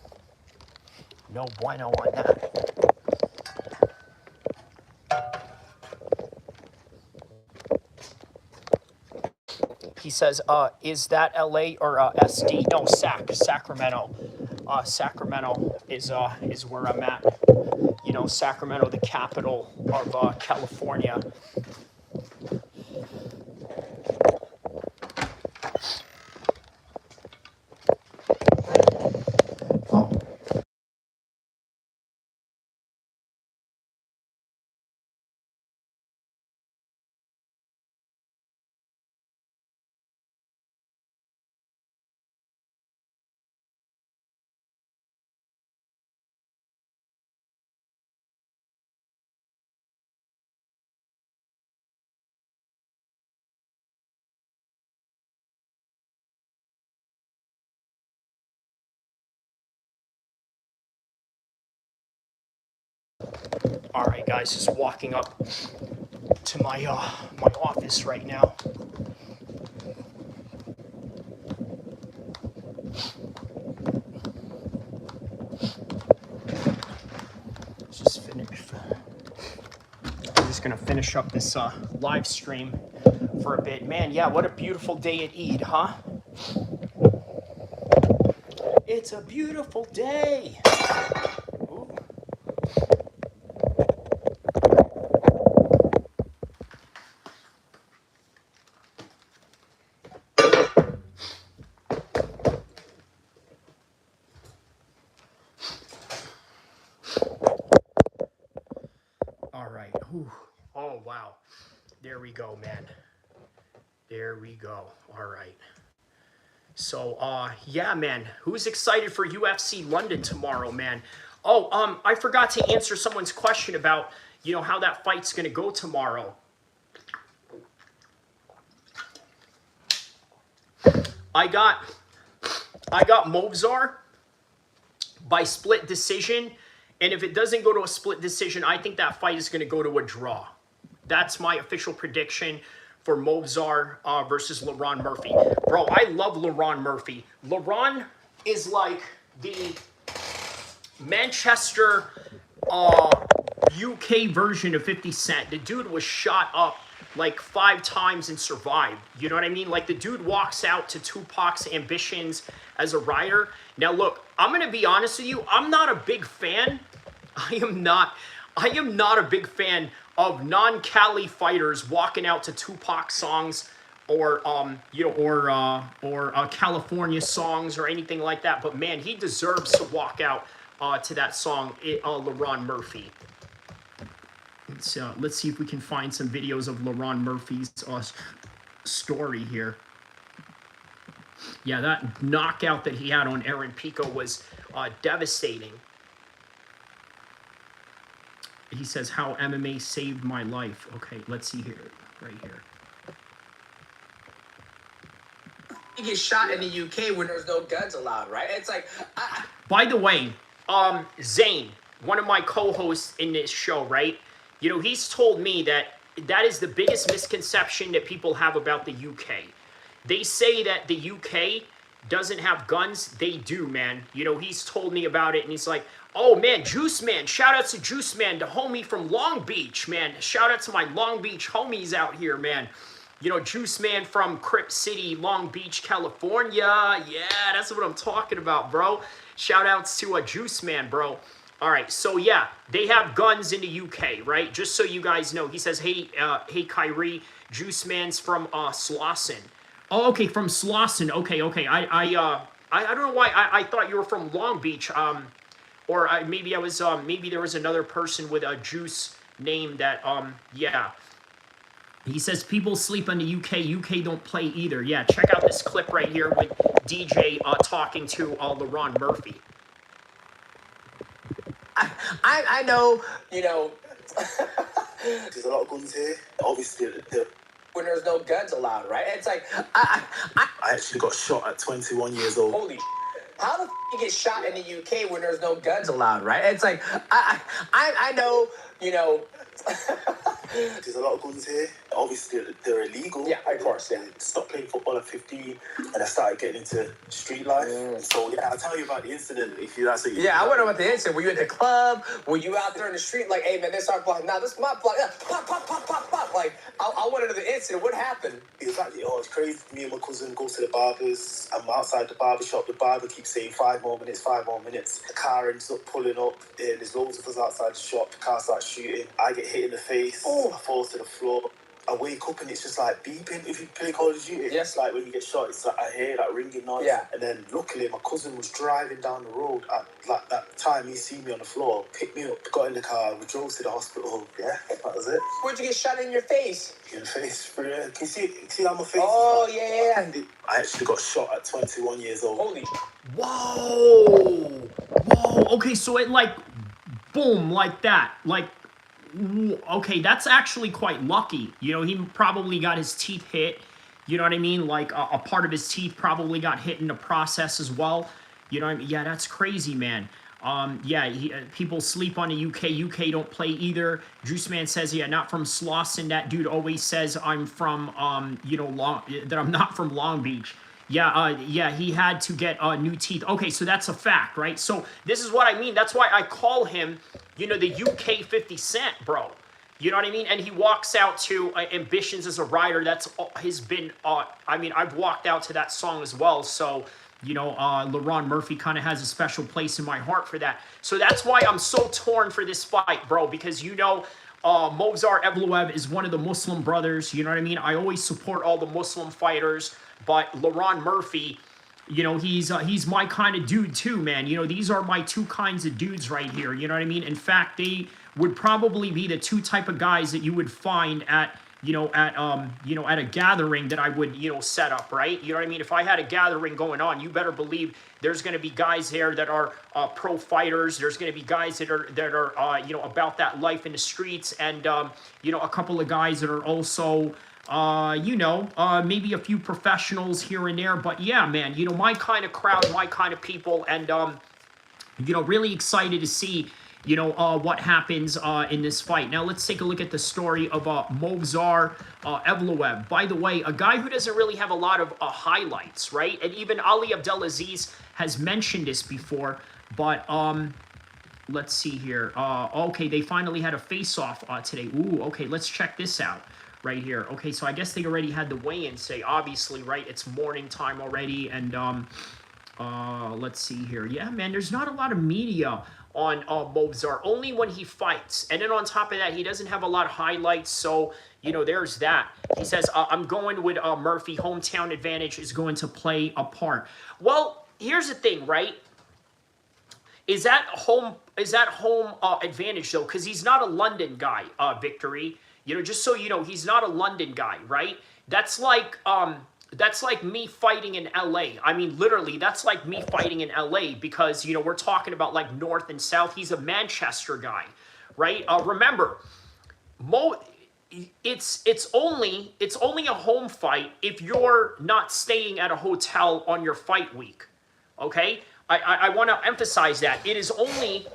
No bueno on that. He says, is that LA or SD? No, Sacramento. Sacramento is where I'm at. You know, Sacramento, the capital of California. All right, guys, just walking up to my my office right now. Just finish. I'm just gonna finish up this live stream for a bit. Man, yeah, what a beautiful day at Eid, huh? It's a beautiful day. Ooh. All right. Ooh. Oh, wow. There we go, man. There we go. All right. So, yeah, man. Who's excited for UFC London tomorrow, man? Oh, I forgot to answer someone's question about, you know, how that fight's gonna go tomorrow. I got Movzar by split decision, and if it doesn't go to a split decision, I think that fight is gonna go to a draw. That's my official prediction for Movzar versus LaRon Murphy. Bro, I love LaRon Murphy. LaRon is like the Manchester UK version of 50 Cent. The dude was shot up like 5 times and survived. You know what I mean? Like, the dude walks out to Tupac's ambitions as a writer. Now, look, I'm going to be honest with you. I'm not a big fan. I am not a big fan of non-Cali fighters walking out to Tupac songs or you know, or California songs or anything like that. But man, he deserves to walk out to that song, LaRon Murphy. Let's see if we can find some videos of LaRon Murphy's story here. Yeah, that knockout that he had on Aaron Pico was devastating. He says, how MMA saved my life. Okay, let's see here, right here. You get shot in the UK when there's no guns allowed, right? It's like... By the way, Zane, one of my co-hosts in this show, right? You know, he's told me that that is the biggest misconception that people have about the UK. They say that the UK doesn't have guns. They do, man. You know, he's told me about it, and he's like, oh, man, Juice Man. Shout out to Juice Man, the homie from Long Beach, man. Shout out to my Long Beach homies out here, man. You know, Juice Man from Crip City, Long Beach, California. Yeah, that's what I'm talking about, bro. Shout outs to Juice Man, bro. All right, so yeah, they have guns in the UK, right? Just so you guys know. He says, hey, Kyrie, Juice Man's from Slauson. Oh, okay, from Slauson. Okay, okay. I don't know why I thought you were from Long Beach. Or maybe I was maybe there was another person with a juice name that yeah. He says people sleep in the UK. UK don't play either. Yeah, check out this clip right here with DJ talking to LaRon Murphy. I know, you know. There's a lot of guns here. Obviously, When there's no guns allowed, right? It's like I actually got shot at 21 years old. holy. How the you get shot in the UK when there's no guns allowed, right? It's like I know, you know. There's a lot of guns here. Obviously, they're illegal. Yeah, of course, yeah. I stopped playing football at 15, and I started getting into street life. So yeah, I'll tell you about the incident if you that's what you. Yeah, I wonder about the incident. Were you at the club? Were you out there in the street like, hey man, this our block? Nah, this is my block. Yeah, pop, pop, pop, pop, pop. Like, I want to know the incident. What happened? Exactly. Oh, it's crazy. Me and my cousin go to the barbers. I'm outside the barber shop. The barber keeps saying 5 more minutes, 5 more minutes. The car ends up pulling up. And there's loads of us outside the shop. The car starts shooting. I get hit in the face. I fall to the floor. I wake up and it's just like beeping. If you play Call of Duty, Yes. it's like when you get shot, it's like I hear that ringing noise. Yeah. And then luckily my cousin was driving down the road at like that time. He seen me on the floor, picked me up, got in the car, we drove to the hospital. Yeah, that was it. Where'd you get shot in your face? In the face. Can you see how my face Oh is? yeah. I actually got shot at 21 years old. Holy. Whoa! Whoa! Okay, so it like, boom, like that. Like, okay, that's actually quite lucky. You know, he probably got his teeth hit. You know what I mean? Like, a part of his teeth probably got hit in the process as well. You know what I mean? Yeah, that's crazy, man. Yeah, people sleep on the UK. UK don't play either. Juice Man says, yeah, not from Slauson. That dude always says I'm from, you know, that I'm not from Long Beach. Yeah, yeah, he had to get new teeth. Okay, so that's a fact, right? So this is what I mean. That's why I call him, you know, the UK 50 Cent, bro. You know what I mean? And he walks out to Ambitions as a rider. That's has been, I mean, I've walked out to that song as well. So, you know, LaRon Murphy kind of has a special place in my heart for that. So that's why I'm so torn for this fight, bro, because, you know, Movsar Evloev is one of the Muslim brothers. You know what I mean? I always support all the Muslim fighters. But LaRon Murphy, you know, he's my kind of dude too, man. You know, these are my two kinds of dudes right here. You know what I mean? In fact, they would probably be the two type of guys that you would find at, you know, at a gathering that I would, you know, set up, right? You know what I mean? If I had a gathering going on, you better believe there's going to be guys there that are pro fighters. There's going to be guys that are you know, about that life in the streets, and you know, a couple of guys that are also you know, maybe a few professionals here and there. But yeah, man, you know, my kind of crowd, my kind of people, and you know, really excited to see, you know, what happens in this fight. Now, let's take a look at the story of Movsar Evloev. By the way, a guy who doesn't really have a lot of highlights, right? And even Ali Abdelaziz has mentioned this before, but let's see here. Okay, they finally had a face-off today. Ooh, okay, let's check this out right here. Okay, so I guess they already had the weigh-in say, obviously, right? It's morning time already, and let's see here. Yeah, man, there's not a lot of media on Movsar, only when he fights. And then on top of that, he doesn't have a lot of highlights, so, you know, there's that. He says, I'm going with Murphy. Hometown advantage is going to play a part. Well, here's the thing, right? Is that home advantage, though? Because he's not a London guy, Victory. You know, just so you know, he's not a London guy, right? That's like me fighting in LA. I mean, literally, that's like me fighting in LA because, you know, we're talking about like North and South. He's a Manchester guy, right? Remember, it's only a home fight if you're not staying at a hotel on your fight week, okay? I want to emphasize that. It is only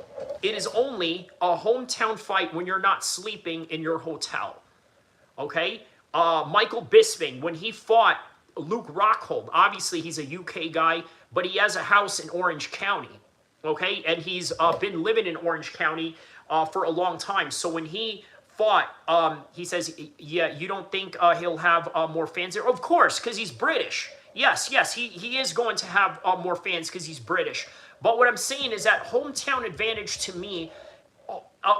a hometown fight when you're not sleeping in your hotel, okay? Michael Bisping, when he fought Luke Rockhold, obviously he's a UK guy, but he has a house in Orange County, okay? And he's been living in Orange County for a long time. So when he fought, he says, yeah, you don't think he'll have more fans there? Of course, because he's British. Yes, he is going to have more fans because he's British. But what I'm saying is that hometown advantage to me,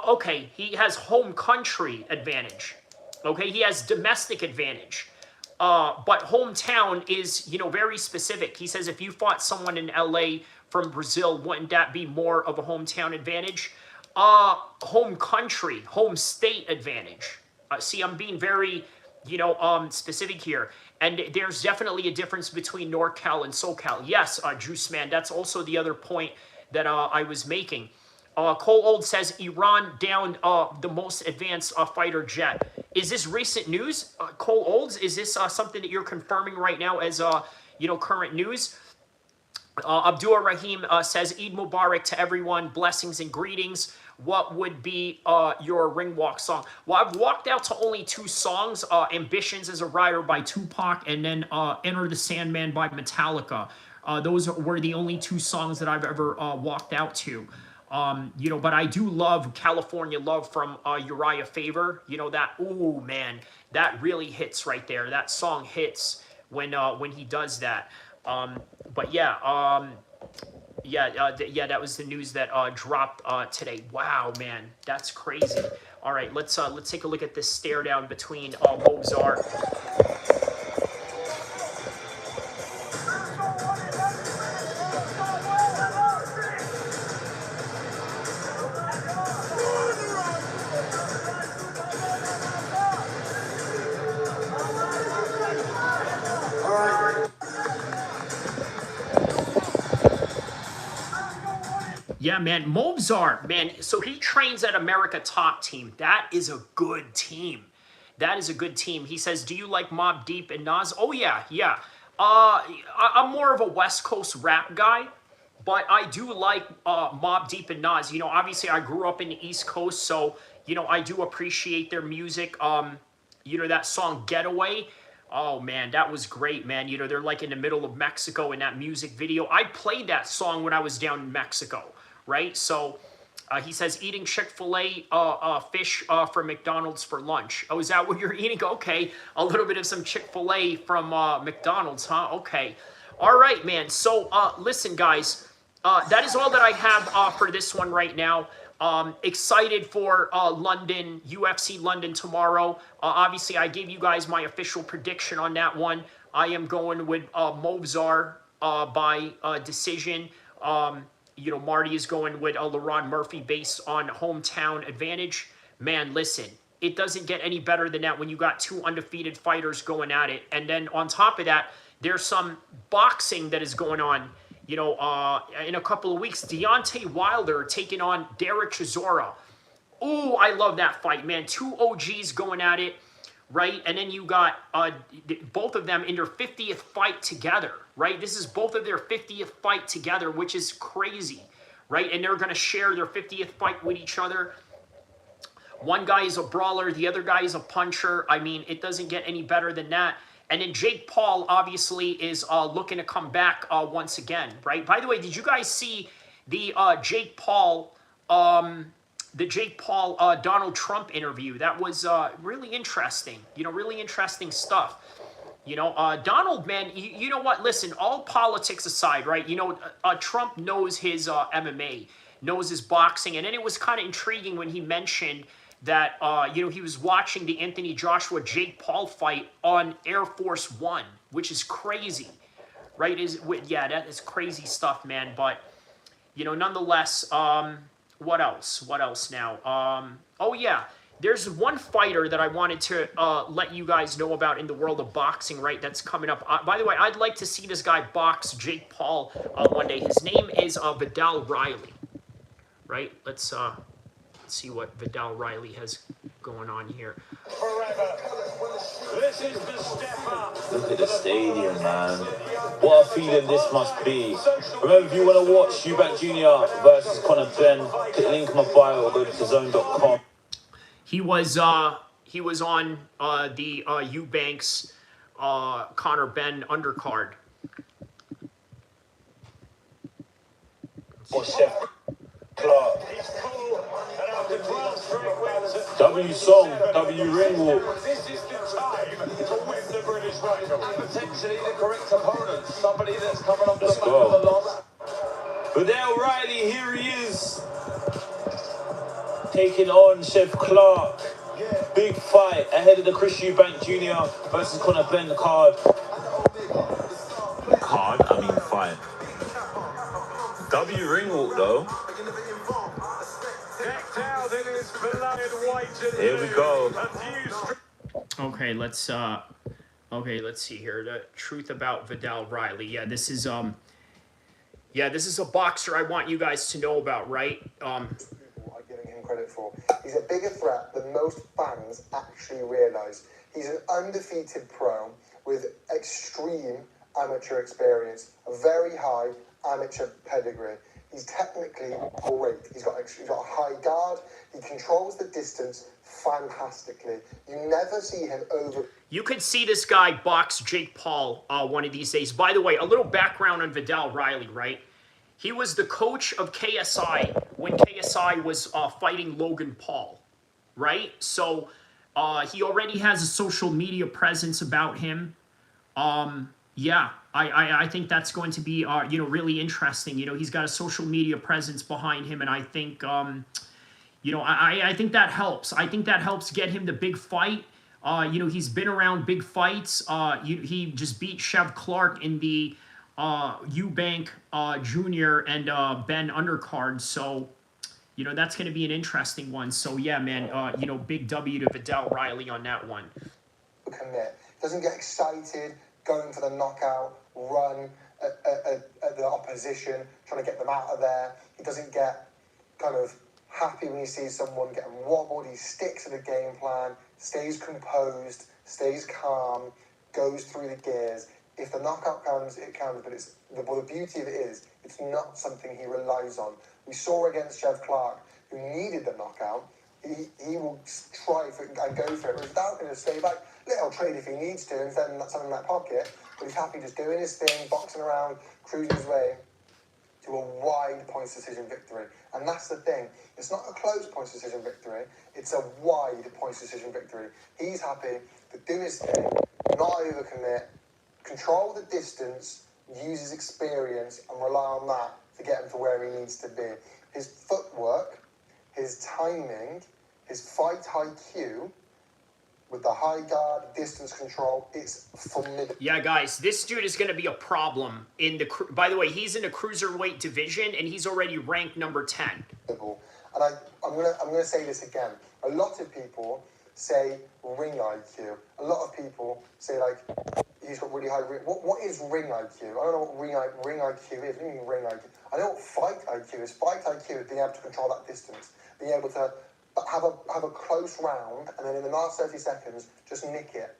okay, he has home country advantage. Okay, he has domestic advantage. But hometown is, you know, very specific. He says if you fought someone in LA from Brazil, wouldn't that be more of a hometown advantage? Home country, home state advantage. See, I'm being very, you know, specific here. And there's definitely a difference between NorCal and SoCal. Yes, Juice Man, that's also the other point that I was making. Cole Old says Iran downed the most advanced fighter jet. Is this recent news, Cole Olds? Is this something that you're confirming right now as you know, current news? Abdul Rahim says Eid Mubarak to everyone, blessings and greetings. What would be your ring walk song? Well, I've walked out to only 2 songs, Ambitions as a Rider by Tupac and then Enter the Sandman by Metallica. Those were the only 2 songs that I've ever walked out to. You know, but I do love California Love from Uriah Faber. You know, that, ooh, man, that really hits right there. That song hits when he does that. But yeah, yeah, that was the news that dropped today. Wow, man, that's crazy. All right, let's take a look at this stare down between Mozart. Yeah, man, Mozart, man. So he trains at America Top Team. That is a good team. That is a good team. He says, do you like Mobb Deep and Nas? Oh, yeah, yeah. I'm more of a West Coast rap guy, but I do like Mobb Deep and Nas. You know, obviously I grew up in the East Coast, so, you know, I do appreciate their music. You know, that song Getaway. Oh, man, that was great, man. You know, they're like in the middle of Mexico in that music video. I played that song when I was down in Mexico, right? So he says, eating Chick-fil-A fish from McDonald's for lunch. Oh, is that what you're eating? Okay, a little bit of some Chick-fil-A from McDonald's, huh? Okay. All right, man. So listen, guys, that is all that I have for this one right now. Excited for London, UFC London tomorrow. Obviously, I gave you guys my official prediction on that one. I am going with Mozart by decision. You know, Marty is going with LaRon Murphy based on hometown advantage. Man, listen, it doesn't get any better than that when you got 2 undefeated fighters going at it. And then on top of that, there's some boxing that is going on. You know, in a couple of weeks, Deontay Wilder taking on Derek Chisora. Ooh, I love that fight, man. 2 OGs going at it, right? And then you got both of them in their 50th fight together, right? This is both of their 50th fight together, which is crazy, right? And they're going to share their 50th fight with each other. One guy is a brawler. The other guy is a puncher. I mean, it doesn't get any better than that. And then Jake Paul obviously is looking to come back once again, right? By the way, did you guys see the Jake Paul Donald Trump interview? That was really interesting. You know, really interesting stuff. You know, Donald, man, you know what? Listen, all politics aside, right? You know, Trump knows his MMA, knows his boxing, and then it was kind of intriguing when he mentioned that, you know, he was watching the Anthony Joshua-Jake Paul fight on Air Force One, which is crazy, right? Yeah, that is crazy stuff, man. But, you know, nonetheless, what else? What else now? Oh, yeah, there's one fighter that I wanted to let you guys know about in the world of boxing, right, that's coming up. By the way, I'd like to see this guy box Jake Paul one day. His name is Vidal Riley, right? Let's see what Vidal Riley has going on here. Forever. This is the step up. Look at the stadium, man. What a feeling this must be. Remember, if you want to watch Eubank Jr. versus Conor Ben, click the link in my bio or go to zone.com. He was on the Eubanks Conor Ben undercard. Or Chef Clark. W song, W ring walk. This is the time to win the British title. And potentially the correct opponent. Somebody that's coming off the back of the loss. Vidal Riley, here he is. Taking on Chef Clark. Yeah. big fight ahead of the Chris Eubank Jr. versus Conor Ben card. Fight. W ring walk though. Here we go. Okay, let's see here. The truth about Vidal Riley. Yeah, this is a boxer I want you guys to know about, right? People are giving him credit for. He's a bigger threat than most fans actually realise. He's an undefeated pro with extreme amateur experience, a very high amateur pedigree. He's technically great. He's got a high guard. He controls the distance fantastically. You never see him over. You could see this guy box Jake Paul one of these days. By the way, a little background on Vidal Riley, right? He was the coach of KSI when KSI was fighting Logan Paul, right? So he already has a social media presence about him. Yeah, I think that's going to be, really interesting. He's got a social media presence behind him, and I think, I think that helps. I think that helps get him the big fight. He's been around big fights. He just beat Chev Clark in the Eubank Jr. and Ben undercard. So, that's going to be an interesting one. So, yeah, man, big W to Vidal Riley on that one. Commit. Doesn't get excited, going for the knockout, run at the opposition, trying to get them out of there. He doesn't get kind of happy when he sees someone getting wobbled. He sticks to the game plan, stays composed, stays calm, goes through the gears. If the knockout comes, it comes, but the beauty of it is, it's not something he relies on. We saw against Chev Clark, who needed the knockout. He will try for it and go for it. Without going to stay back, little trade if he needs to, and then something in that pocket. But he's happy just doing his thing, boxing around, cruising his way to a wide points decision victory. And that's the thing. It's not a close points decision victory. It's a wide points decision victory. He's happy to do his thing, not overcommit, control the distance, use his experience, and rely on that to get him to where he needs to be. His footwork, his timing, his fight IQ, with the high guard, distance control, it's formidable. Yeah, guys, this dude is going to be a problem in the... By the way, he's in the cruiserweight division, and he's already ranked number 10. And I'm gonna say this again. A lot of people say ring IQ. A lot of people say, like, he's got really high ring... What is ring IQ? I don't know what ring IQ is. What do you mean ring IQ? I know what fight IQ is. Fight IQ is being able to control that distance. Being able to have a close round, and then in the last 30 seconds, just nick it.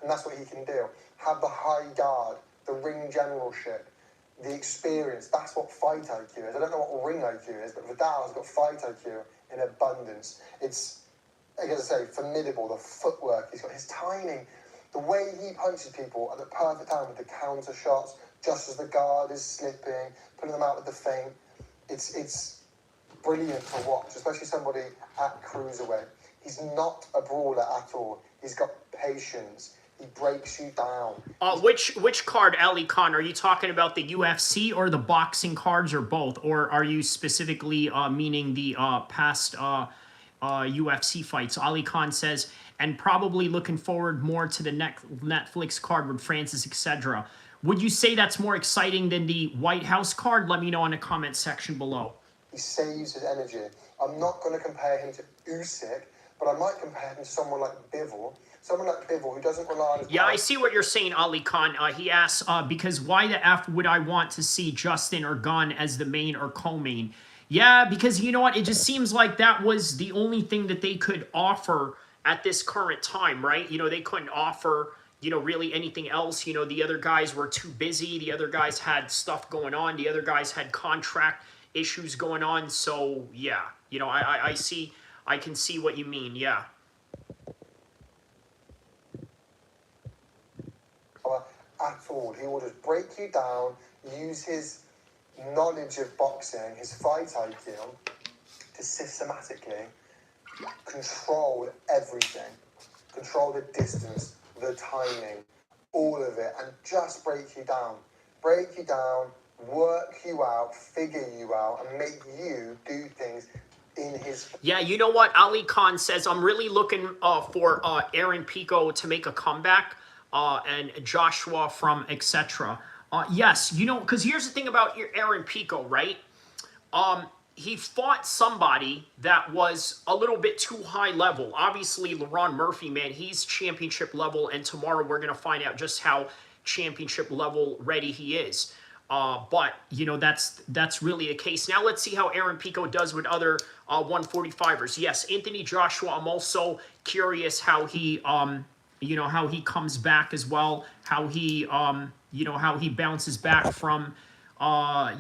And that's what he can do. Have the high guard, the ring generalship, the experience. That's what fight IQ is. I don't know what ring IQ is, but Vidal's got fight IQ in abundance. It's, like I say, formidable. The footwork, he's got his timing, the way he punches people at the perfect time with the counter shots, just as the guard is slipping, putting them out with the feint. It's brilliant to watch, especially somebody at cruiserweight. He's not a brawler at all. He's got patience. He breaks you down. Which card, El-Kheer? Are you talking about the UFC or the boxing cards, or both? Or are you specifically meaning the past UFC fights? El-Kheer says, and probably looking forward more to the Netflix card with Francis, etc. Would you say that's more exciting than the White House card? Let me know in the comment section below. He saves his energy. I'm not going to compare him to Usyk, but I might compare him to someone like Bivol. Someone like Bivol who doesn't rely on his... Yeah, I see what you're saying, El-Kheer. He asks, because why the F would I want to see Justin or Gunn as the main or co-main? Yeah, because you know what? It just seems like that was the only thing that they could offer at this current time, right? They couldn't offer, really anything else. The other guys were too busy. The other guys had stuff going on. The other guys had contract issues going on. So, yeah, I can see what you mean, yeah. At all. He will just break you down, use his knowledge of boxing, his fight IQ, to systematically control everything. Control the distance, the timing, all of it, and just break you down. Break you down, work you out, figure you out, and make you do things in his. Yeah, you know what? Ali Khan says, I'm really looking for Aaron Pico to make a comeback and Joshua from etc. Yes, you know, because here's the thing about Aaron Pico, right? He fought somebody that was a little bit too high level. Obviously, LaRon Murphy, man, he's championship level, and tomorrow we're going to find out just how championship level ready he is. But, you know, that's really the case. Now let's see how Aaron Pico does with other 145ers. Yes, Anthony Joshua, I'm also curious how he, you know, how he comes back as well, how he, you know, how he bounces back from,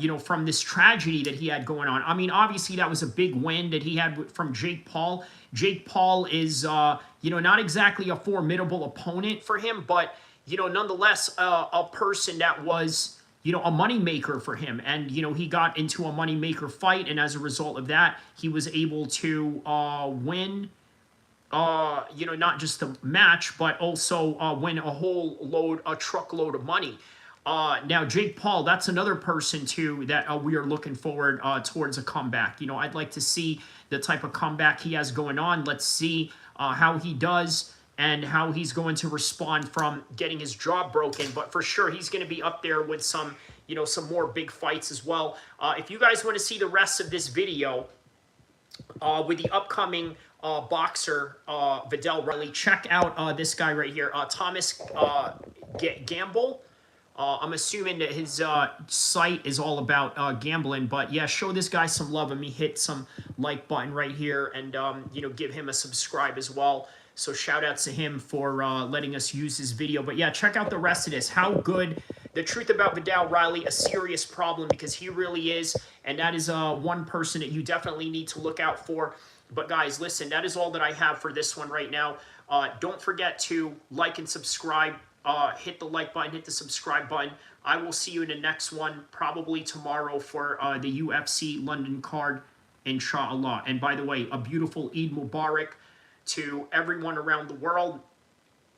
you know, from this tragedy that he had going on. I mean, obviously that was a big win that he had from Jake Paul. Jake Paul is, you know, not exactly a formidable opponent for him, but, you know, nonetheless, a person that was, you know, a moneymaker for him. And, you know, he got into a moneymaker fight, and as a result of that, he was able to win, you know, not just the match, but also win a truckload of money. Now, Jake Paul, that's another person, too, that we are looking forward towards a comeback. You know, I'd like to see the type of comeback he has going on. Let's see how he does and how he's going to respond from getting his jaw broken. But for sure, he's going to be up there with some, you know, some more big fights as well. If you guys want to see the rest of this video with the upcoming boxer, Vidal Riley, check out this guy right here, Thomas Gamble. I'm assuming that his site is all about gambling, but yeah, show this guy some love. Let me hit some like button right here and, you know, give him a subscribe as well. So shout outs to him for letting us use his video. But yeah, check out the rest of this. How good. The truth about Vidal Riley, a serious problem, because he really is. And that is one person that you definitely need to look out for. But guys, listen, that is all that I have for this one right now. Don't forget to like and subscribe. Hit the like button, hit the subscribe button. I will see you in the next one, probably tomorrow for the UFC London card, inshallah. And by the way, a beautiful Eid Mubarak to everyone around the world.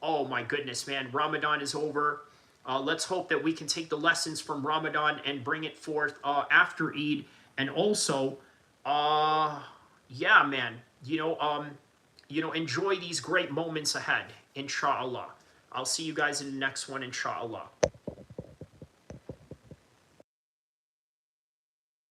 Oh my goodness, man. Ramadan is over. Let's hope that we can take the lessons from Ramadan and bring it forth after Eid. And also, yeah, man, you know, enjoy these great moments ahead, inshallah. I'll see you guys in the next one, inshallah.